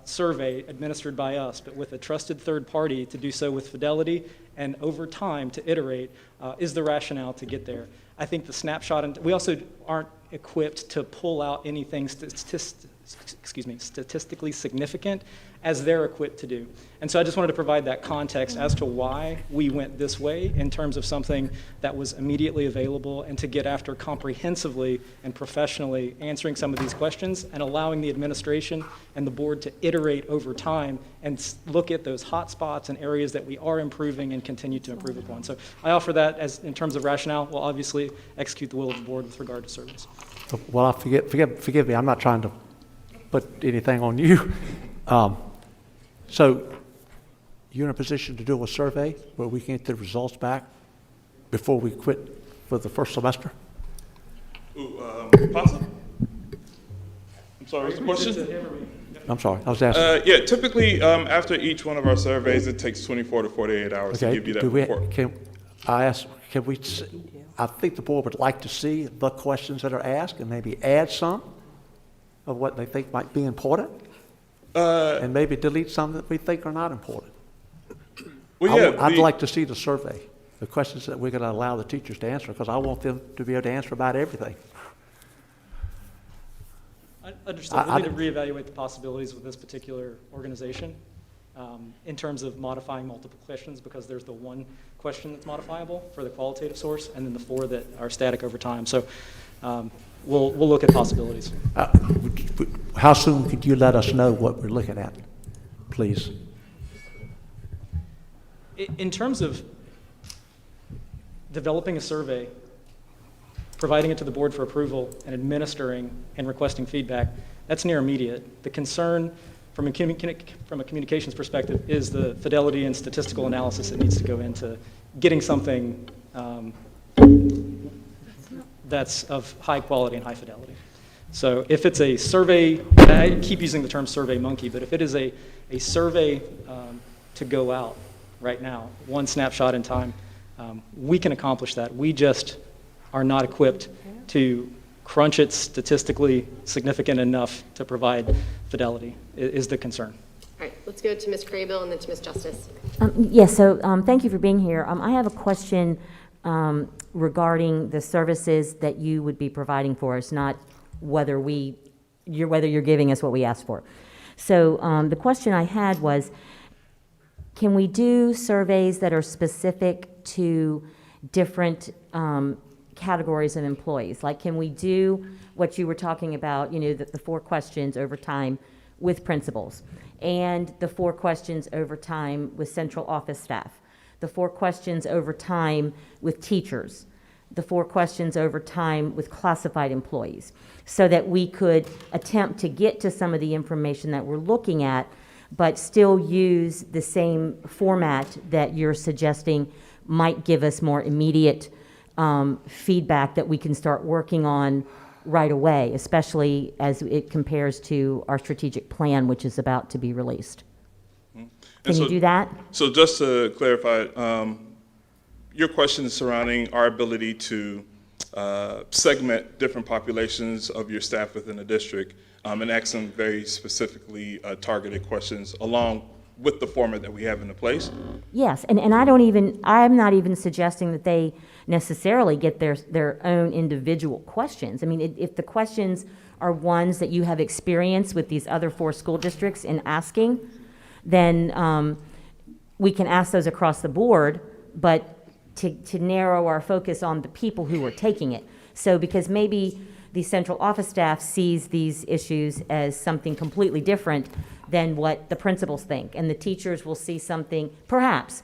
survey administered by us, but with a trusted third party to do so with fidelity and over time to iterate is the rationale to get there. I think the snapshot, and we also aren't equipped to pull out anything statistically significant as they're equipped to do. And so I just wanted to provide that context as to why we went this way in terms of something that was immediately available and to get after comprehensively and professionally answering some of these questions and allowing the administration and the board to iterate over time and look at those hot spots and areas that we are improving and continue to improve upon. So I offer that as in terms of rationale. We'll obviously execute the will of the board with regard to service. Well, forgive me, I'm not trying to put anything on you. So you in a position to do a survey where we can get the results back before we quit for the first semester? Pasa? I'm sorry, what's the question? I'm sorry, I was asking. Yeah, typically, after each one of our surveys, it takes 24 to 48 hours to Okay, give you that do we, report. I think the board would like to see the questions that are asked and maybe add some of what they think might be important, and maybe delete some that we think are not important. Well, yeah, I'd like to see the survey, the questions that we're going to allow the teachers to answer, because I want them to be able to answer about everything. I understand. We need to reevaluate the possibilities with this particular organization in terms of modifying multiple questions, because there's the one question that's modifiable for the qualitative source, and then the 4 that are static over time. So we'll look at possibilities. How soon could you let us know what we're looking at, please? In terms of developing a survey, providing it to the board for approval, and administering and requesting feedback, that's near immediate. The concern from a communications perspective is the fidelity and statistical analysis that needs to go into getting something that's of high quality and high fidelity. So if it's a survey, I keep using the term survey monkey, but if it is a survey to go out right now, one snapshot in time, we can accomplish that. We just are not equipped to crunch it statistically significant enough to provide fidelity, is the concern. All right, let's go to Ms. Craybill and then to Ms. Justice. Yes, so thank you for being here. I have a question regarding the services that you would be providing for us, not whether you're giving us what we asked for. So the question I had was, can we do surveys that are specific to different categories of employees? Like, can we do what you were talking about, the 4 questions over time with principals, and the 4 questions over time with central office staff, the 4 questions over time with teachers, the 4 questions over time with classified employees, so that we could attempt to get to some of the information that we're looking at, but still use the same format that you're suggesting might give us more immediate feedback that we can start working on right away, especially as it compares to our strategic plan, which is about to be released. Can you do that? So just to clarify, your question is surrounding our ability to segment different populations of your staff within the district and ask some very specifically targeted questions along with the format that we have in place? Yes, and I'm not even suggesting that they necessarily get their own individual questions. I mean, if the questions are ones that you have experience with these other 4 school districts in asking, then we can ask those across the board, but to narrow our focus on the people who are taking it. So because maybe the central office staff sees these issues as something completely different than what the principals think, and the teachers will see something perhaps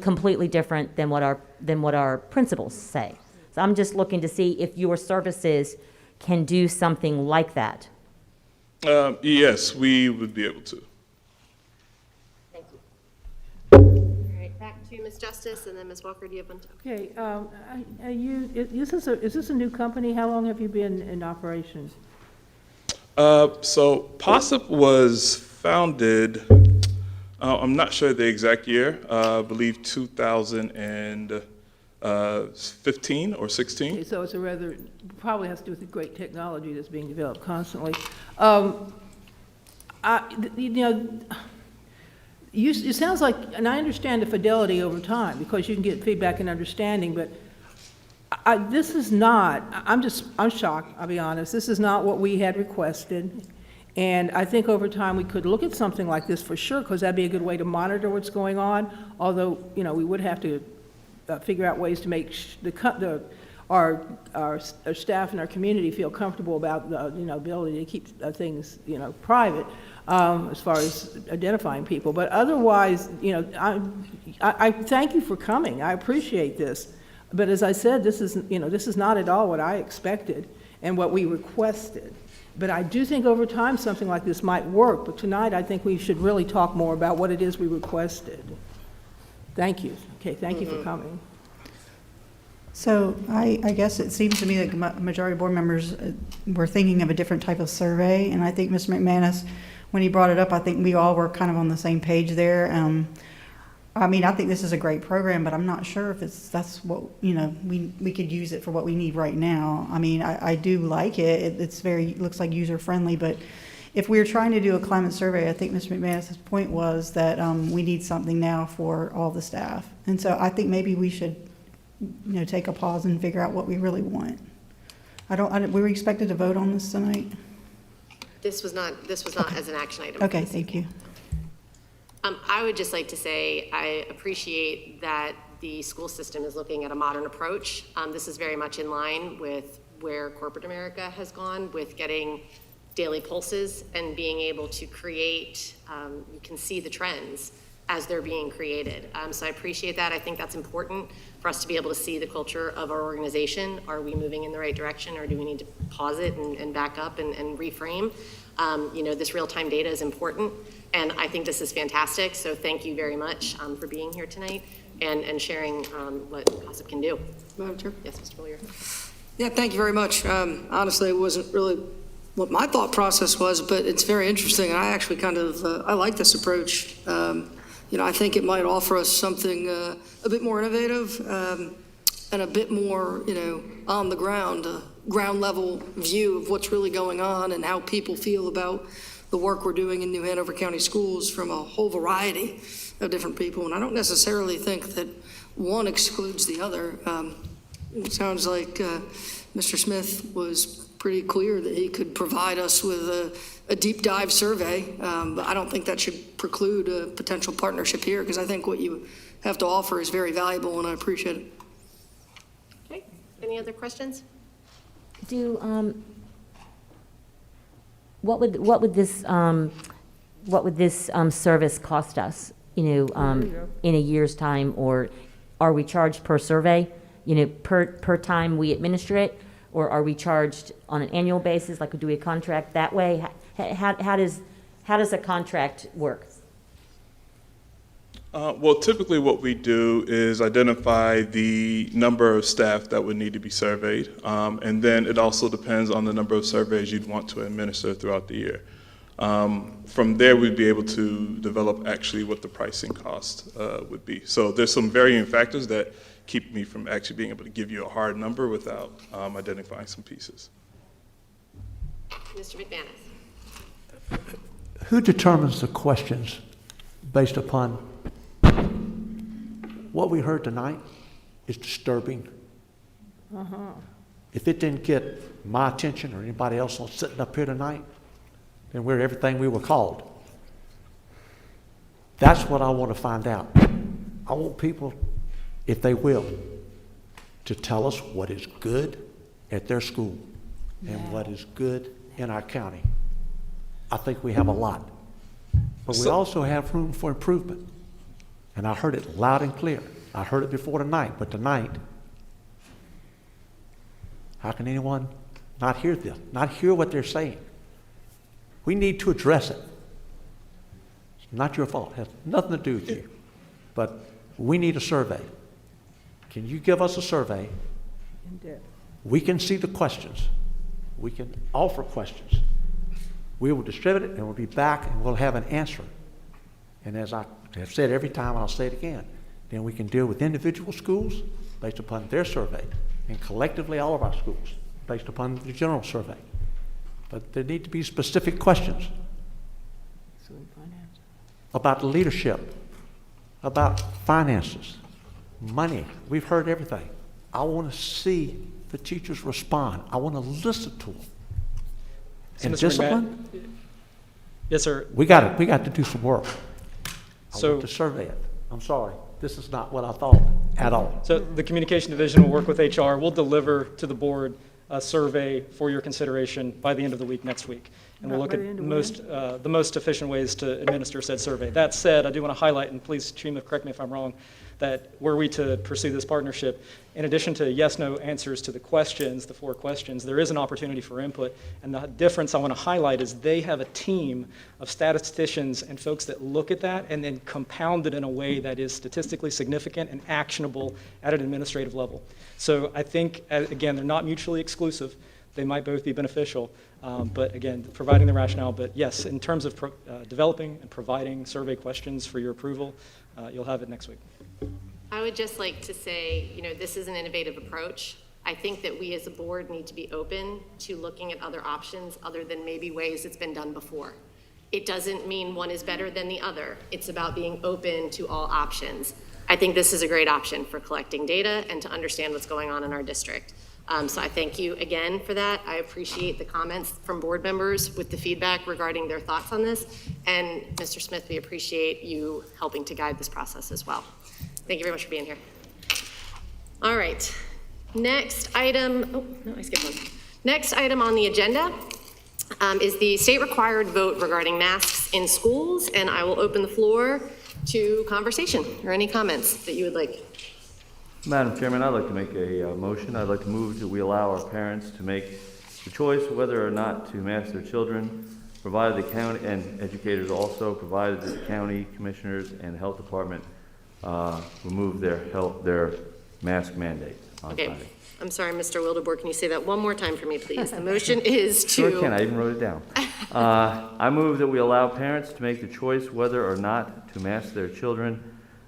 completely different than what our principals say. So I'm just looking to see if your services can do something like that. Yes, we would be able to. Thank you. All right, back to Ms. Justice, and then Ms. Walker, do you have one? Okay, is this a new company? How long have you been in operation? So POSIP was founded, I'm not sure the exact year, I believe 2015 or 16. Okay, so it's probably has to do with the great technology that's being developed constantly. It sounds like, and I understand the fidelity over time because you can get feedback and understanding, but this is not, I'm shocked, I'll be honest. This is not what we had requested. And I think over time we could look at something like this for sure, because that'd be a good way to monitor what's going on. Although, we would have to figure out ways to make our staff and our community feel comfortable about the ability to keep things private as far as identifying people. But otherwise, I thank you for coming. I appreciate this. But as I said, this is not at all what I expected and what we requested. But I do think over time, something like this might work, but tonight, I think we should really talk more about what it is we requested. Thank you. Okay, thank you for coming. So I guess it seems to me that majority of board members were thinking of a different type of survey, and I think Mr. McManus, when he brought it up, I think we all were kind of on the same page there. I mean, I think this is a great program, but I'm not sure if that's what, you know, we could use it for what we need right now. I mean, I do like it. It's looks like user-friendly, but if we're trying to do a climate survey, I think Mr. McManus's point was that we need something now for all the staff. And so I think maybe we should, you know, take a pause and figure out what we really want. We were expected to vote on this tonight? This was not as an action item. Okay, thank you. I would just like to say I appreciate that the school system is looking at a modern approach. This is very much in line with where corporate America has gone with getting daily pulses and being able to create, you can see the trends as they're being created. So I appreciate that. I think that's important for us to be able to see the culture of our organization. Are we moving in the right direction, or do we need to pause it and back up and reframe? You know, this real-time data is important, and I think this is fantastic. So thank you very much for being here tonight and sharing what POSIP can do. Madam Chair? Yes, Mr. Willier. Yeah, thank you very much. Honestly, it wasn't really what my thought process was, but it's very interesting. And I actually kind of, I like this approach. You know, I think it might offer us something a bit more innovative and a bit more, you know, on the ground, ground level view of what's really going on and how people feel about the work we're doing in New Hanover County Schools from a whole variety of different people. And I don't necessarily think that one excludes the other. It sounds like Mr. Smith was pretty clear that he could provide us with a deep dive survey, but I don't think that should preclude a potential partnership here, because I think what you have to offer is very valuable, and I appreciate it. Okay, any other questions? What would this service cost us, you know, in a year's time, or are we charged per survey, you know, per time we administer it, or are we charged on an annual basis? Like, do we contract that way? How does a contract work? Well, typically what we do is identify the number of staff that would need to be surveyed, and then it also depends on the number of surveys you'd want to administer throughout the year. From there, we'd be able to develop actually what the pricing cost would be. So there's some varying factors that keep me from actually being able to give you a hard number without identifying some pieces. Mr. McManus. Who determines the questions based upon what we heard tonight is disturbing. If it didn't get my attention or anybody else on sitting up here tonight, then we're everything we were called. That's what I want to find out. I want people, if they will, to tell us what is good at their school and what is good in our county. I think we have a lot, but we also have room for improvement. And I heard it loud and clear. I heard it before tonight, but tonight, how can anyone not hear this, not hear what they're saying? We need to address it. It's not your fault. It has nothing to do with you. But we need a survey. Can you give us a survey? We can see the questions. We can offer questions. We will distribute it, and we'll be back, and we'll have an answer. And as I have said every time, I'll say it again, then we can deal with individual schools based upon their survey, and collectively all of our schools based upon the general survey. But there need to be specific questions about leadership, about finances, money. We've heard everything. I want to see the teachers respond. I want to listen to them. So, And Mr. discipline? Yes, sir. We got to do some work. I So- want to survey it. I'm sorry. This is not what I thought at all. So the Communication Division will work with HR. We'll deliver to the board a survey for your consideration by the end of the week next week. and we'll Not look at ready to the most efficient ways to administer said survey. That said, I do want to highlight, and please, Chima, correct me if I'm wrong, that were we to pursue this partnership, in addition to yes/no answers to the questions, the 4 questions, there is an opportunity for input. And the difference I want to highlight is they have a team of statisticians and folks that look at that and then compound it in a way that is statistically significant and actionable at an administrative level. So I think, again, they're not mutually exclusive. They might both be beneficial, but again, providing the rationale. But yes, in terms of developing and providing survey questions for your approval, you'll have it next week. I would just like to say, this is an innovative approach. I think that we as a board need to be open to looking at other options other than maybe ways it's been done before. It doesn't mean one is better than the other. It's about being open to all options. I think this is a great option for collecting data and to understand what's going on in our district. So I thank you again for that. I appreciate the comments from board members with the feedback regarding their thoughts on this. And Mr. Smith, we appreciate you helping to guide this process as well. Thank you very much for being here. All right, next item, I skipped one. Next item on the agenda is the state required vote regarding masks in schools, and I will open the floor to conversation or any comments that you would like. Madam Chairman, I'd like to make a motion. I'd like to move that we allow our parents to make the choice whether or not to mask their children, provided the county, and educators also, provided that the county commissioners and the health department remove their mask mandate on Friday. I'm sorry, Mr. Wildebohr, can you say that one more time for me, please? The motion is to... Sure can, I even wrote it down. I move that we allow parents to make the choice whether or not to mask their children,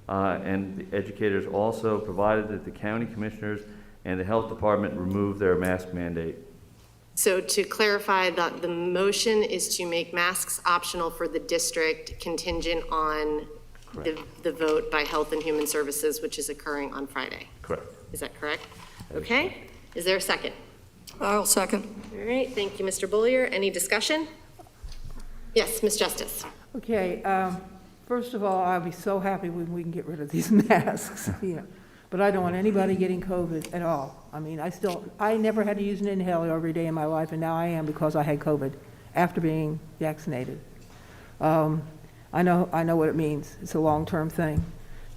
and the educators also, provided that the county commissioners and the health department remove their mask mandate. So to clarify, the motion is to make masks optional for the district contingent on the vote by Health and Human Services, which is occurring on Friday. Correct. Is that correct? Okay. Is there a second? I'll second. All right. Thank you, Mr. Bullier. Any discussion? Yes, Ms. Justice. Okay, first of all, I'll be so happy when we can get rid of these masks, but I don't want anybody getting COVID at all. I mean, I never had to use an inhaler every day in my life, and now I am because I had COVID after being vaccinated. I know what it means. It's a long-term thing,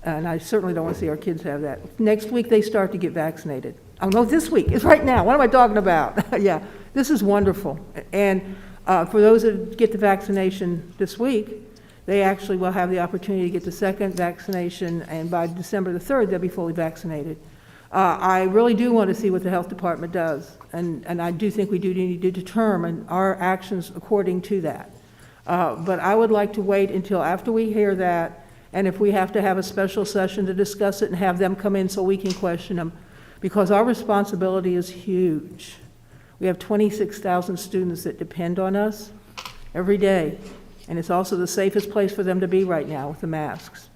and I certainly don't want to see our kids have that. Next week, they start to get vaccinated. Oh, no, this week. It's right now. What am I talking about? Yeah, this is wonderful. And for those that get the vaccination this week, they actually will have the opportunity to get the second vaccination, and by December the 3rd, they'll be fully vaccinated. I really do want to see what the health department does, and I do think we do need to determine our actions according to that. But I would like to wait until after we hear that, and if we have to have a special session to discuss it and have them come in so we can question them, because our responsibility is huge. We have 26,000 students that depend on us every day, and it's also the safest place for them to be right now with the masks.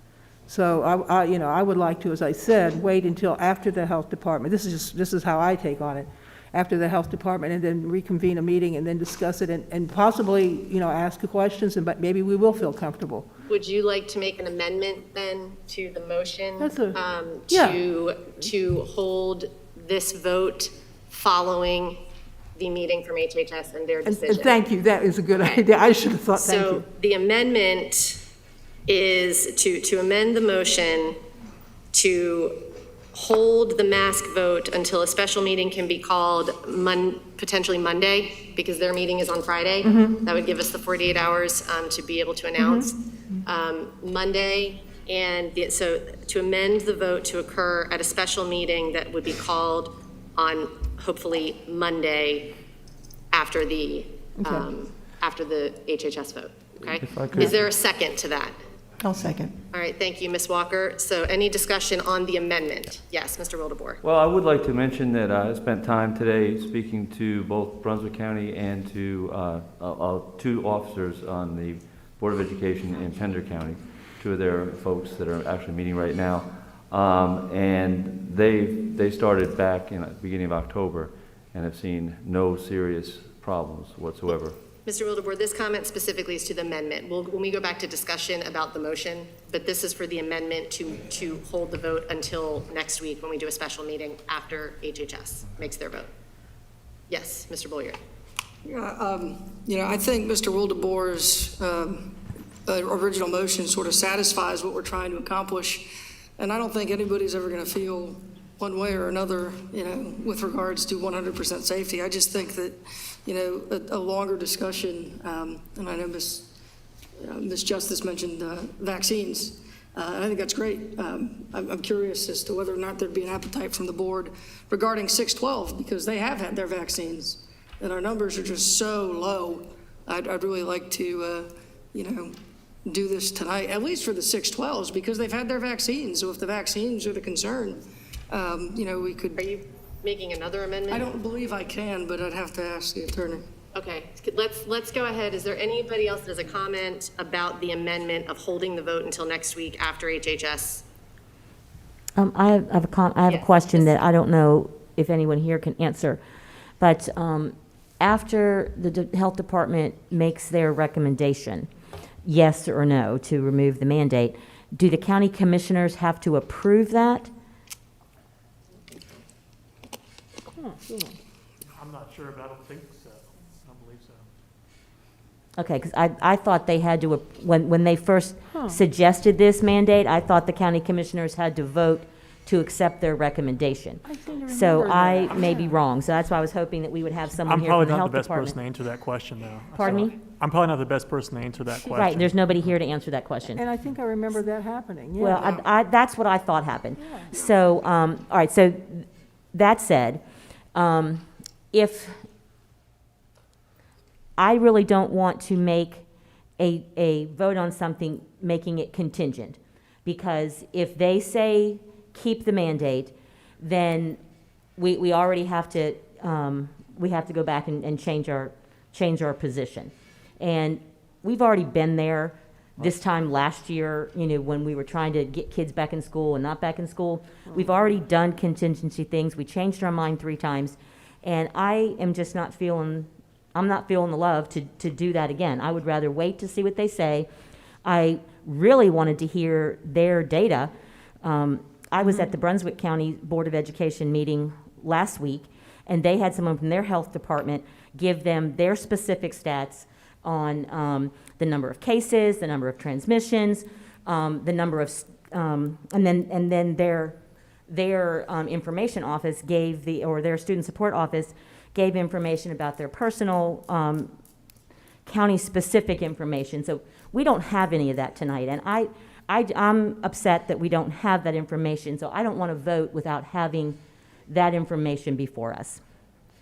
So I would like to, as I said, wait until after the health department. This is how I take on it. After the health department, and then reconvene a meeting and then discuss it and possibly, ask the questions, but maybe we will feel comfortable. Would you like to make an amendment then to the motion yeah. to hold this vote following the meeting from HHS and their decision? And thank you. That is a good idea. I should have thought. Thank you. So the amendment is to amend the motion to hold the mask vote until a special meeting can be called potentially Monday, because their meeting is on Friday. That would give us the 48 hours to be able to announce Monday. And so to amend the vote to occur at a special meeting that would be called on hopefully Monday after the HHS vote. Okay. Is there a second to that? I'll second. All right, thank you, Ms. Walker. So any discussion on the amendment? Yes, Mr. Wildebohr. Well, I would like to mention that I spent time today speaking to both Brunswick County and to 2 officers on the Board of Education in Pender County, 2 of their folks that are actually meeting right now. And they started back in the beginning of October and have seen no serious problems whatsoever. Mr. Wildebohr, this comment specifically is to the amendment. When we go back to discussion about the motion, but this is for the amendment to hold the vote until next week when we do a special meeting after HHS makes their vote. Yes, Mr. Bullier. I think Mr. Wildebor's original motion sort of satisfies what we're trying to accomplish. And I don't think anybody's ever going to feel one way or another, with regards to 100% safety. I just think that, a longer discussion, and I know Ms. Justice mentioned vaccines. And I think that's great. I'm curious as to whether or not there'd be an appetite from the board regarding 612, because they have had their vaccines, and our numbers are just so low. I'd really like to, do this tonight, at least for the 612s, because they've had their vaccines. So if the vaccines are the concern, we could. Are you making another amendment? I don't believe I can, but I'd have to ask the attorney. Okay, let's go ahead. Is there anybody else that has a comment about the amendment of holding the vote until next week after HHS? I have a question that I don't know if anyone here can answer, but after the health department makes their recommendation, yes or no, to remove the mandate, do the county commissioners have to approve that? I'm not sure, but I don't think so. I don't believe so. Okay, because I thought they had to, when they first suggested this mandate, I thought the county commissioners had to vote to accept their recommendation. So I may be wrong, so that's why I was hoping that we would have someone I'm here from probably the not health the best department. person to answer that question, though. Pardon me? I'm probably not the best person to answer that question. Right, there's nobody here to answer that question. And I think I remember that happening, yeah. Well, that's what I thought happened. So, all right, so that said, if I really don't want to make a vote on something, making it contingent, because if they say keep the mandate, then we already have to, we have to go back and change our position. And we've already been there this time last year, when we were trying to get kids back in school and not back in school. We've already done contingency things. We changed our mind 3 times. And I am just not feeling, I'm not feeling the love to do that again. I would rather wait to see what they say. I really wanted to hear their data. I was at the Brunswick County Board of Education meeting last week, and they had someone from their health department give them their specific stats on the number of cases, the number of transmissions, the number of, and then their information office gave their student support office gave information about their personal county-specific information. So we don't have any of that tonight, and I'm upset that we don't have that information. So I don't want to vote without having that information before us.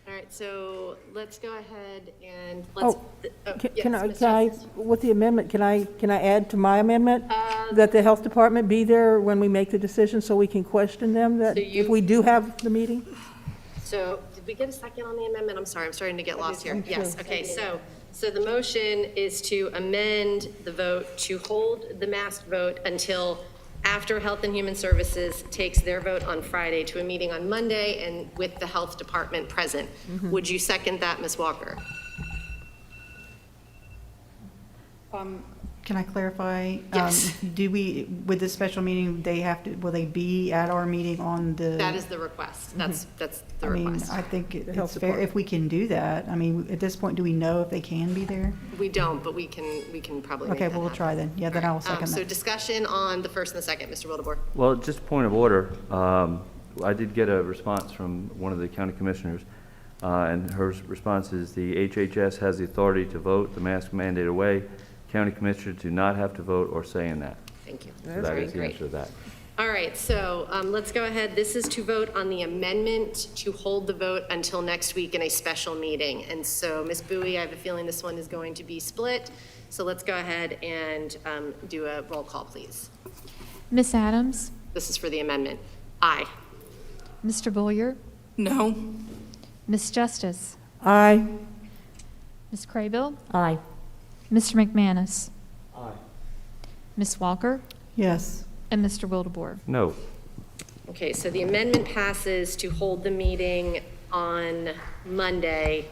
All right, so let's go ahead and let's. Can I, with the amendment, can I add to my amendment that the health department be there when we make the decision so we can question them that if we do have the meeting? So did we get a second on the amendment? I'm sorry, I'm starting to get lost here. Yes, okay, so the motion is to amend the vote to hold the mask vote until after Health and Human Services takes their vote on Friday to a meeting on Monday and with the health department present. Would you second that, Ms. Walker? Can I clarify? Yes. With this special meeting, will they be at our meeting on the? That is the request. That's the request. I think it's fair if we can do that. I mean, at this point, do we know if they can be there? We don't, but we can probably make Okay, that well, we'll happen. try then. Yeah, then I'll second So that. discussion on the first and the second, Mr. Wildebohr. Well, just a point of order. I did get a response from one of the county commissioners, and her response is the HHS has the authority to vote the mask mandate away. County commissioners do not have to vote or say in that. Thank you. So that is the answer to that. All right, so let's go ahead. This is to vote on the amendment to hold the vote until next week in a special meeting. And so, Ms. Bowie, I have a feeling this one is going to be split. So let's go ahead and do a roll call, please. Ms. Adams? This is for the amendment. Aye. Mr. Boyer? No. Ms. Justice? Aye. Ms. Craybill? Aye. Mr. McManus? Aye. Ms. Walker? Yes. And Mr. Wildebohr? No. Okay, so the amendment passes to hold the meeting on Monday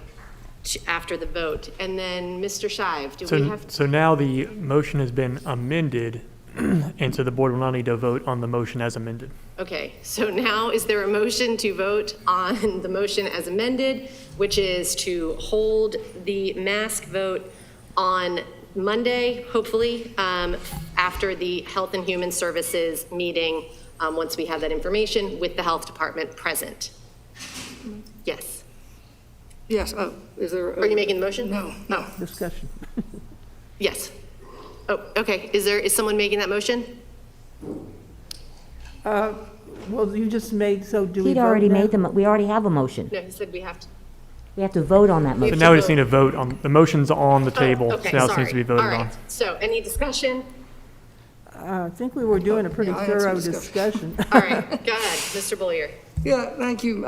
after the vote. And then, Mr. Shive, do we have? So now the motion has been amended And so the board will not need to vote on the motion as amended. Okay, so now is there a motion to vote on the motion as amended, which is to hold the mask vote on Monday, hopefully, after the Health and Human Services meeting, once we have that information with the Health Department present? Yes. Yes, is there? Are you making the motion? No. Discussion. Yes. Oh, okay. Is someone making that motion? Well, you just made, so do we He'd vote already now? made we already have a motion. No, he said we have to. We have to vote on that So motion. now we just need to vote on, the motion's on the table, so Okay, now it sorry. needs to be voted All right. on. So any discussion? I think we were doing a pretty Yeah, I had some thorough discussion. All right, go ahead, Mr. Bullier. Yeah, thank you,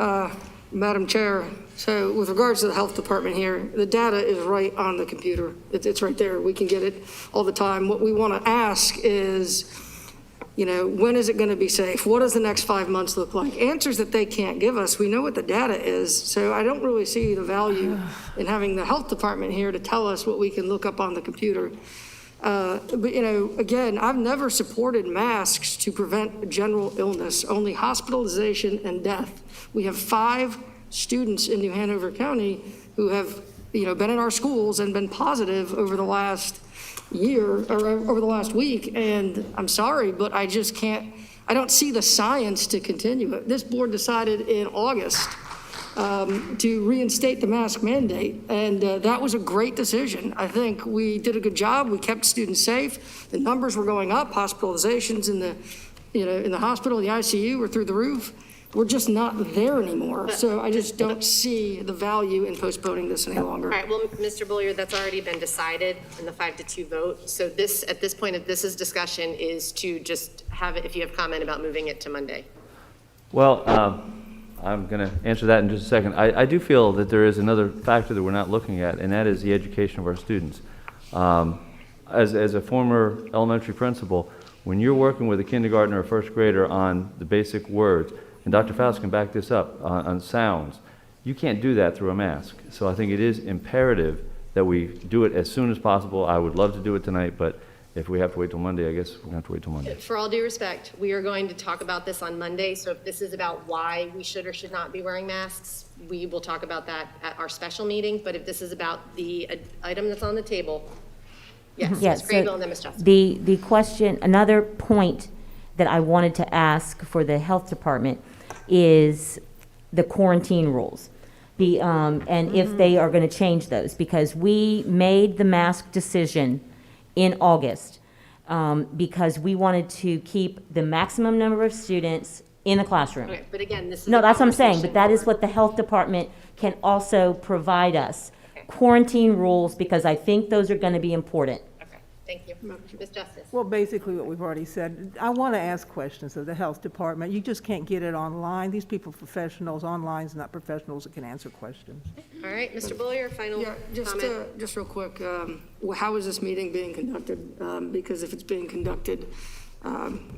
Madam Chair. So with regards to the health department here, the data is right on the computer. It's right there. We can get it all the time. What we want to ask is, when is it going to be safe? What does the next 5 months look like? Answers that they can't give us. We know what the data is. So I don't really see the value in having the health department here to tell us what we can look up on the computer. But, again, I've never supported masks to prevent general illness, only hospitalization and death. We have 5 students in New Hanover County who have, been in our schools and been positive over the last year or over the last week. And I'm sorry, but I just can't, I don't see the science to continue it. This board decided in August to reinstate the mask mandate, and that was a great decision. I think we did a good job. We kept students safe. The numbers were going up. Hospitalizations in the hospital, the ICU were through the roof. We're just not there anymore. So I just don't see the value in postponing this any longer. All right, well, Mr. Bullier, that's already been decided in the 5-2 vote. So this, at this point, if this is discussion, is to just have it, if you have comment about moving it to Monday. Well, I'm going to answer that in just a second. I do feel that there is another factor that we're not looking at, and that is the education of our students. As a former elementary principal, when you're working with a kindergartner or first grader on the basic words, and Dr. Faust can back this up on sounds, you can't do that through a mask. So I think it is imperative that we do it as soon as possible. I would love to do it tonight, but if we have to wait till Monday, I guess we're going to have to wait till Monday. For all due respect, we are going to talk about this on Monday. So if this is about why we should or should not be wearing masks, we will talk about that at our special meeting. But if this is about the item that's on the table, yes, Yes, Ms. Graybill and then Ms. Justin. The question, another point that I wanted to ask for the health department is the quarantine rules. And if they are going to change those, because we made the mask decision in August because we wanted to keep the maximum number of students in the classroom. Okay, but again, this is. No, a that's what I'm saying, but conversation that is for- what the health department can also provide us. Quarantine rules, because I think those are going to be important. Okay, thank you. Ms. Justice. Well, basically what we've already said, I want to ask questions of the health department. You just can't get it online. These people are professionals. Online's not professionals that can answer questions. All right, Mr. Bullier, final Yeah, comment. just real quick, how is this meeting being conducted? Because if it's being conducted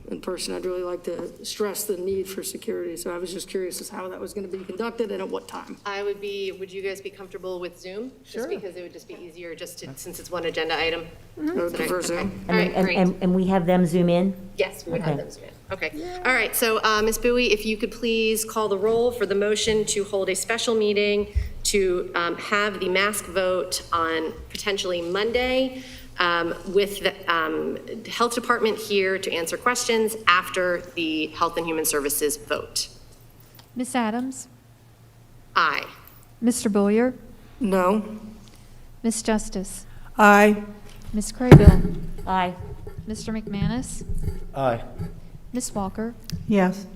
in person, I'd really like to stress the need for security. So I was just curious as how that was going to be conducted and at what time. Would you guys be comfortable with Zoom? Sure. Just because it would just be easier, since it's one agenda item? I would prefer Zoom. All right, great. And we have them zoom in? Yes, we would have Okay. them Zoom in. Okay. All right, so Ms. Bowie, if you could please call the roll for the motion to hold a special meeting to have the mask vote on potentially Monday with the Health Department here to answer questions after the Health and Human Services vote. Ms. Adams? Aye. Mr. Bullier? No. Ms. Justice? Aye. Ms. Craybill? Aye. Mr. McManus? Aye. Ms. Walker? Yes.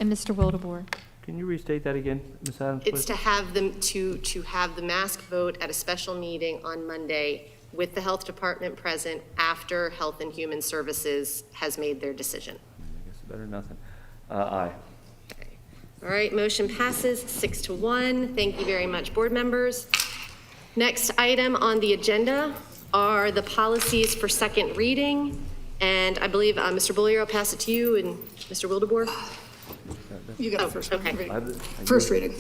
And Mr. Wildebohr? Can you restate that again, Ms. Adams, please? It's to have them, to have the mask vote at a special meeting on Monday with the Health Department present after Health and Human Services has made their decision. I guess better than nothing. Aye. All right, motion passes 6-1. Thank you very much, board members. Next item on the agenda are the policies for second reading. And I believe, Mr. Bullier, I'll pass it to you, and Mr. Wildebohr. You got first okay. reading. First reading.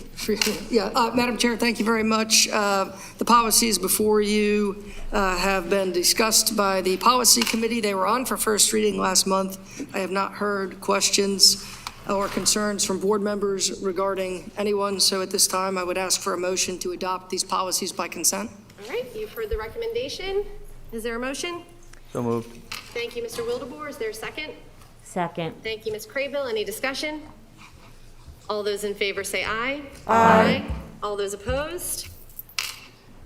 Yeah, Madam Chair, thank you very much. The policies before you have been discussed by the Policy Committee. They were on for first reading last month. I have not heard questions or concerns from board members regarding anyone, so at this time, I would ask for a motion to adopt these policies by consent. All right, you've heard the recommendation. Is there a motion? So moved. Thank you, Mr. Wildebohr. Is there a second? Second. Thank you, Ms. Craybill. Any discussion? All those in favor say aye. Aye. All those opposed?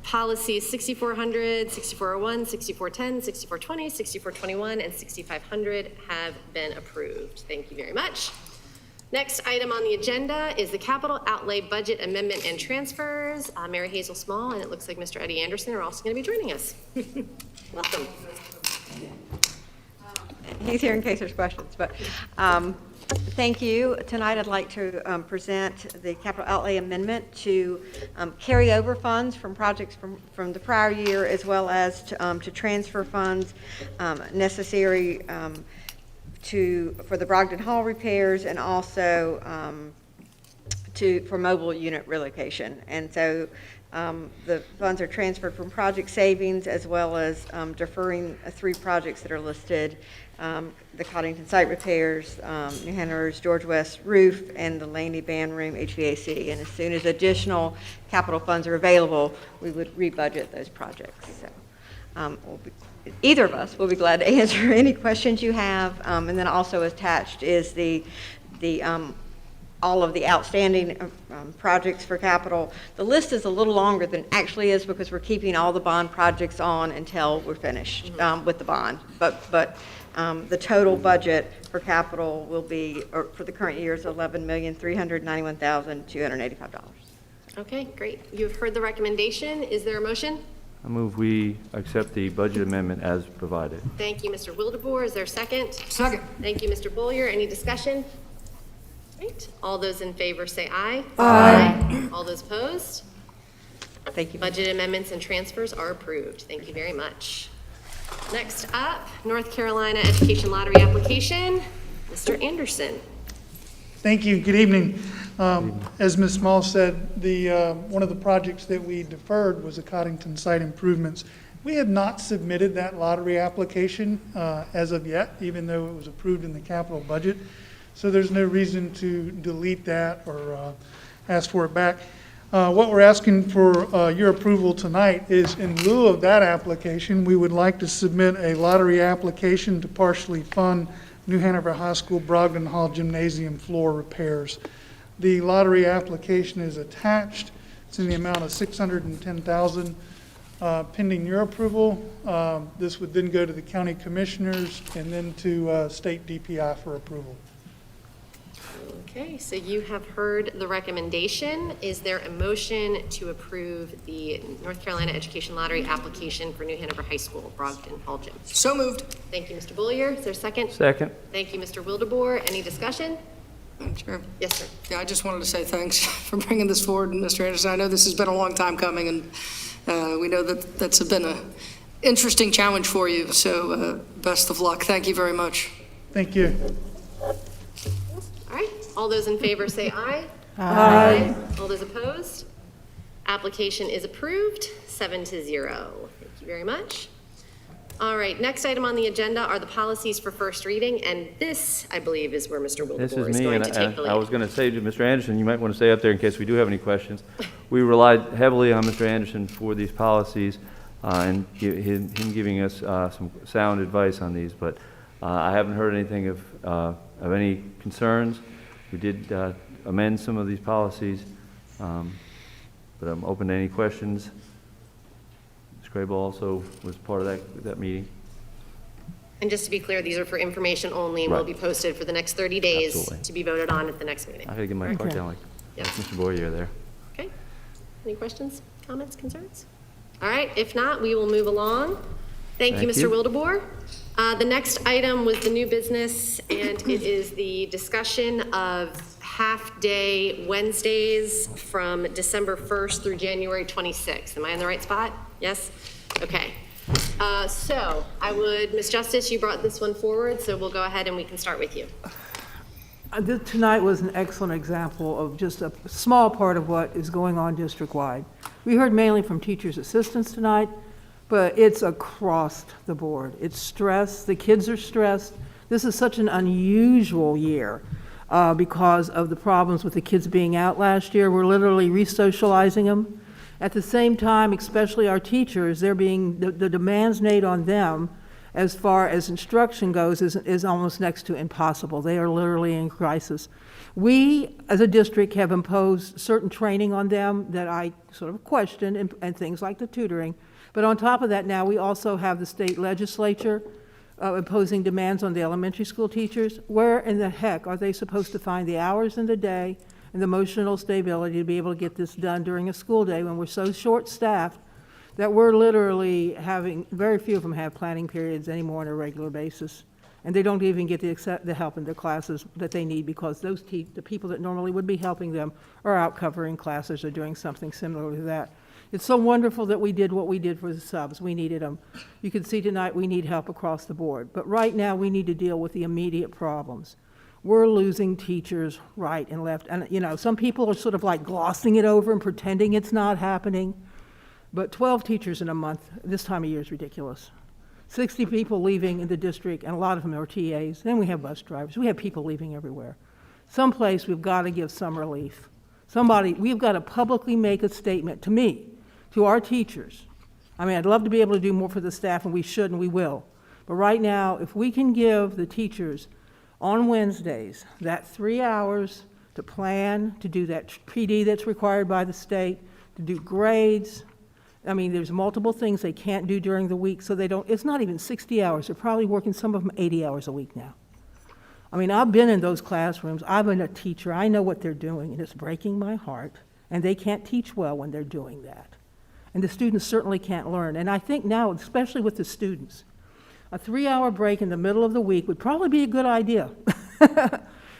Policies 6400, 6401, 6410, 6420, 6421, and 6500 have been approved. Thank you very much. Next item on the agenda is the capital outlay budget amendment and transfers. Mary Hazel Small, and it looks like Mr. Eddie Anderson are also going to be joining us. Welcome. He's here in case there's questions, but thank you. Tonight I'd like to present the capital outlay amendment to carry over funds from projects from the prior year, as well as to transfer funds necessary for the Brogdon Hall repairs, and also for mobile unit relocation. And so the funds are transferred from project savings, as well as deferring 3 projects that are listed: the Coddington site repairs, New Hanover's George West roof, and the Laney Band Room HVAC. And as soon as additional capital funds are available, we would rebudget those projects. So either of us will be glad to answer any questions you have. And then also attached is all of the outstanding projects for capital. The list is a little longer than it actually is, because we're keeping all the bond projects on until we're finished with the bond. But the total budget for capital will be, or for the current year, is $11,391,285. Okay, great. You've heard the recommendation. Is there a motion? I move we accept the budget amendment as provided. Thank you, Mr. Wildebohr. Is there a second? Second. Thank you, Mr. Bollier. Any discussion? Right. All those in favor say aye. Aye. All those opposed? Thank you. Budget amendments and transfers are approved. Thank you very much. Next up, North Carolina Education Lottery application. Mr. Anderson. Thank you. Good evening. As Ms. Small said, one of the projects that we deferred was the Coddington site improvements. We have not submitted that lottery application as of yet, even though it was approved in the capital budget. So there's no reason to delete that or ask for it back. What we're asking for your approval tonight is, in lieu of that application, we would like to submit a lottery application to partially fund New Hanover High School Brogdon Hall Gymnasium floor repairs. The lottery application is attached. It's in the amount of $610,000. Pending your approval, this would then go to the county commissioners and then to state DPI for approval. Okay, so you have heard the recommendation. Is there a motion to approve the North Carolina Education Lottery application for New Hanover High School, Brogdon Hall Gym? So moved. Thank you, Mr. Bollier. Is there a second? Second. Thank you, Mr. Wildebohr. Any discussion? Madam Chair. Yes, sir. Yeah, I just wanted to say thanks for bringing this forward, Mr. Anderson. I know this has been a long time coming, and we know that that's been an interesting challenge for you, so best of luck. Thank you very much. Thank you. All right, all those in favor say aye. Aye. All those opposed? Application is approved, 7-0. Thank you very much. All right, next item on the agenda are the policies for first reading, and this, I believe, is where Mr. This Wildebohr is is me, going and to take the I was lead. going to say to Mr. Anderson, you might want to stay up there in case we do have any questions. We relied heavily on Mr. Anderson for these policies and him giving us some sound advice on these, but I haven't heard anything of any concerns. We did amend some of these policies, but I'm open to any questions. Ms. Crable also was part of that meeting. And just to be clear, these are for information only and will be posted for the next 30 days Absolutely. to be voted on at the next meeting. I gotta get my card down like Yes. Mr. Boyer there. Okay. Any questions, comments, concerns? All right, if not, we will move along. Thank you, Thank Mr. you. Wildebohr. The next item was the new business, and it is the discussion of half-day Wednesdays from December 1st through January 26th. Am I in the right spot? Yes? Okay. So Ms. Justice, you brought this one forward, so we'll go ahead and we can start with you. Tonight was an excellent example of just a small part of what is going on district-wide. We heard mainly from teachers' assistants tonight, but it's across the board. It's stress. The kids are stressed. This is such an unusual year because of the problems with the kids being out last year. We're literally re-socializing them. At the same time, especially our teachers, they're being, the demands made on them as far as instruction goes is almost next to impossible. They are literally in crisis. We, as a district, have imposed certain training on them that I sort of question, and things like the tutoring. But on top of that now, we also have the state legislature imposing demands on the elementary school teachers. Where in the heck are they supposed to find the hours in the day and the emotional stability to be able to get this done during a school day when we're so short-staffed that we're literally having, very few of them have planning periods anymore on a regular basis. And they don't even get the help in their classes that they need because the people that normally would be helping them are out covering classes or doing something similar to that. It's so wonderful that we did what we did for the subs. We needed them. You can see tonight we need help across the board. But right now we need to deal with the immediate problems. We're losing teachers right and left. And you know, some people are sort of like glossing it over and pretending it's not happening. But 12 teachers in a month, this time of year is ridiculous. 60 people leaving in the district, and a lot of them are TAs. Then we have bus drivers. We have people leaving everywhere. Someplace we've got to give some relief. We've got to publicly make a statement to me, to our teachers. I mean, I'd love to be able to do more for the staff, and we should, and we will. But right now, if we can give the teachers on Wednesdays that 3 hours to plan, to do that PD that's required by the state, to do grades. I mean, there's multiple things they can't do during the week, so they don't, it's not even 60 hours. They're probably working, some of them, 80 hours a week now. I mean, I've been in those classrooms. I've been a teacher. I know what they're doing, and it's breaking my heart. And they can't teach well when they're doing that. And the students certainly can't learn. And I think now, especially with the students, a 3-hour break in the middle of the week would probably be a good idea.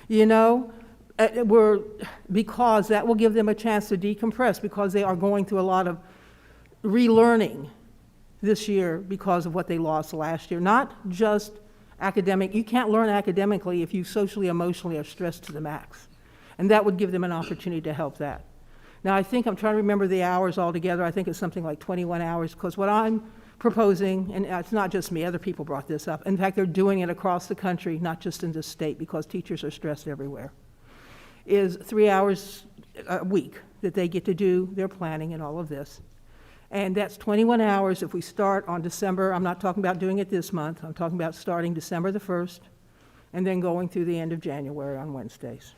You know, because that will give them a chance to decompress, because they are going through a lot of relearning this year because of what they lost last year. Not just academic. You can't learn academically if you socially, emotionally are stressed to the max. And that would give them an opportunity to help that. Now, I think I'm trying to remember the hours altogether. I think it's something like 21 hours, because what I'm proposing, and it's not just me, other people brought this up. In fact, they're doing it across the country, not just in this state, because teachers are stressed everywhere, is 3 hours a week that they get to do their planning and all of this. And that's 21 hours if we start on December. I'm not talking about doing it this month. I'm talking about starting December the 1st and then going through the end of January on Wednesdays.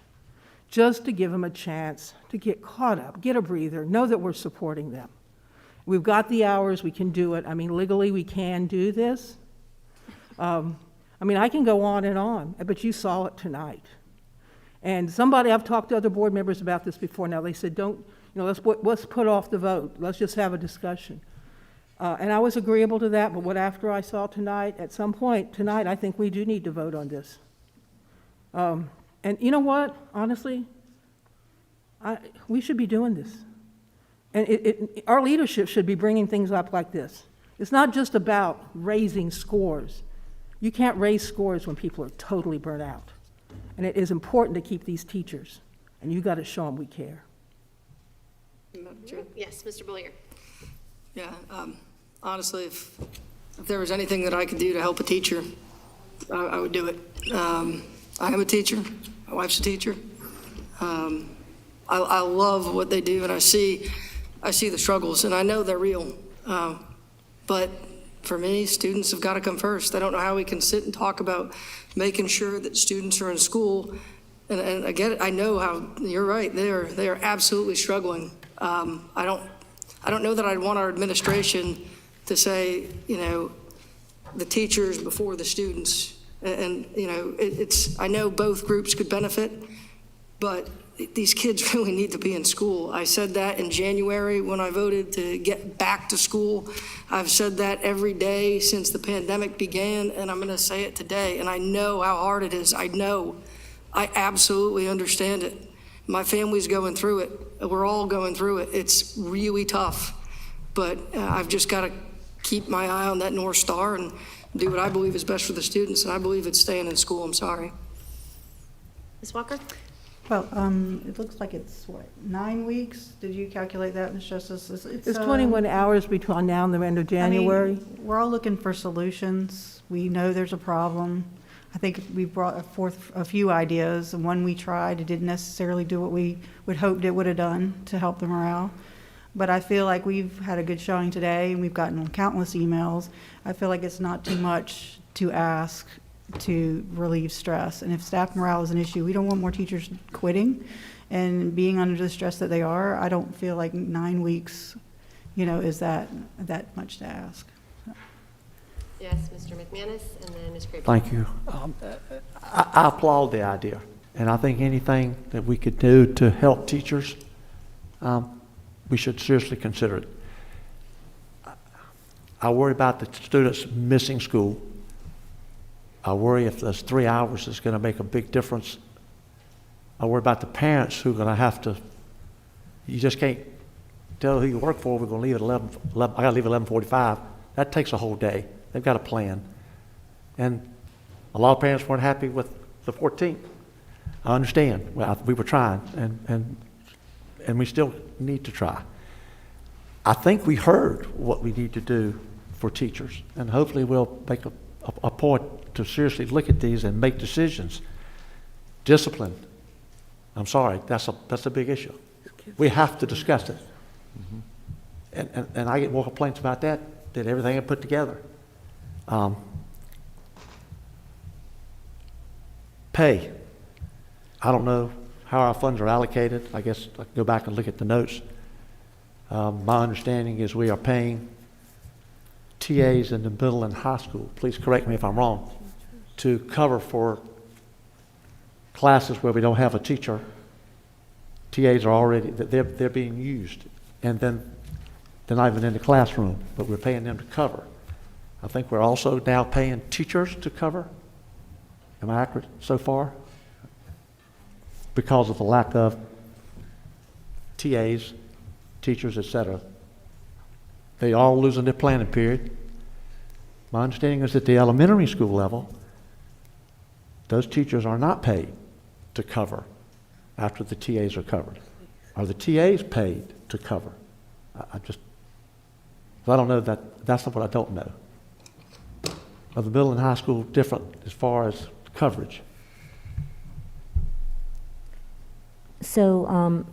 Just to give them a chance to get caught up, get a breather, know that we're supporting them. We've got the hours, we can do it. I mean, legally we can do this. I mean, I can go on, but you saw it tonight. And I've talked to other board members about this before now. They said, let's put off the vote. Let's just have a discussion. And I was agreeable to that, but after I saw tonight, at some point tonight, I think we do need to vote on this. And you know what, honestly, we should be doing this. And our leadership should be bringing things up like this. It's not just about raising scores. You can't raise scores when people are totally burnt out. And it is important to keep these teachers, and you got to show them we care. Yes, Mr. Bullier. Yeah, honestly, if there was anything that I could do to help a teacher, I would do it. I am a teacher. My wife's a teacher. I love what they do, and I see the struggles, and I know they're real. But for me, students have got to come first. I don't know how we can sit and talk about making sure that students are in school. And I get it. I know how you're right. They are absolutely struggling. I don't know that I'd want our administration to say, the teachers before the students. And I know both groups could benefit, but these kids really need to be in school. I said that in January when I voted to get back to school. I've said that every day since the pandemic began, and I'm going to say it today. And I know how hard it is. I absolutely understand it. My family's going through it. We're all going through it. It's really tough. But I've just got to keep my eye on that North Star and do what I believe is best for the students. And I believe it's staying in school. I'm sorry. Ms. Walker? Well, it looks like it's, what, 9 weeks? Did you calculate that, Ms. Justice? It's 21 hours between now and the end of January. I mean, we're all looking for solutions. We know there's a problem. I think we brought forth a few ideas. And one we tried, it didn't necessarily do what we would hoped it would have done to help the morale. But I feel like we've had a good showing today, and we've gotten countless emails. I feel like it's not too much to ask to relieve stress. And if staff morale is an issue, we don't want more teachers quitting and being under the stress that they are. I don't feel like 9 weeks, is that much to ask. Yes, Mr. McManus, and then Ms. Craven. Thank you. I applaud the idea, and I think anything that we could do to help teachers, we should seriously consider it. I worry about the students missing school. I worry if those 3 hours is going to make a big difference. I worry about the parents who are going to have to, you just can't tell who you work for, we're going to leave at 11 I got to leave at 11:45. That takes a whole day. They've got a plan. And a lot of parents weren't happy with the 14th. I understand. Well, we were trying, and we still need to try. I think we heard what we need to do for teachers, and hopefully we'll make a point to seriously look at these and make decisions. Discipline. I'm sorry, that's a big issue. We have to discuss it. And I get more complaints about that than everything I put together. Pay. I don't know how our funds are allocated. I guess I can go back and look at the notes. My understanding is we are paying TAs in the middle and high school, please correct me if I'm wrong, to cover for classes where we don't have a teacher. TAs are already, they're being used, and then they're not even in the classroom, but we're paying them to cover. I think we're also now paying teachers to cover. Am I accurate so far? Because of the lack of TAs, teachers, etc. They are losing their planning period. My understanding is at the elementary school level, those teachers are not paid to cover after the TAs are covered. Are the TAs paid to cover? I don't know that's what I don't know. Are the middle and high school different as far as coverage? So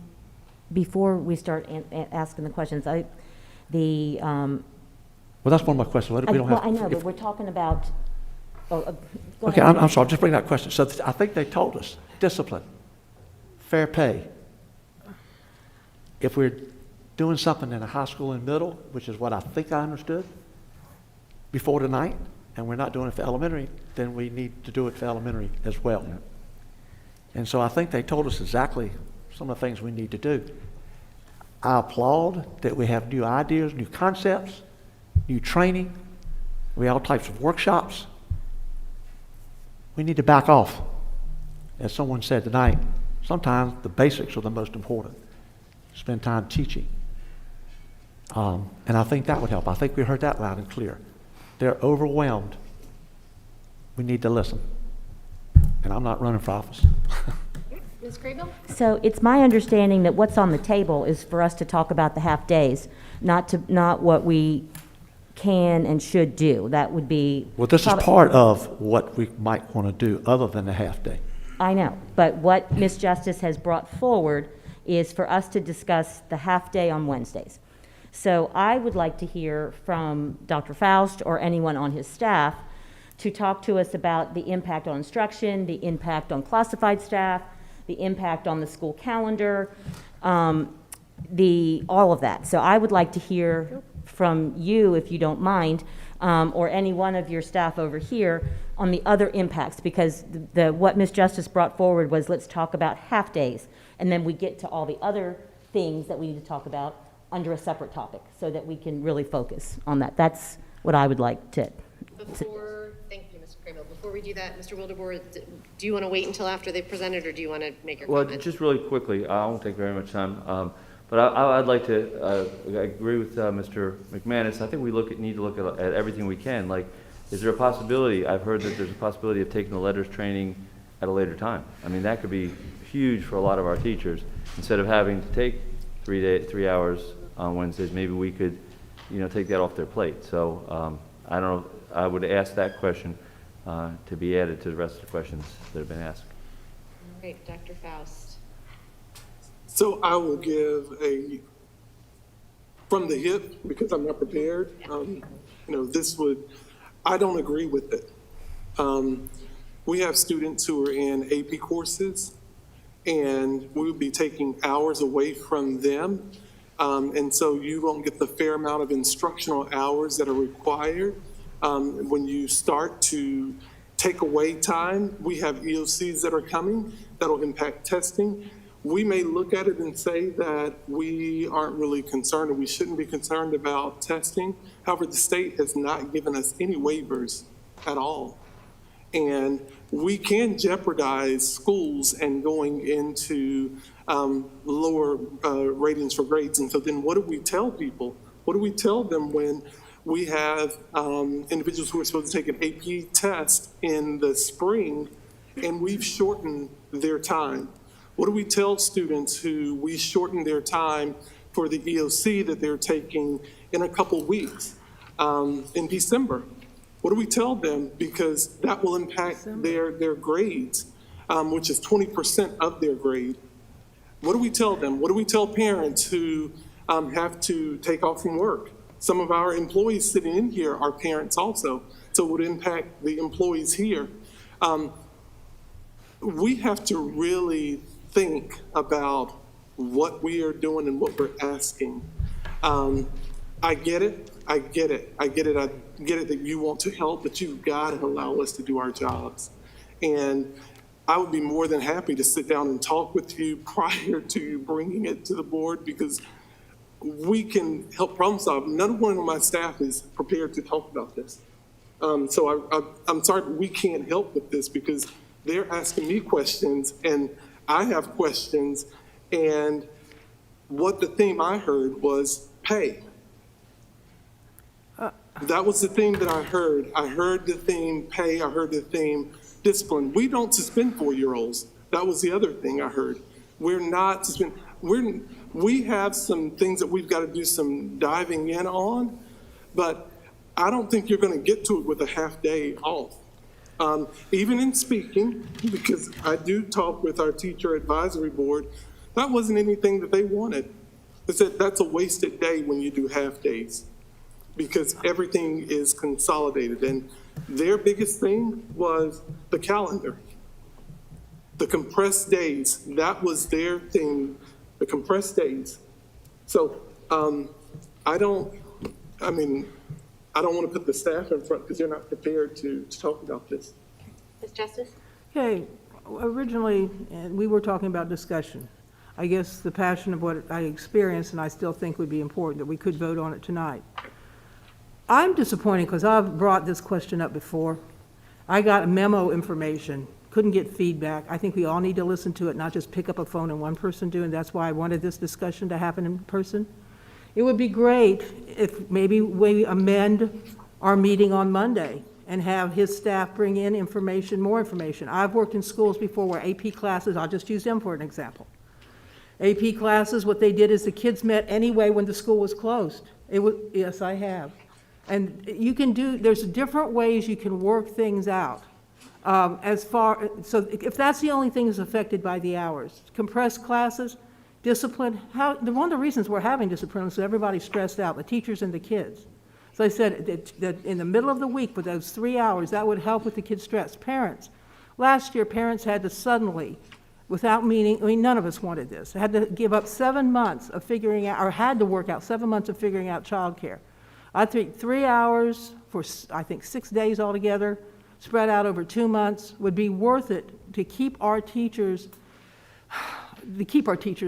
before we start asking the questions, well, that's one of my questions. We don't have. I know, but we're talking about. Go Okay, ahead. I'm sorry. Just bring that question. So I think they told us discipline, fair pay. If we're doing something in a high school and middle, which is what I think I understood before tonight, and we're not doing it for elementary, then we need to do it for elementary as well. And so I think they told us exactly some of the things we need to do. I applaud that we have new ideas, new concepts, new training. We have all types of workshops. We need to back off. As someone said tonight, sometimes the basics are the most important. Spend time teaching. And I think that would help. I think we heard that loud and clear. They're overwhelmed. We need to listen. And I'm not running for office. Ms. Craybill? So it's my understanding that what's on the table is for us to talk about the half days, not what we can and should do. That would be. Well, this is part of what we might want to do other than the half day. I know, but what Ms. Justice has brought forward is for us to discuss the half day on Wednesdays. So I would like to hear from Dr. Faust or anyone on his staff to talk to us about the impact on instruction, the impact on classified staff, the impact on the school calendar, all of that. So I would like to hear from you, if you don't mind, or any one of your staff over here on the other impacts, because what Ms. Justice brought forward was let's talk about half days, and then we get to all the other things that we need to talk about under a separate topic so that we can really focus on that. That's what I would like to. Thank you, Mr. Craybill. Before we do that, Mr. Wildeboer, do you want to wait until after they've presented, or do you want to make your comment? Well, just really quickly, I won't take very much time, but I'd like to agree with Mr. McManus. I think we need to look at everything we can. Like, is there a possibility? I've heard that there's a possibility of taking the letters training at a later time. I mean, that could be huge for a lot of our teachers. Instead of having to take 3 hours on Wednesdays, maybe we could, take that off their plate. So I don't know, I would ask that question to be added to the rest of the questions that have been asked. All right, Dr. Faust. So I will give a from the hip because I'm not prepared. I don't agree with it. We have students who are in AP courses, and we would be taking hours away from them. And so you won't get the fair amount of instructional hours that are required. When you start to take away time, we have EOCs that are coming that'll impact testing. We may look at it and say that we aren't really concerned, or we shouldn't be concerned about testing. However, the state has not given us any waivers at all. And we can jeopardize schools and going into lower ratings for grades. And so then what do we tell people? What do we tell them when we have individuals who are supposed to take an AP test in the spring and we've shortened their time? What do we tell students who we shorten their time for the EOC that they're taking in a couple weeks in December? What do we tell them? Because that will impact their grades, which is 20% of their grade. What do we tell them? What do we tell parents who have to take off from work? Some of our employees sitting in here are parents also, so it would impact the employees here. We have to really think about what we are doing and what we're asking. I get it. I get it that you want to help, but you've got to allow us to do our jobs. And I would be more than happy to sit down and talk with you prior to you bringing it to the board, because we can help problem solve. None one of my staff is prepared to talk about this. So I'm sorry, but we can't help with this because they're asking me questions and I have questions. And what the theme I heard was pay. That was the theme that I heard. I heard the theme pay. I heard the theme discipline. We don't suspend 4-year-olds. That was the other thing I heard. We're not suspend. We have some things that we've got to do some diving in on, but I don't think you're going to get to it with a half day off. Even in speaking, because I do talk with our teacher advisory board, that wasn't anything that they wanted. They said that's a wasted day when you do half days, because everything is consolidated. And their biggest thing was the calendar, the compressed days. That was their thing, the compressed days. So I don't want to put the staff in front because they're not prepared to talk about this. Ms. Justice? Okay, originally, we were talking about discussion. I guess the passion of what I experienced, and I still think would be important, that we could vote on it tonight. I'm disappointed because I've brought this question up before. I got memo information, couldn't get feedback. I think we all need to listen to it, not just pick up a phone and one person do, and that's why I wanted this discussion to happen in person. It would be great if maybe we amend our meeting on Monday and have his staff bring in information, more information. I've worked in schools before where AP classes, I'll just use them for an example. AP classes, what they did is the kids met anyway when the school was closed. Yes, I have. And you can there's different ways you can work things out. So if that's the only thing that's affected by the hours, compressed classes, discipline, one of the reasons we're having discipline is so everybody's stressed out, the teachers and the kids. So I said that in the middle of the week for those 3 hours, that would help with the kids' stress. Parents, last year parents had to suddenly, without meaning, none of us wanted this, had to give up 7 months of figuring out, or had to work out 7 months of figuring out childcare. I think 3 hours for, I think, 6 days altogether, spread out over 2 months, would be worth it to keep our teachers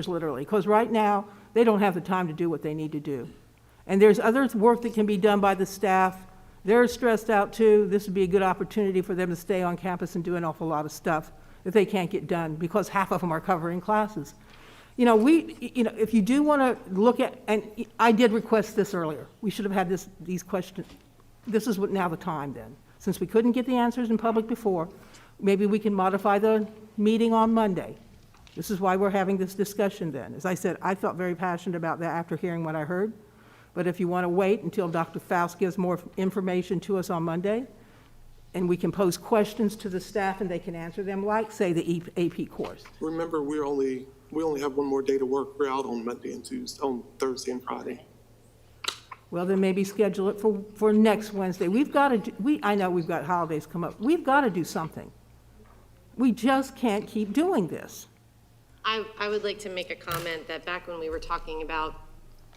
literally, because right now, they don't have the time to do what they need to do. And there's other work that can be done by the staff. They're stressed out too. This would be a good opportunity for them to stay on campus and do an awful lot of stuff that they can't get done because half of them are covering classes. If you do want to look at, and I did request this earlier, we should have had these questions. This is now the time then. Since we couldn't get the answers in public before, maybe we can modify the meeting on Monday. This is why we're having this discussion then. As I said, I felt very passionate about that after hearing what I heard. But if you want to wait until Dr. Faust gives more information to us on Monday, and we can pose questions to the staff and they can answer them, like, say, the AP course. Remember, we only have one more day to work. We're out on Monday and Tuesday, on Thursday and Friday. Well, then maybe schedule it for next Wednesday. We've got to, I know we've got holidays come up. We've got to do something. We just can't keep doing this. I would like to make a comment that back when we were talking about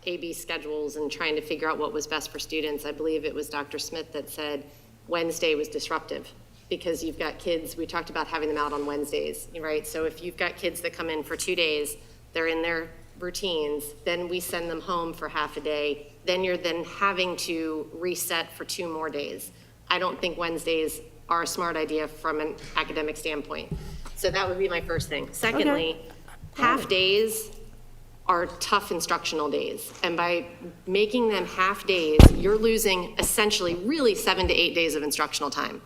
AB schedules and trying to figure out what was best for students, I believe it was Dr. Smith that said Wednesday was disruptive because you've got kids, we talked about having them out on Wednesdays, right? So if you've got kids that come in for 2 days, they're in their routines, then we send them home for half a day, then you're then having to reset for 2 more days. I don't think Wednesdays are a smart idea from an academic standpoint. So that would be my first thing. Secondly, half days are tough instructional days. And by making them half days, you're losing essentially really 7 to 8 days of instructional time.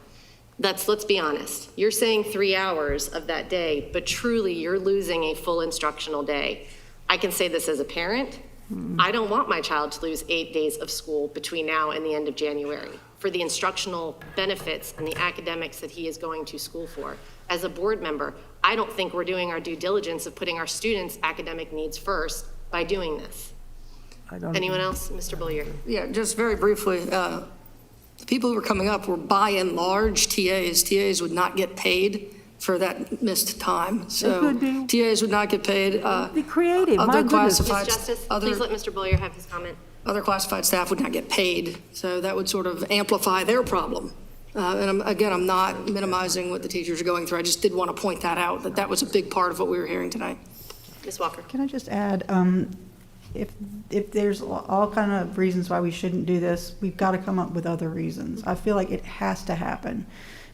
Let's be honest. You're saying 3 hours of that day, but truly you're losing a full instructional day. I can say this as a parent. I don't want my child to lose 8 days of school between now and the end of January for the instructional benefits and the academics that he is going to school for. As a board member, I don't think we're doing our due diligence of putting our students' academic needs first by doing this. Anyone else? Mr. Bullier? Yeah, just very briefly, the people who were coming up were by and large TAs. TAs would not get paid for that missed time. So TAs would not get paid. Be creative, my Other goodness. classified, Ms. Justice, other, please let Mr. Bullier have his comment. other classified staff would not get paid. So that would sort of amplify their problem. And I'm not minimizing what the teachers are going through. I just did want to point that out, that was a big part of what we were hearing tonight. Ms. Walker? Can I just add, if there's all kind of reasons why we shouldn't do this, we've got to come up with other reasons. I feel like it has to happen.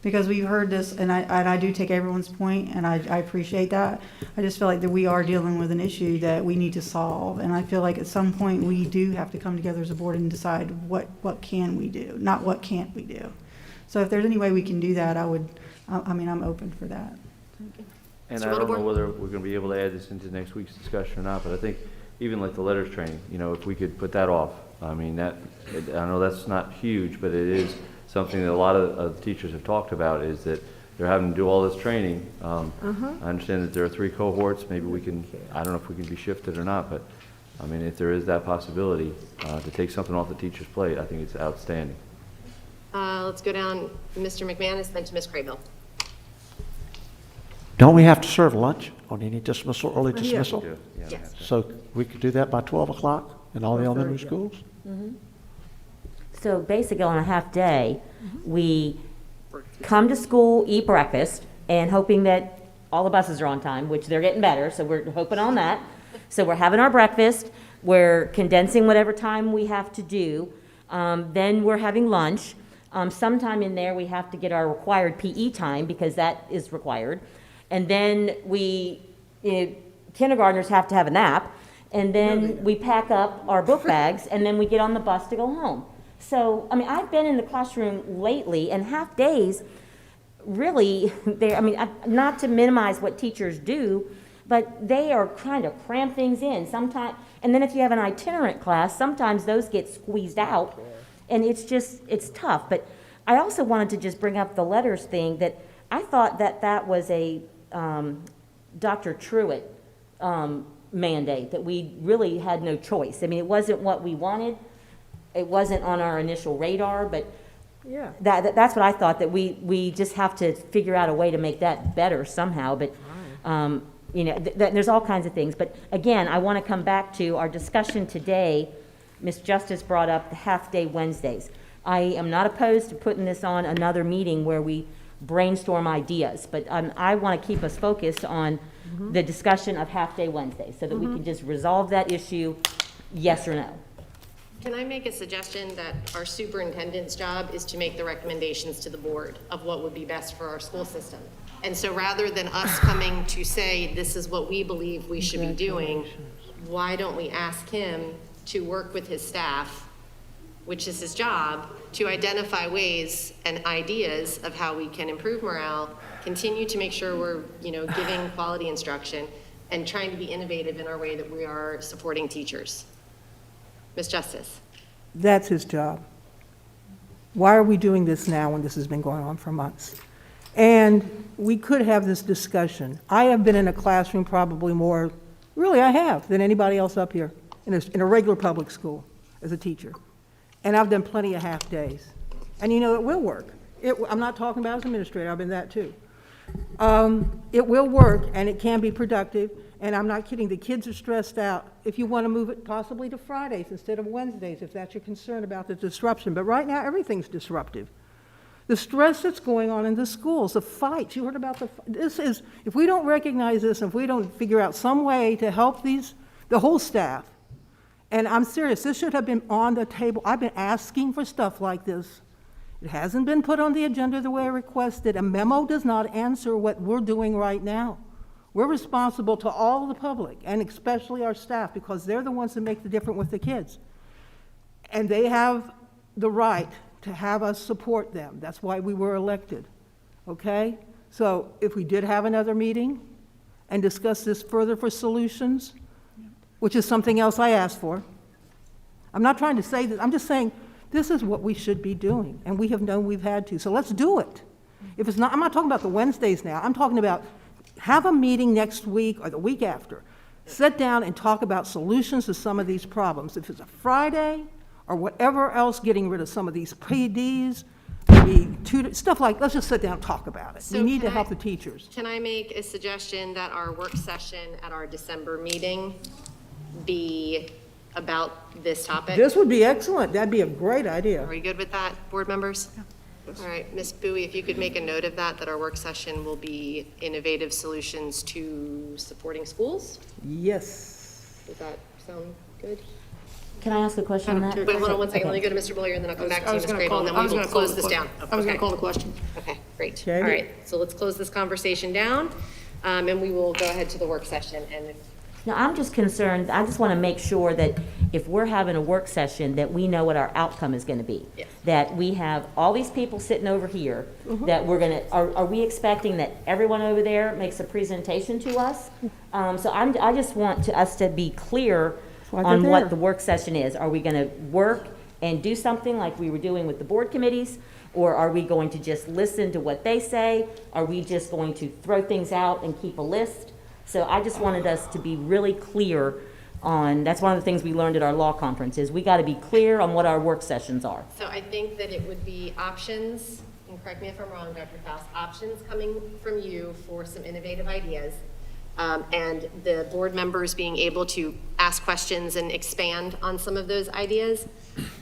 Because we've heard this, and I do take everyone's point, and I appreciate that. I just feel like that we are dealing with an issue that we need to solve. And I feel like at some point we do have to come together as a board and decide what can we do, not what can't we do. So if there's any way we can do that, I'm open for that. And I don't know whether we're going to be able to add this into next week's discussion or not, but I think even like the letters training, if we could put that off, I know that's not huge, but it is something that a lot of teachers have talked about, is that they're having to do all this training. I understand that there are 3 cohorts. Maybe we can, I don't know if we can be shifted or not, but if there is that possibility to take something off the teacher's plate, I think it's outstanding. Let's go down Mr. McManus, then to Ms. Craybill. Don't we have to serve lunch on any dismissal, early dismissal? Yes. So we could do that by 12 o'clock in all the elementary schools? So basically, on a half day, we come to school, eat breakfast, and hoping that all the buses are on time, which they're getting better, so we're hoping on that. So we're having our breakfast, we're condensing whatever time we have to do, then we're having lunch. Sometime in there, we have to get our required PE time, because that is required. And then kindergartners have to have a nap, and then we pack up our book bags, and then we get on the bus to go home. So, I've been in the classroom lately, and half days, really, not to minimize what teachers do, but they are trying to cram things in sometimes. And then if you have an itinerant class, sometimes those get squeezed out, and it's tough. But I also wanted to just bring up the letters thing, that I thought that was a Dr. Truitt mandate, that we really had no choice. It wasn't what we wanted. It wasn't on our initial radar, but yeah, that's what I thought, that we just have to figure out a way to make that better somehow. But there's all kinds of things. But again, I want to come back to our discussion today. Ms. Justice brought up the half-day Wednesdays. I am not opposed to putting this on another meeting where we brainstorm ideas, but I want to keep us focused on the discussion of half-day Wednesdays, so that we can just resolve that issue, yes or no. Can I make a suggestion that our superintendent's job is to make the recommendations to the board of what would be best for our school system? And so rather than us coming to say, this is what we believe we should be doing, why don't we ask him to work with his staff, which is his job, to identify ways and ideas of how we can improve morale, continue to make sure we're, giving quality instruction and trying to be innovative in our way that we are supporting teachers. Ms. Justice. That's his job. Why are we doing this now when this has been going on for months? And we could have this discussion. I have been in a classroom probably more, really I have, than anybody else up here in a regular public school as a teacher. And I've done plenty of half days. And it will work. I'm not talking about as an administrator, I've been that too. It will work and it can be productive. And I'm not kidding, the kids are stressed out. If you want to move it possibly to Fridays instead of Wednesdays, if that's your concern about the disruption. But right now, everything's disruptive. The stress that's going on in the schools, the fights, you heard about if we don't recognize this, if we don't figure out some way to help the whole staff, and I'm serious, this should have been on the table. I've been asking for stuff like this. It hasn't been put on the agenda the way I requested. A memo does not answer what we're doing right now. We're responsible to all the public, and especially our staff, because they're the ones that make the difference with the kids. And they have the right to have us support them. That's why we were elected, okay? So if we did have another meeting and discuss this further for solutions, which is something else I asked for. I'm not trying to say that, I'm just saying this is what we should be doing, and we have known we've had to, so let's do it. If it's not, I'm not talking about the Wednesdays now, I'm talking about have a meeting next week or the week after. Sit down and talk about solutions to some of these problems. If it's a Friday or whatever else, getting rid of some of these PDs, maybe stuff like, let's just sit down and talk about it. So we need to help the teachers. Can I make a suggestion that our work session at our December meeting be about this topic? This would be excellent. That'd be a great idea. Are we good with that, board members? Yeah. All right, Ms. Bowie, if you could make a note of that our work session will be innovative solutions to supporting schools? Yes. Does that sound good? Can I ask a question on that? Wait, hold on one second. Okay. Let me go to Mr. Boyer, and then I'll come back to I you, was Ms. gonna Crable, and then we will close this down. I was going to call the question. Okay, great. Okay. All right, so let's close this conversation down, and we will go ahead to the work session. And Now, I'm just concerned, I just want to make sure that if we're having a work session, that we know what our outcome is going to be. Yes. That we have all these people sitting over here, that we're going to, are we expecting that everyone over there makes a presentation to us? So I just want us to be clear on what the work session is. Are we going to work and do something like we were doing with the board committees? Or are we going to just listen to what they say? Are we just going to throw things out and keep a list? So I just wanted us to be really clear on, that's one of the things we learned at our law conference, is we got to be clear on what our work sessions are. so I think that it would be options, and correct me if I'm wrong, Dr. Faust, options coming from you for some innovative ideas, and the board members being able to ask questions and expand on some of those ideas.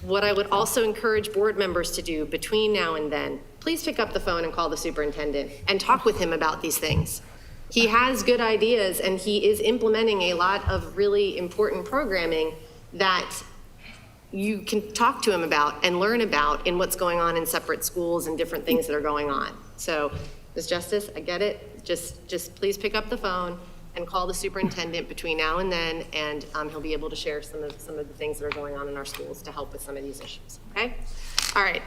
What I would also encourage board members to do between now and then, please pick up the phone and call the superintendent and talk with him about these things. He has good ideas, and he is implementing a lot of really important programming that you can talk to him about and learn about in what's going on in separate schools and different things that are going on. So, Ms. Justice, I get it. Just please pick up the phone and call the superintendent between now and then, and he'll be able to share some of the things that are going on in our schools to help with some of these issues, okay? All right.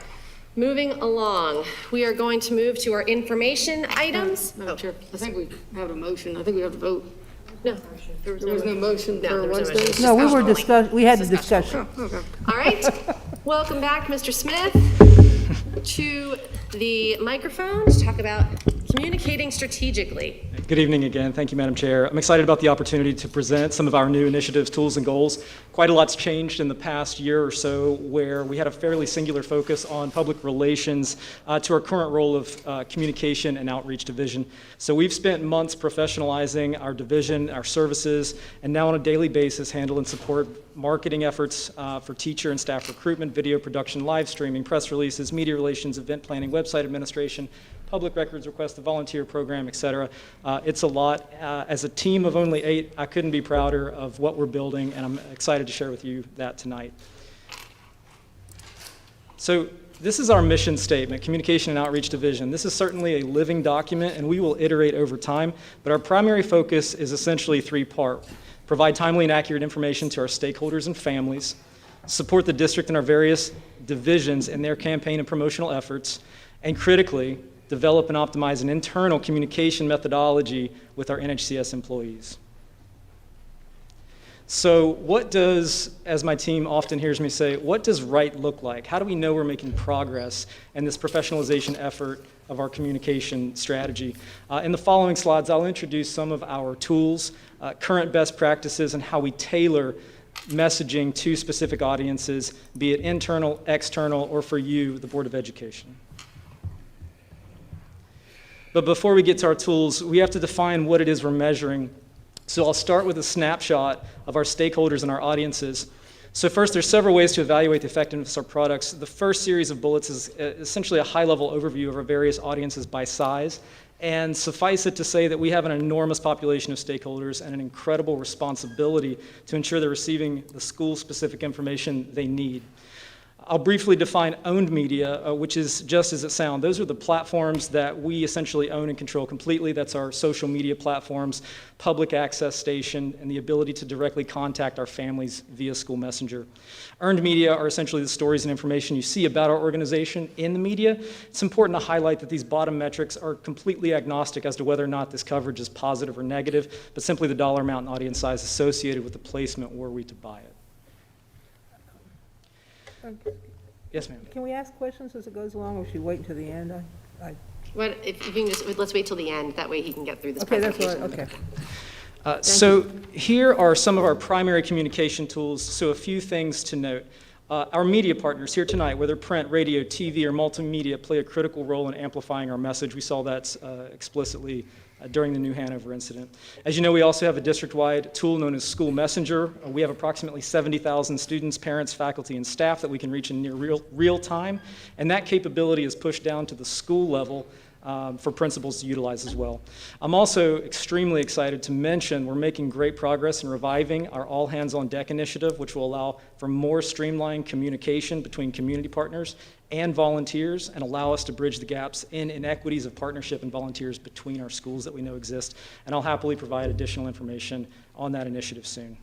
Moving along, we are going to move to our information items. Madam Chair, I think we have a motion. I think we have to vote. No, There was no motion No, for there was no Wednesday? motion. No, we had the discussion. Okay. All right, welcome back, Mr. Smith, to the microphone to talk about communicating strategically. Good evening again. Thank you, Madam Chair. I'm excited about the opportunity to present some of our new initiatives, tools, and goals. Quite a lot's changed in the past year or so, where we had a fairly singular focus on public relations to our current role of communication and outreach division. So we've spent months professionalizing our division, our services, and now on a daily basis handle and support marketing efforts for teacher and staff recruitment, video production, live streaming, press releases, media relations, event planning, website administration, public records request, the volunteer program, et cetera. It's a lot. As a team of only 8, I couldn't be prouder of what we're building, and I'm excited to share with you that tonight. So this is our mission statement, Communication and Outreach Division. This is certainly a living document, and we will iterate over time, but our primary focus is essentially 3-part. Provide timely and accurate information to our stakeholders and families, support the district and our various divisions in their campaign and promotional efforts, and critically, develop and optimize an internal communication methodology with our NHCS employees. So what does, as my team often hears me say, what does right look like? How do we know we're making progress in this professionalization effort of our communication strategy? In the following slides, I'll introduce some of our tools, current best practices, and how we tailor messaging to specific audiences, be it internal, external, or for you, the Board of Education. But before we get to our tools, we have to define what it is we're measuring. So I'll start with a snapshot of our stakeholders and our audiences. So first, there's several ways to evaluate the effectiveness of our products. The first series of bullets is essentially a high-level overview of our various audiences by size. And suffice it to say that we have an enormous population of stakeholders and an incredible responsibility to ensure they're receiving the school-specific information they need. I'll briefly define owned media, which is just as it sounds. Those are the platforms that we essentially own and control completely. That's our social media platforms, public access station, and the ability to directly contact our families via school messenger. Earned media are essentially the stories and information you see about our organization in the media. It's important to highlight that these bottom metrics are completely agnostic as to whether or not this coverage is positive or negative, but simply the dollar amount and audience size associated with the placement were we to buy it. Yes, ma'am. Can we ask questions as it goes along, or should we wait until the end? What, if you can just, let's wait till the end, that way he can get through this Okay, that's presentation. what, okay. So here are some of our primary communication tools, so a few things to note. Our media partners here tonight, whether print, radio, TV, or multimedia, play a critical role in amplifying our message. We saw that explicitly during the New Hanover incident. As you know, we also have a district-wide tool known as School Messenger. We have approximately 70,000 students, parents, faculty, and staff that we can reach in near real time, and that capability is pushed down to the school level for principals to utilize as well. I'm also extremely excited to mention we're making great progress in reviving our All Hands on Deck initiative, which will allow for more streamlined communication between community partners and volunteers and allow us to bridge the gaps in inequities of partnership and volunteers between our schools that we know exist. And I'll happily provide additional information on that initiative soon.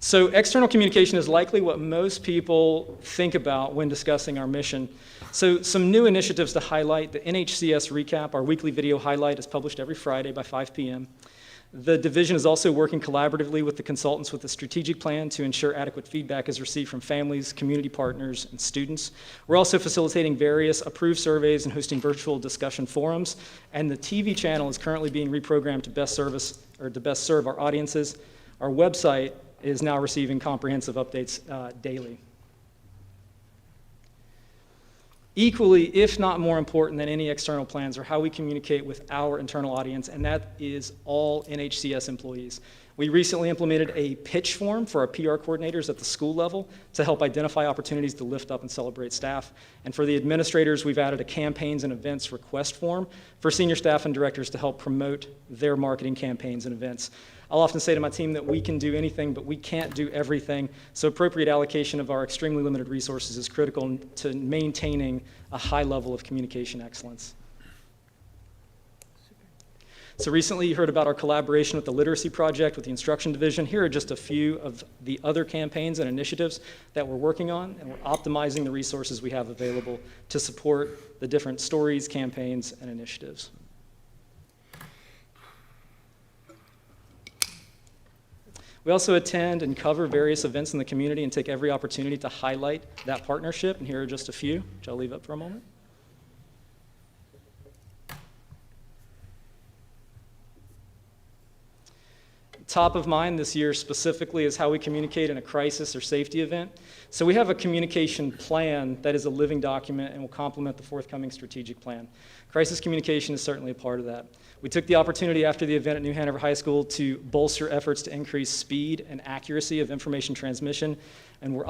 So external communication is likely what most people think about when discussing our mission. So some new initiatives to highlight: the NHCS Recap, our weekly video highlight, is published every Friday by 5 p.m. The division is also working collaboratively with the consultants with a strategic plan to ensure adequate feedback is received from families, community partners, and students. We're also facilitating various approved surveys and hosting virtual discussion forums. And the TV channel is currently being reprogrammed to best serve our audiences. Our website is now receiving comprehensive updates daily. Equally, if not more important than any external plans, are how we communicate with our internal audience, and that is all NHCS employees. We recently implemented a pitch form for our PR coordinators at the school level to help identify opportunities to lift up and celebrate staff. And for the administrators, we've added a campaigns and events request form for senior staff and directors to help promote their marketing campaigns and events. I'll often say to my team that we can do anything, but we can't do everything. So appropriate allocation of our extremely limited resources is critical to maintaining a high level of communication excellence. So recently you heard about our collaboration with the Literacy Project, with the Instruction Division. Here are just a few of the other campaigns and initiatives that we're working on, and we're optimizing the resources we have available to support the different stories, campaigns, and initiatives. We also attend and cover various events in the community and take every opportunity to highlight that partnership, and here are just a few, which I'll leave up for a moment. Top of mind this year specifically is how we communicate in a crisis or safety event. So we have a communication plan that is a living document and will complement the forthcoming strategic plan. Crisis communication is certainly a part of that. We took the opportunity after the event at New Hanover High School to bolster efforts to increase speed and accuracy of information transmission, and we're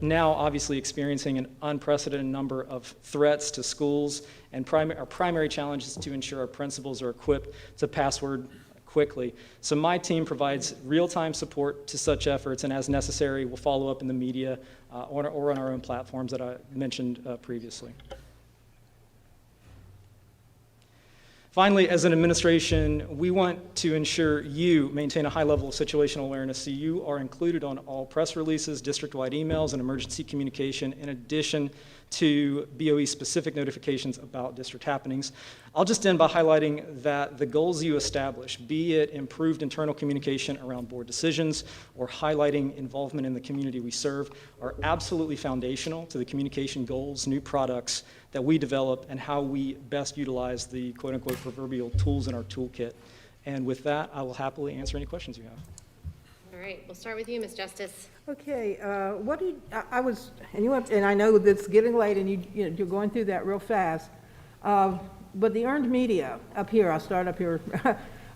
now obviously experiencing an unprecedented number of threats to schools, and our primary challenge is to ensure our principals are equipped to password quickly. So my team provides real-time support to such efforts, and as necessary, we'll follow up in the media or on our own platforms that I mentioned previously. Finally, as an administration, we want to ensure you maintain a high level of situational awareness, so you are included on all press releases, district-wide emails, and emergency communication, in addition to BOE-specific notifications about district happenings. I'll just end by highlighting that the goals you establish, be it improved internal communication around board decisions or highlighting involvement in the community we serve, are absolutely foundational to the communication goals, new products that we develop, and how we best utilize the quote-unquote proverbial tools in our toolkit. And with that, I will happily answer any questions you have. All right, we'll start with you, Ms. Justice. Okay, what do you, I was, and you went, and I know that it's getting late and you're going through that real fast. But the earned media up here, I'll start up here,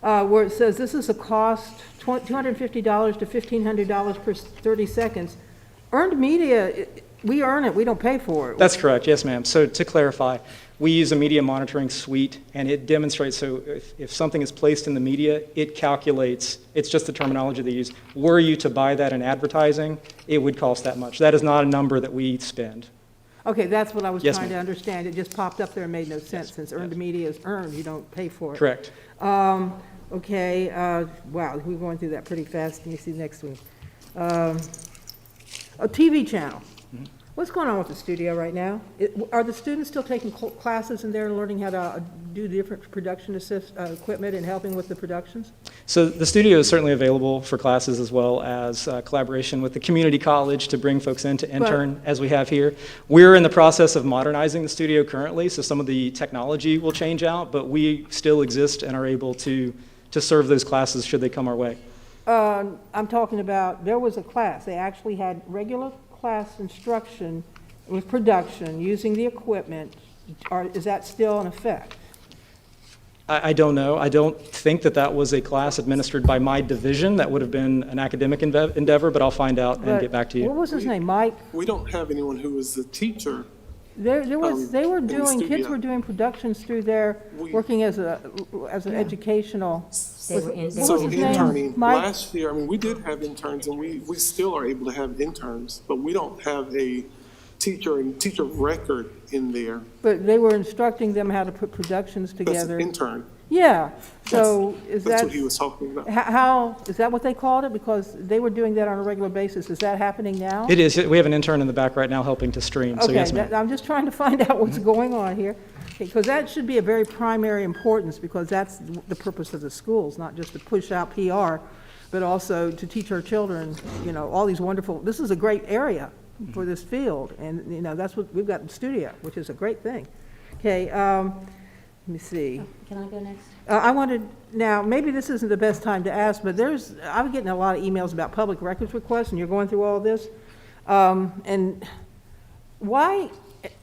where it says this is a cost $250 to $1,500 per 30 seconds. Earned media, we earn it, we don't pay for it. That's correct, yes, ma'am. So to clarify, we use a media monitoring suite, and it demonstrates, so if something is placed in the media, it calculates, it's just the terminology they use. Were you to buy that in advertising, it would cost that much. That is not a number that we spend. Okay, that's what I was Yes, trying to ma'am. understand. It just popped up there and made no sense, since earned media is earned, you don't pay for it. Correct. Okay, wow, we're going through that pretty fast. Let me see the next one. A TV channel. What's going on with the studio right now? Are the students still taking classes in there and learning how to do different production equipment and helping with the productions? So the studio is certainly available for classes, as well as collaboration with the community college to bring folks in to intern, as we have here. We're in the process of modernizing the studio currently, so some of the technology will change out, but we still exist and are able to serve those classes should they come our way. I'm talking about, there was a class, they actually had regular class instruction with production, using the equipment. Is that still in effect? I don't know. I don't think that was a class administered by my division. That would have been an academic endeavor, but I'll find out and get back to you. What was his name, Mike? We don't have anyone who is a teacher. They were in the doing, kids studio. were doing productions through there, working as an educational. They were in- What So was his name? interning, Mike? last year, I mean, we did have interns, and we still are able to have interns, but we don't have a teacher of record in there. But they were instructing them how to put productions That's together. an intern. Yeah, so is That's that, what he was talking about. how, is that what they called it? Because they were doing that on a regular basis. Is that happening now? It is. We have an intern in the back right now helping to stream, so Okay, yes, ma'am. I'm just trying to find out what's going on here, because that should be a very primary importance, because that's the purpose of the schools, not just to push out PR, but also to teach our children, all these wonderful, this is a great area for this field, and, that's what, we've got in studio, which is a great thing. Okay, let me see. Can I go next? I wanted, now, maybe this isn't the best time to ask, but I'm getting a lot of emails about public records requests, and you're going through all this. And why,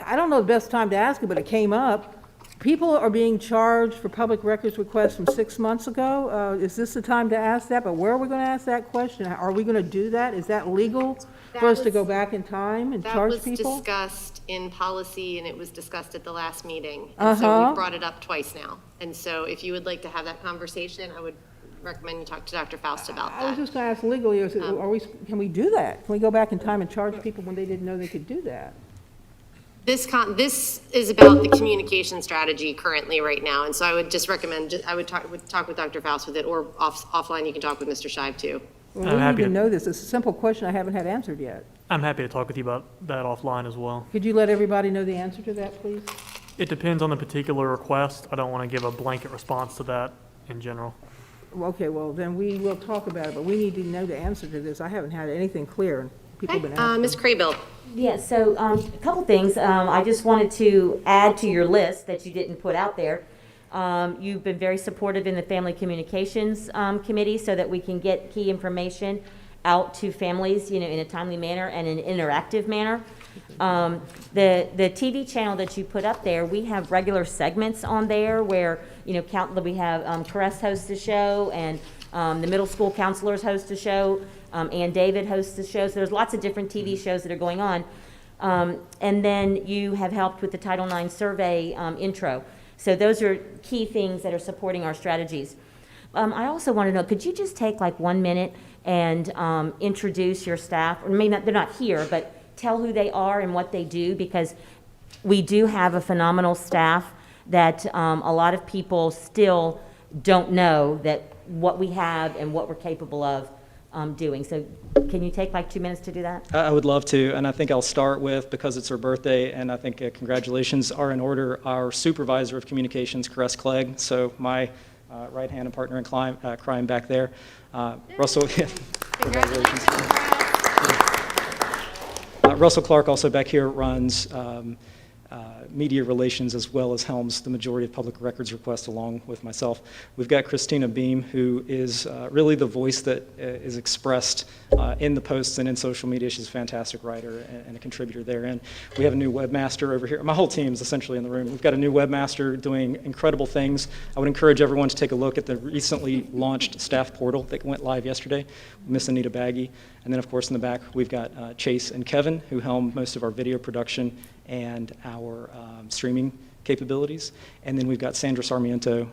I don't know the best time to ask it, but it came up. People are being charged for public records requests from 6 months ago. Is this the time to ask that? But where are we going to ask that question? Are we going to do that? Is that legal for us to go back in time and charge That was people? discussed in policy, and it was discussed at the last meeting. And so we brought it up twice now. And so if you would like to have that conversation, I would recommend you talk to Dr. Faust about I was that. just going to ask legally, can we do that? Can we go back in time and charge people when they didn't know they could do that? This is about the communication strategy currently right now, and so I would just recommend, I would talk with Dr. Faust with it, or offline, you can talk with Mr. Shive too. Well, we need to know this. It's a simple question I haven't had answered yet. I'm happy to talk with you about that offline as well. Could you let everybody know the answer to that, please? It depends on the particular request. I don't want to give a blanket response to that in general. Okay, well, then we will talk about it, but we need to know the answer to this. I haven't had anything clear, and people have been asking. Ms. Craybill. Yeah, so a couple things. I just wanted to add to your list that you didn't put out there. You've been very supportive in the Family Communications Committee so that we can get key information out to families, in a timely manner and an interactive manner. The TV channel that you put up there, we have regular segments on there where, we have Caress hosts the show, and the middle school counselors host a show. Ann David hosts the show, so there's lots of different TV shows that are going on. And then you have helped with the Title IX survey intro. So those are key things that are supporting our strategies. I also want to know, could you just take like 1 minute and introduce your staff? Or maybe they're not here, but tell who they are and what they do, because we do have a phenomenal staff that a lot of people still don't know that what we have and what we're capable of doing. So can you take like 2 minutes to do that? I would love to, and I think I'll start with, because it's her birthday, and I think congratulations are in order, our Supervisor of Communications, Caress Clegg, so my right hand and partner in crime back there. Russell, congratulations. Russell Clark, also back here, runs media relations as well as helms the majority of public records requests along with myself. We've got Christina Beam, who is really the voice that is expressed in the posts and in social media. She's a fantastic writer and a contributor there. And we have a new webmaster over here. My whole team is essentially in the room. We've got a new webmaster doing incredible things. I would encourage everyone to take a look at the recently launched staff portal that went live yesterday. Miss Anita Baggy. And then, of course, in the back, we've got Chase and Kevin, who helm most of our video production and our streaming capabilities. And then we've got Sandra Sarmiento,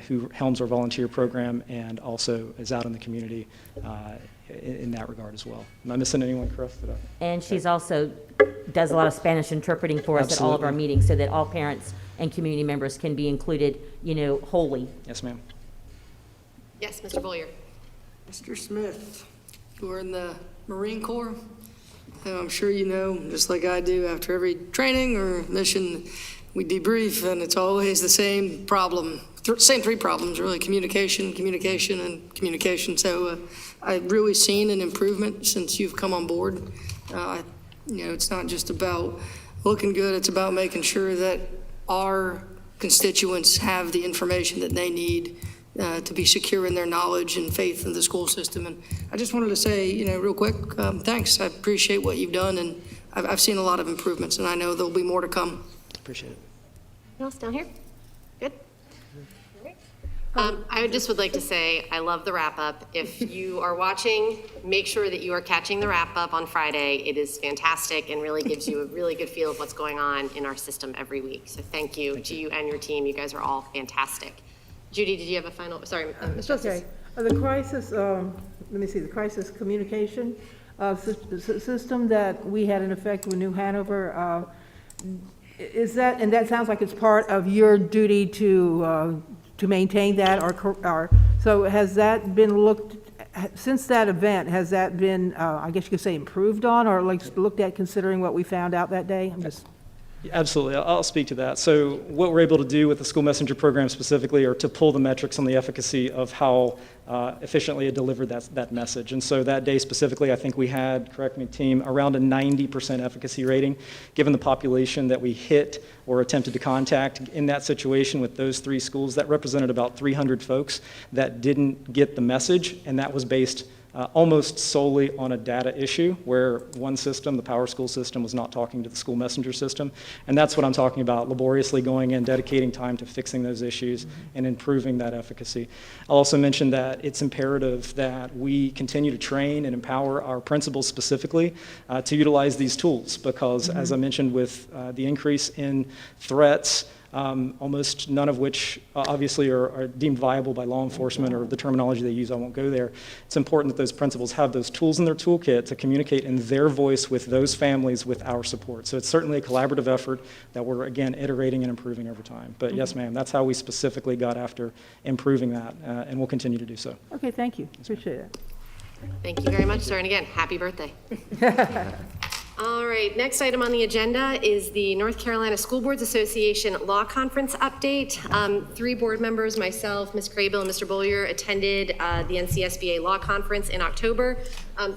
who helms our volunteer program and also is out in the community in that regard as well. Am I missing anyone, Chris? And she's also does a lot of Spanish interpreting for us at all of our meetings so that all parents and community members can be included, wholly. Yes, ma'am. Yes, Mr. Boyer. Mr. Smith, you were in the Marine Corps. I'm sure you know, just like I do, after every training or mission, we debrief, and it's always the same problem, same three problems, really: communication, communication, and communication. So I've really seen an improvement since you've come on board. It's not just about looking good, it's about making sure that our constituents have the information that they need to be secure in their knowledge and faith in the school system. And I just wanted to say, real quick, thanks. I appreciate what you've done, and I've seen a lot of improvements, and I know there'll be more to come. Appreciate it. Anyone else down here? Good. I just would like to say I love the wrap-up. If you are watching, make sure that you are catching the wrap-up on Friday. It is fantastic and really gives you a really good feel of what's going on in our system every week. So thank you to you and your team. You guys are all fantastic. Judy, did you have a final? Sorry, Ms. Justice. Okay. The crisis, the crisis communication system that we had in effect with New Hanover, is that, and that sounds like it's part of your duty to maintain that, or so has that been looked, since that event, has that been, I guess you could say, improved on, or like looked at considering what we found out that day? I'm just... Absolutely, I'll speak to that. So what we're able to do with the school messenger program specifically are to pull the metrics on the efficacy of how efficiently it delivered that message. And so that day specifically, I think we had, correct me team, around a 90% efficacy rating. Given the population that we hit or attempted to contact in that situation with those 3 schools, that represented about 300 folks that didn't get the message, and that was based almost solely on a data issue where one system, the Power School system, was not talking to the school messenger system. And that's what I'm talking about, laboriously going in, dedicating time to fixing those issues and improving that efficacy. I'll also mention that it's imperative that we continue to train and empower our principals specifically to utilize these tools because, as I mentioned, with the increase in threats, almost none of which obviously are deemed viable by law enforcement or the terminology they use, I won't go there. It's important that those principals have those tools in their toolkit to communicate in their voice with those families with our support. So it's certainly a collaborative effort that we're, again, iterating and improving over time. But yes, ma'am, that's how we specifically got after improving that, and we'll continue to do so. Okay, thank you. Appreciate it. Thank you very much, sir. And again, happy birthday. All right, next item on the agenda is the North Carolina School Boards Association Law Conference update. 3 board members, myself, Ms. Craybill, and Mr. Bollier, attended the NCSBA Law Conference in October.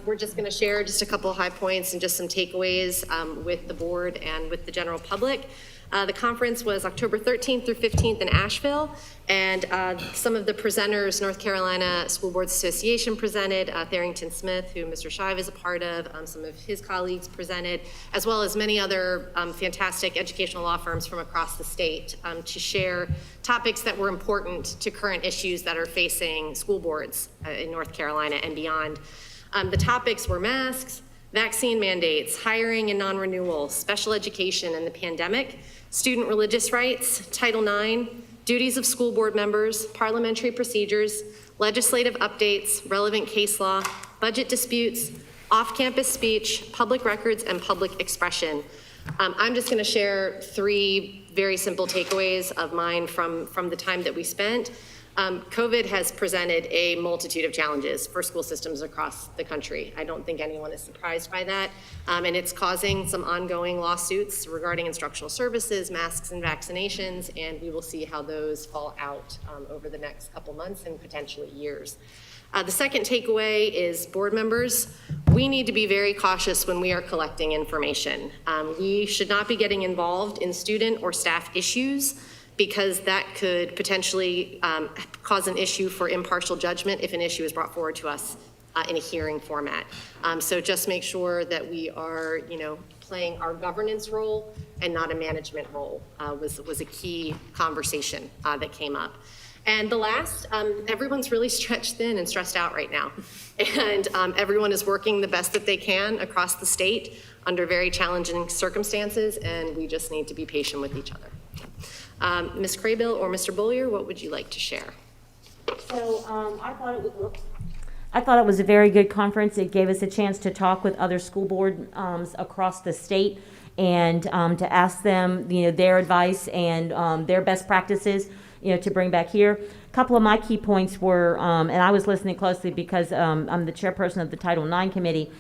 We're just going to share just a couple of high points and just some takeaways with the board and with the general public. The conference was October 13th through 15th in Asheville, and some of the presenters, North Carolina School Boards Association presented, Tharrington Smith, who Mr. Shive is a part of, some of his colleagues presented, as well as many other fantastic educational law firms from across the state to share topics that were important to current issues that are facing school boards in North Carolina and beyond. The topics were masks, vaccine mandates, hiring and non-renewal, special education and the pandemic, student religious rights, Title IX, duties of school board members, parliamentary procedures, legislative updates, relevant case law, budget disputes, off-campus speech, public records, and public expression. I'm just going to share 3 very simple takeaways of mine from the time that we spent. COVID has presented a multitude of challenges for school systems across the country. I don't think anyone is surprised by that. And it's causing some ongoing lawsuits regarding instructional services, masks, and vaccinations, and we will see how those fall out over the next couple months and potentially years. The second takeaway is board members, we need to be very cautious when we are collecting information. We should not be getting involved in student or staff issues because that could potentially cause an issue for impartial judgment if an issue is brought forward to us in a hearing format. So just make sure that we are, playing our governance role and not a management role was a key conversation that came up. And the last, everyone's really stretched thin and stressed out right now. And everyone is working the best that they can across the state under very challenging circumstances, and we just need to be patient with each other. Ms. Craybill or Mr. Bullier, what would you like to share? So I thought it was a very good conference. It gave us a chance to talk with other school boards across the state and to ask them, their advice and their best practices, to bring back here. A couple of my key points were, and I was listening closely because I'm the chairperson of the Title IX committee.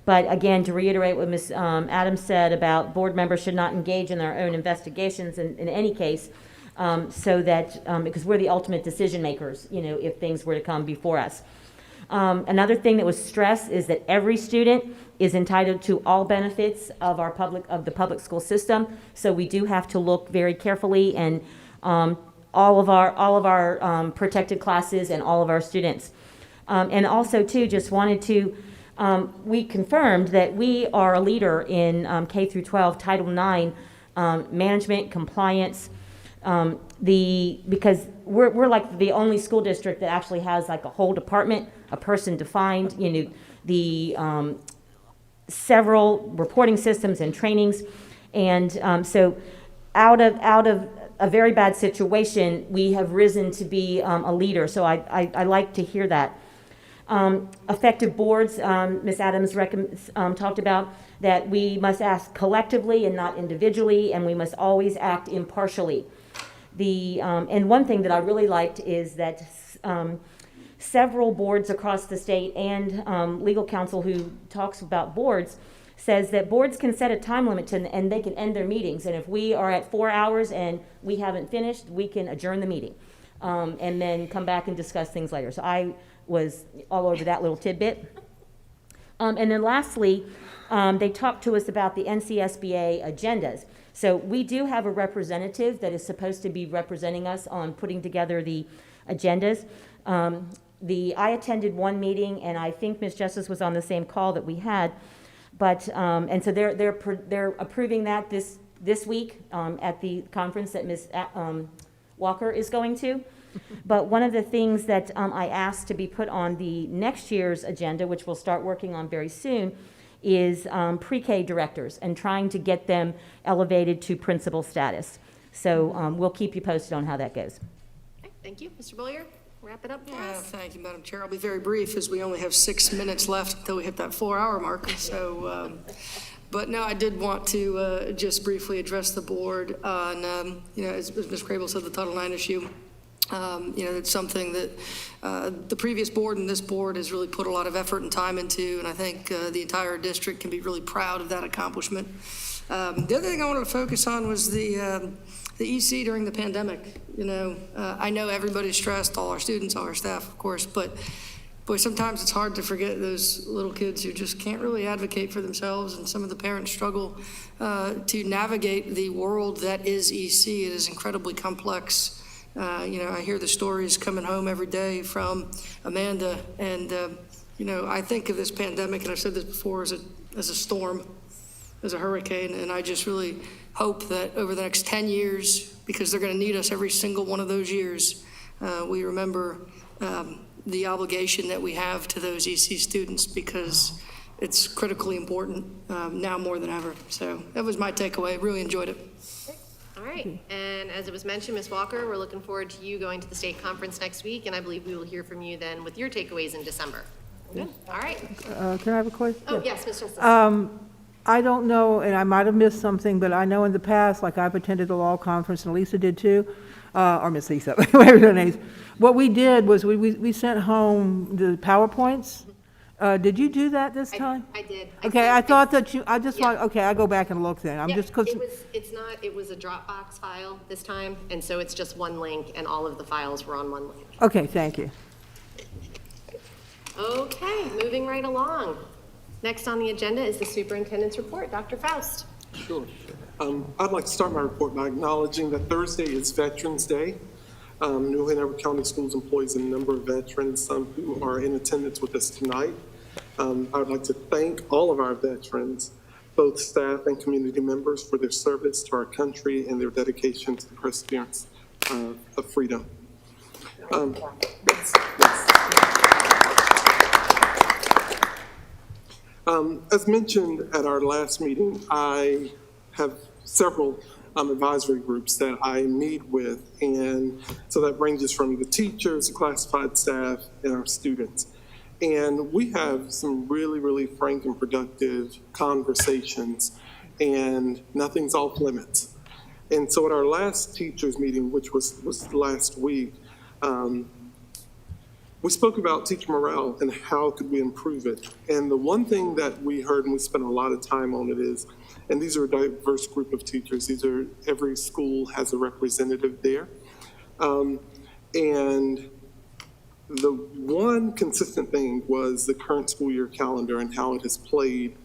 But again, to reiterate what Ms. Adams said about board members should not engage in their own investigations in any case, so that, because we're the ultimate decision makers, if things were to come before us. Another thing that was stressed is that every student is entitled to all benefits of the public school system. So we do have to look very carefully and all of our protected classes and all of our students. And also too, just wanted to, we confirmed that we are a leader in K through 12 Title IX management compliance. Because we're like the only school district that actually has like a whole department, a person defined, the several reporting systems and trainings. And so out of a very bad situation, we have risen to be a leader. So I like to hear that. Effective boards, Ms. Adams talked about that we must act collectively and not individually, and we must always act impartially. And one thing that I really liked is that several boards across the state and legal counsel who talks about boards says that boards can set a time limit and they can end their meetings. And if we are at 4 hours and we haven't finished, we can adjourn the meeting and then come back and discuss things later. So I was all over that little tidbit. And then lastly, they talked to us about the NCSBA agendas. So we do have a representative that is supposed to be representing us on putting together the agendas. I attended one meeting, and I think Ms. Justice was on the same call that we had. But and so they're approving that this week at the conference that Ms. Walker is going to. But one of the things that I asked to be put on the next year's agenda, which we'll start working on very soon, is pre-K directors and trying to get them elevated to principal status. So we'll keep you posted on how that goes. Okay, thank you. Mr. Bullier, wrap it up for us. Thank you, Madam Chair. I'll be very brief as we only have 6 minutes left until we hit that 4-hour mark. So, but no, I did want to just briefly address the board on, as Ms. Crable said, the Title IX issue. It's something that the previous board and this board has really put a lot of effort and time into, and I think the entire district can be really proud of that accomplishment. The other thing I wanted to focus on was the EC during the pandemic. I know everybody's stressed, all our students, all our staff, of course, but boy, sometimes it's hard to forget those little kids who just can't really advocate for themselves, and some of the parents struggle to navigate the world that is EC. It is incredibly complex. I hear the stories coming home every day from Amanda, and I think of this pandemic, and I've said this before, as a storm, as a hurricane, and I just really hope that over the next 10 years, because they're going to need us every single one of those years, we remember the obligation that we have to those EC students, because it's critically important now more than ever. So that was my takeaway. Really enjoyed it. All right, and as it was mentioned, Ms. Walker, we're looking forward to you going to the state conference next week, and I believe we will hear from you then with your takeaways in December. Good. All right. Can I have a question? Oh, yes, Ms. Justice. I don't know, and I might have missed something, but I know in the past, like I've attended the law conference, and Lisa did too, or Miss Lisa, whatever her name is. What we did was we sent home the PowerPoints. Did you do that this time? I did. Okay, I thought that I just want, okay, I go back and look then. I'm Yeah, just, because, it was a Dropbox file this time, and so it's just one link, and all of the files were on one link. okay, thank you. Okay, moving right along. Next on the agenda is the superintendent's report. Dr. Faust. Sure. I'd like to start my report by acknowledging that Thursday is Veterans Day. New Hanover County Schools employs a number of veterans, some who are in attendance with us tonight. I would like to thank all of our veterans, both staff and community members, for their service to our country and their dedication to the perseverance of freedom. As mentioned at our last meeting, I have several advisory groups that I meet with, and so that ranges from the teachers, the classified staff, and our students. And we have some really, really frank and productive conversations, and nothing's off limits. And so at our last teachers meeting, which was last week, we spoke about teacher morale and how could we improve it. And the one thing that we heard, and we spent a lot of time on it, is, and these are a diverse group of teachers. Every school has a representative there. And the one consistent thing was the current school year calendar and how it has played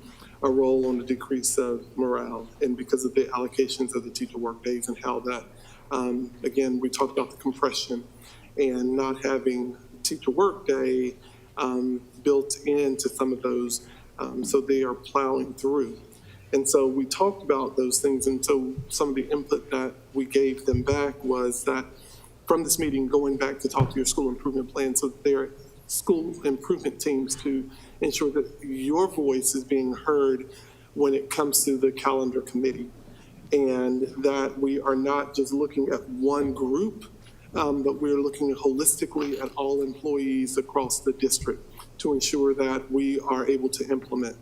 a role on the decrease of morale, and because of the allocations of the teacher work days and how that, again, we talked about the compression and not having teacher work day built into some of those, so they are plowing through. And so we talked about those things, and so some of the input that we gave them back was that from this meeting, going back to talk to your school improvement plan, so their school improvement teams to ensure that your voice is being heard when it comes to the calendar committee, and that we are not just looking at one group, but we're looking holistically at all employees across the district to ensure that we are able to implement.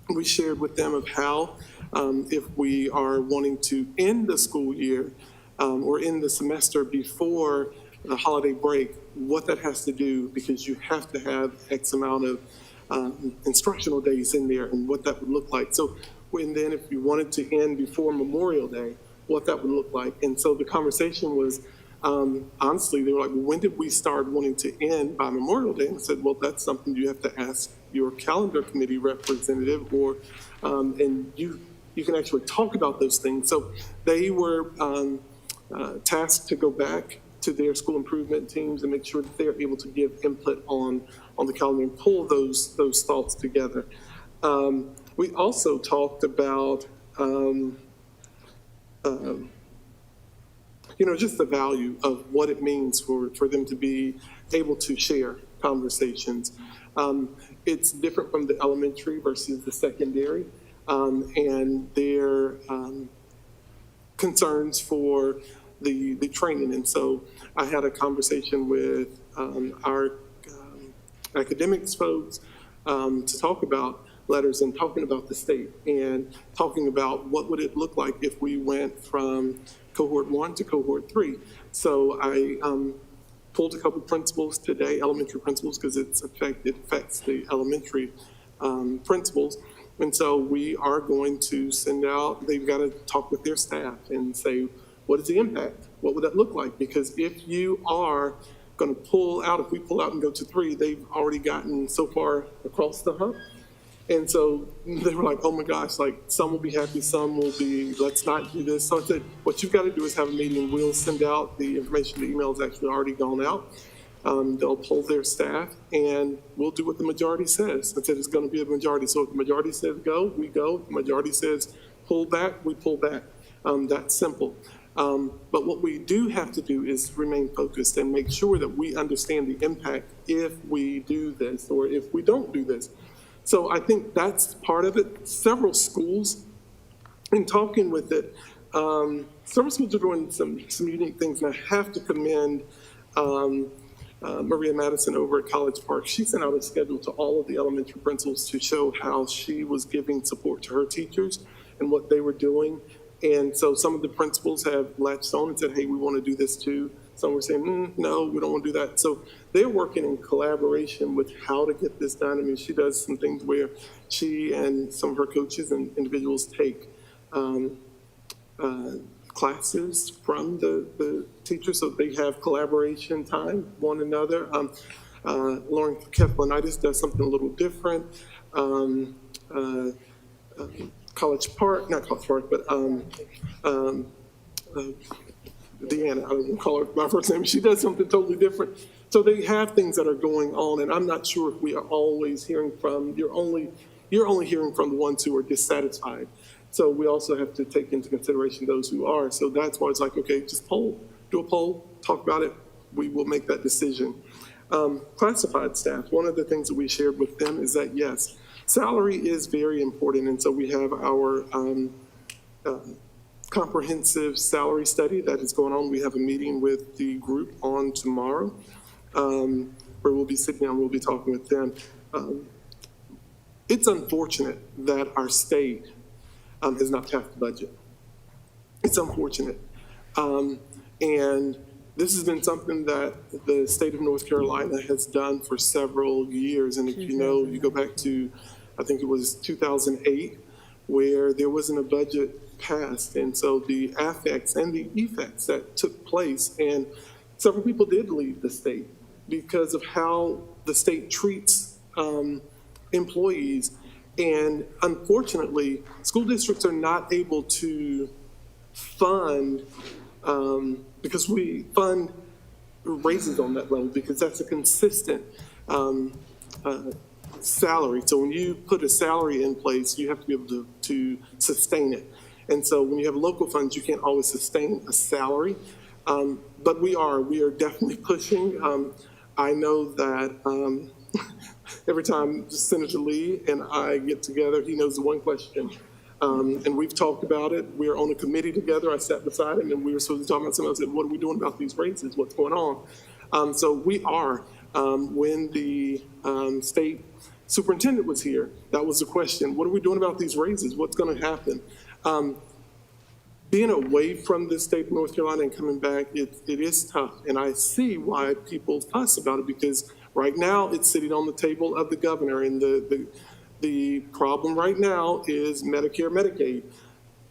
We shared with them of how, if we are wanting to end the school year or end the semester before the holiday break, what that has to do, because you have to have X amount of instructional days in there and what that would look like. So, and then if you wanted to end before Memorial Day, what that would look like. And so the conversation was, honestly, they were like, well, when did we start wanting to end by Memorial Day? And I said, well, that's something you have to ask your calendar committee representative, or and you can actually talk about those things. So they were tasked to go back to their school improvement teams and make sure that they are able to give input on the calendar and pull those thoughts together. We also talked about just the value of what it means for them to be able to share conversations. It's different from the elementary versus the secondary, and their concerns for the training. And so I had a conversation with our academics folks to talk about letters and talking about the state and talking about what would it look like if we went from cohort 1 to cohort 3. So I pulled a couple principals today, elementary principals, because it affects the elementary principals. And so we are going to send out, they've got to talk with their staff and say, what is the impact? What would that look like? Because if you are going to pull out, if we pull out and go to 3, they've already gotten so far across the hump. And so they were like, oh my gosh, like some will be happy, some will be, let's not do this. So I said, what you've got to do is have a meeting. We'll send out the information. The email has actually already gone out. They'll poll their staff, and we'll do what the majority says. I said it's going to be a majority. So if the majority says go, we go. If the majority says pull back, we pull back. That's simple. But what we do have to do is remain focused and make sure that we understand the impact if we do this or if we don't do this. So I think that's part of it. Several schools, in talking with it, several schools are doing some unique things, and I have to commend Maria Madison over at College Park, she sent out a schedule to all of the elementary principals to show how she was giving support to her teachers and what they were doing. And so some of the principals have latched on and said, hey, we want to do this too. Some were saying, no, we don't want to do that. So they're working in collaboration with how to get this done. I mean, she does some things where she and some of her coaches and individuals take classes from the teachers, so they have collaboration time, one another. Lauren Keflanitis does something a little different. College Park, not College Park, but Deanna, I don't even call her my first name, she does something totally different. So they have things that are going on, and I'm not sure if we are always hearing from, you're only hearing from the ones who are dissatisfied. So we also have to take into consideration those who are. So that's why it's like, okay, just do a poll, talk about it, we will make that decision. Classified staff, one of the things that we shared with them is that, yes, salary is very important, and so we have our comprehensive salary study that is going on. We have a meeting with the group on tomorrow where we'll be sitting down, we'll be talking with them. It's unfortunate that our state has not passed the budget. It's unfortunate. And this has been something that the state of North Carolina has done for several years. And if you know, you go back to, I think it was 2008, where there wasn't a budget passed. And so the affects and the effects that took place, and several people did leave the state because of how the state treats employees. And unfortunately, school districts are not able to fund, because we fund raises on that level, because that's a consistent salary. So when you put a salary in place, you have to be able to sustain it. And so when you have local funds, you can't always sustain a salary. But we are definitely pushing. I know that every time Senator Lee and I get together, he knows the one question. And we've talked about it. We're on a committee together. I sat beside him and we were supposed to talk about something. I said, what are we doing about these raises? What's going on? So we are. When the state superintendent was here, that was the question. What are we doing about these raises? What's going to happen? Being away from the state of North Carolina and coming back, it is tough. And I see why people fuss about it, because right now it's sitting on the table of the governor, and the problem right now is Medicare, Medicaid.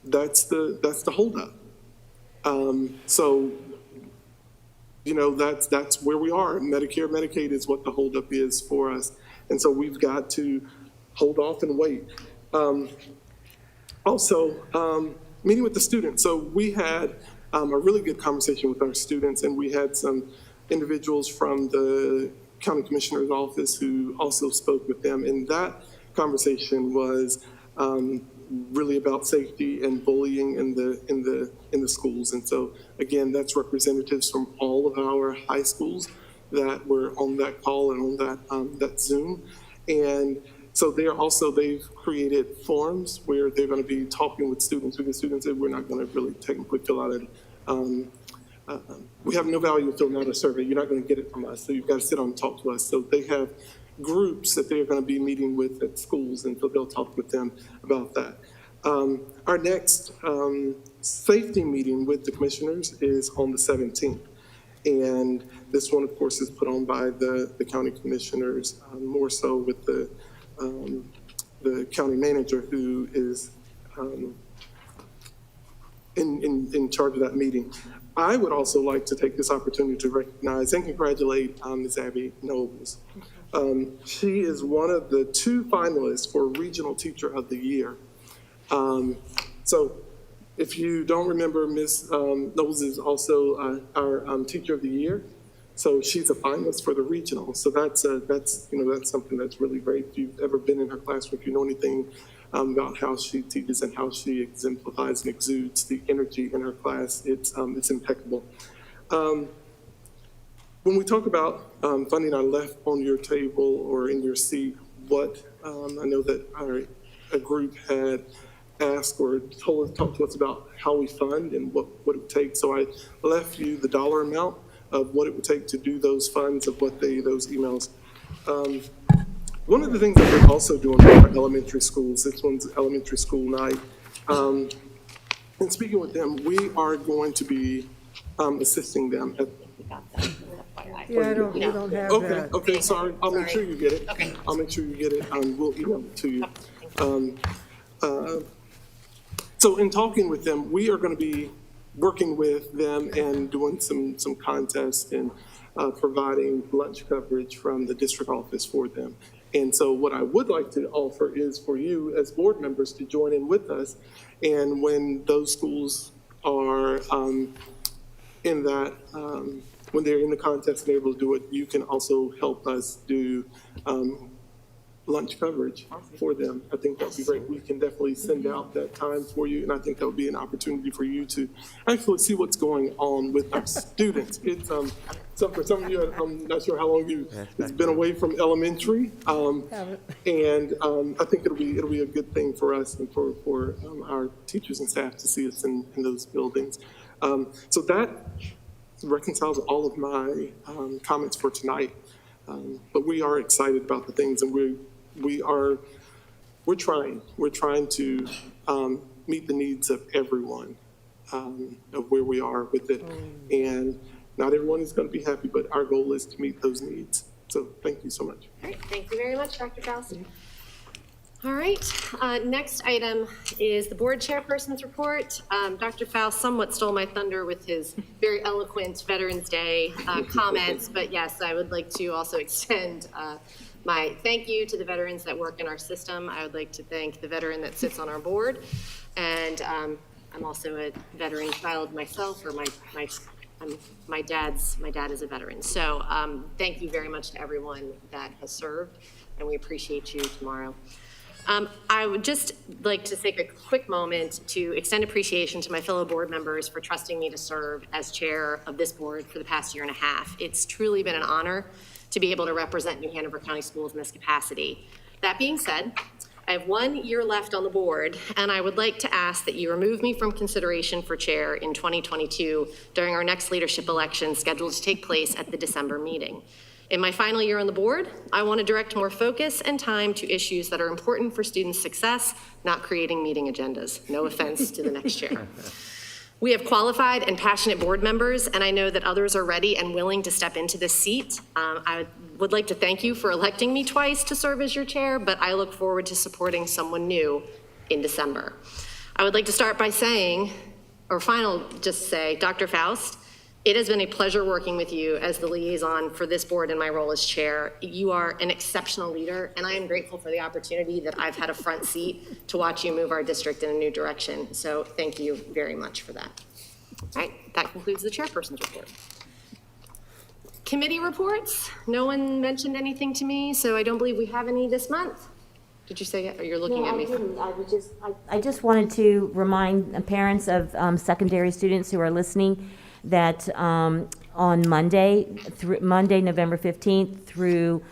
That's the holdup. So, you know, that's where we are. Medicare, Medicaid is what the holdup is for us. And so we've got to hold off and wait. Also, meeting with the students. So we had a really good conversation with our students, and we had some individuals from the county commissioner's office who also spoke with them. And that conversation was really about safety and bullying in the schools. And so again, that's representatives from all of our high schools that were on that call and on that Zoom. And so they've created forums where they're going to be talking with students, because students said we're not going to really technically fill out we have no value in filling out a survey. You're not going to get it from us, so you've got to sit down and talk to us. So they have groups that they're going to be meeting with at schools, and so they'll talk with them about that. Our next safety meeting with the commissioners is on the 17th. And this one, of course, is put on by the county commissioners, more so with the county manager, who is in charge of that meeting. I would also like to take this opportunity to recognize and congratulate Ms. Abby Nobles. She is one of the 2 finalists for Regional Teacher of the Year. So if you don't remember, Ms. Nobles is also our Teacher of the Year. So she's a finalist for the regional. So that's something that's really great. If you've ever been in her classroom, if you know anything about how she teaches and how she exemplifies and exudes the energy in her class, it's impeccable. When we talk about funding, I left on your table or in your seat what I know that a group had asked or talked to us about how we fund and what it takes. So I left you the dollar amount of what it would take to do those funds, of what those emails. One of the things that we're also doing for our elementary schools, this one's elementary school night, and speaking with them, we are going to be assisting them. Yeah, we don't have Okay, that. okay, sorry, I'll make sure you get it. Okay. I'll make sure you get it, we'll email it to you. So in talking with them, we are gonna be working with them and doing some contests and providing lunch coverage from the district office for them. And so what I would like to offer is for you as board members to join in with us. And when those schools are in that, when they're in the contest and able to do it, you can also help us do lunch coverage for them. I think that would be great. We can definitely send out that time for you, and I think that would be an opportunity for you to actually see what's going on with our students. It's so for some of you, I'm not sure how long it's been away from elementary, and I think it'll be a good thing for us and for our teachers and staff to see us in those buildings. So that reconciles all of my comments for tonight. But we are excited about the things, and we're trying to meet the needs of everyone, of where we are with it. And not everyone is going to be happy, but our goal is to meet those needs. So thank you so much. All right, thank you very much, Dr. Faust. All right, next item is the board chairperson's report. Dr. Faust somewhat stole my thunder with his very eloquent Veterans Day comments, but yes, I would like to also extend my thank you to the veterans that work in our system. I would like to thank the veteran that sits on our board, and I'm also a veteran child myself, or my dad is a veteran. So thank you very much to everyone that has served, and we appreciate you tomorrow. I would just like to take a quick moment to extend appreciation to my fellow board members for trusting me to serve as chair of this board for the past year and a half. It's truly been an honor to be able to represent New Hanover County Schools in this capacity. That being said, I have 1 year left on the board, and I would like to ask that you remove me from consideration for chair in 2022 during our next leadership election scheduled to take place at the December meeting. In my final year on the board, I want to direct more focus and time to issues that are important for student success, not creating meeting agendas. No offense to the next chair. We have qualified and passionate board members, and I know that others are ready and willing to step into this seat. I would like to thank you for electing me twice to serve as your chair, but I look forward to supporting someone new in December. I would like to start by saying, just say, Dr. Faust, it has been a pleasure working with you as the liaison for this board in my role as chair. You are an exceptional leader, and I am grateful for the opportunity that I've had a front seat to watch you move our district in a new direction. So thank you very much for that. All right, that concludes the chairperson's report. Committee reports. No one mentioned anything to me, so I don't believe we have any this month. Did you say it, or you're looking at me? I didn't. I just wanted to remind parents of secondary students who are listening that on Monday, November 15th through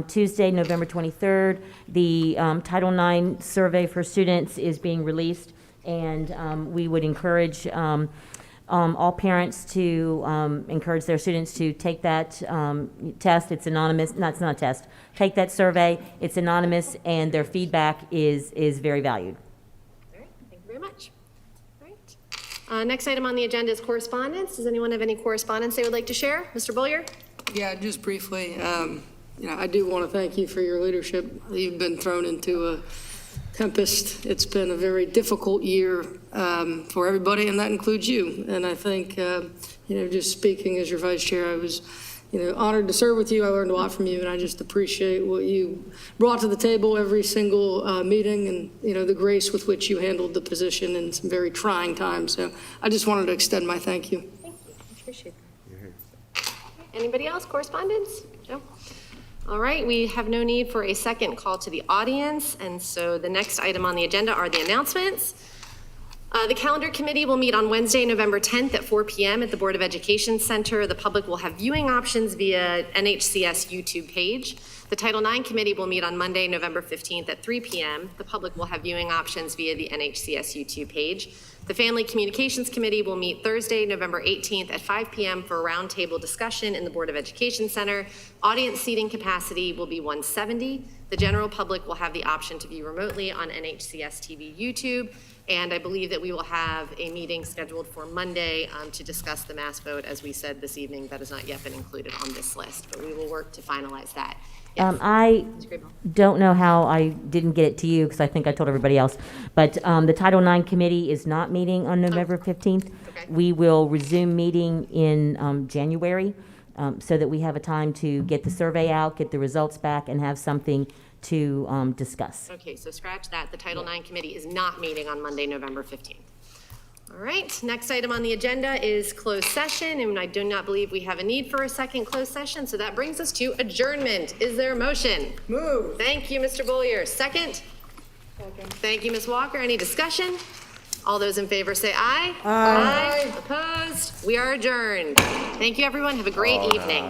Tuesday, November 23rd, the Title IX survey for students is being released, and we would encourage all parents to encourage their students to take that test. It's anonymous. No, it's not a test. Take that survey. It's anonymous, and their feedback is very valued. All right, thank you very much. Next item on the agenda is correspondence. Does anyone have any correspondence they would like to share? Mr. Bullier? Yeah, just briefly, I do want to thank you for your leadership. You've been thrown into a tempest. It's been a very difficult year for everybody, and that includes you. And I think, just speaking as your vice chair, I was, honored to serve with you. I learned a lot from you, and I just appreciate what you brought to the table every single meeting, and, the grace with which you handled the position in some very trying times. So I just wanted to extend my thank you. Thank you. I appreciate that. Anybody else? Correspondence? No? All right, we have no need for a second call to the audience, and so the next item on the agenda are the announcements. The calendar committee will meet on Wednesday, November 10th at 4 p.m. at the Board of Education Center. The public will have viewing options via NHCS YouTube page. The Title IX committee will meet on Monday, November 15th at 3 p.m. The public will have viewing options via the NHCS YouTube page. The Family Communications Committee will meet Thursday, November 18th at 5 p.m. for a roundtable discussion in the Board of Education Center. Audience seating capacity will be 170. The general public will have the option to view remotely on NHCS TV YouTube. And I believe that we will have a meeting scheduled for Monday to discuss the mass vote, as we said this evening. That has not yet been included on this list, but we will work to finalize that. Yes. I don't know how I didn't get it to you, because I think I told everybody else, but the Title IX committee is not meeting on November 15th. Okay. We will resume meeting in January, so that we have a time to get the survey out, get the results back, and have something to discuss. Okay, so scratch that. The Title IX committee is not meeting on Monday, November 15th. All right, next item on the agenda is closed session, and I do not believe we have a need for a second closed session, so that brings us to adjournment. Is there a motion? Move. Thank you, Mr. Bollier. Second? Second. Thank you, Ms. Walker. Any discussion? All those in favor say aye. Aye. Opposed? We are adjourned. Thank you, everyone. Have a great evening.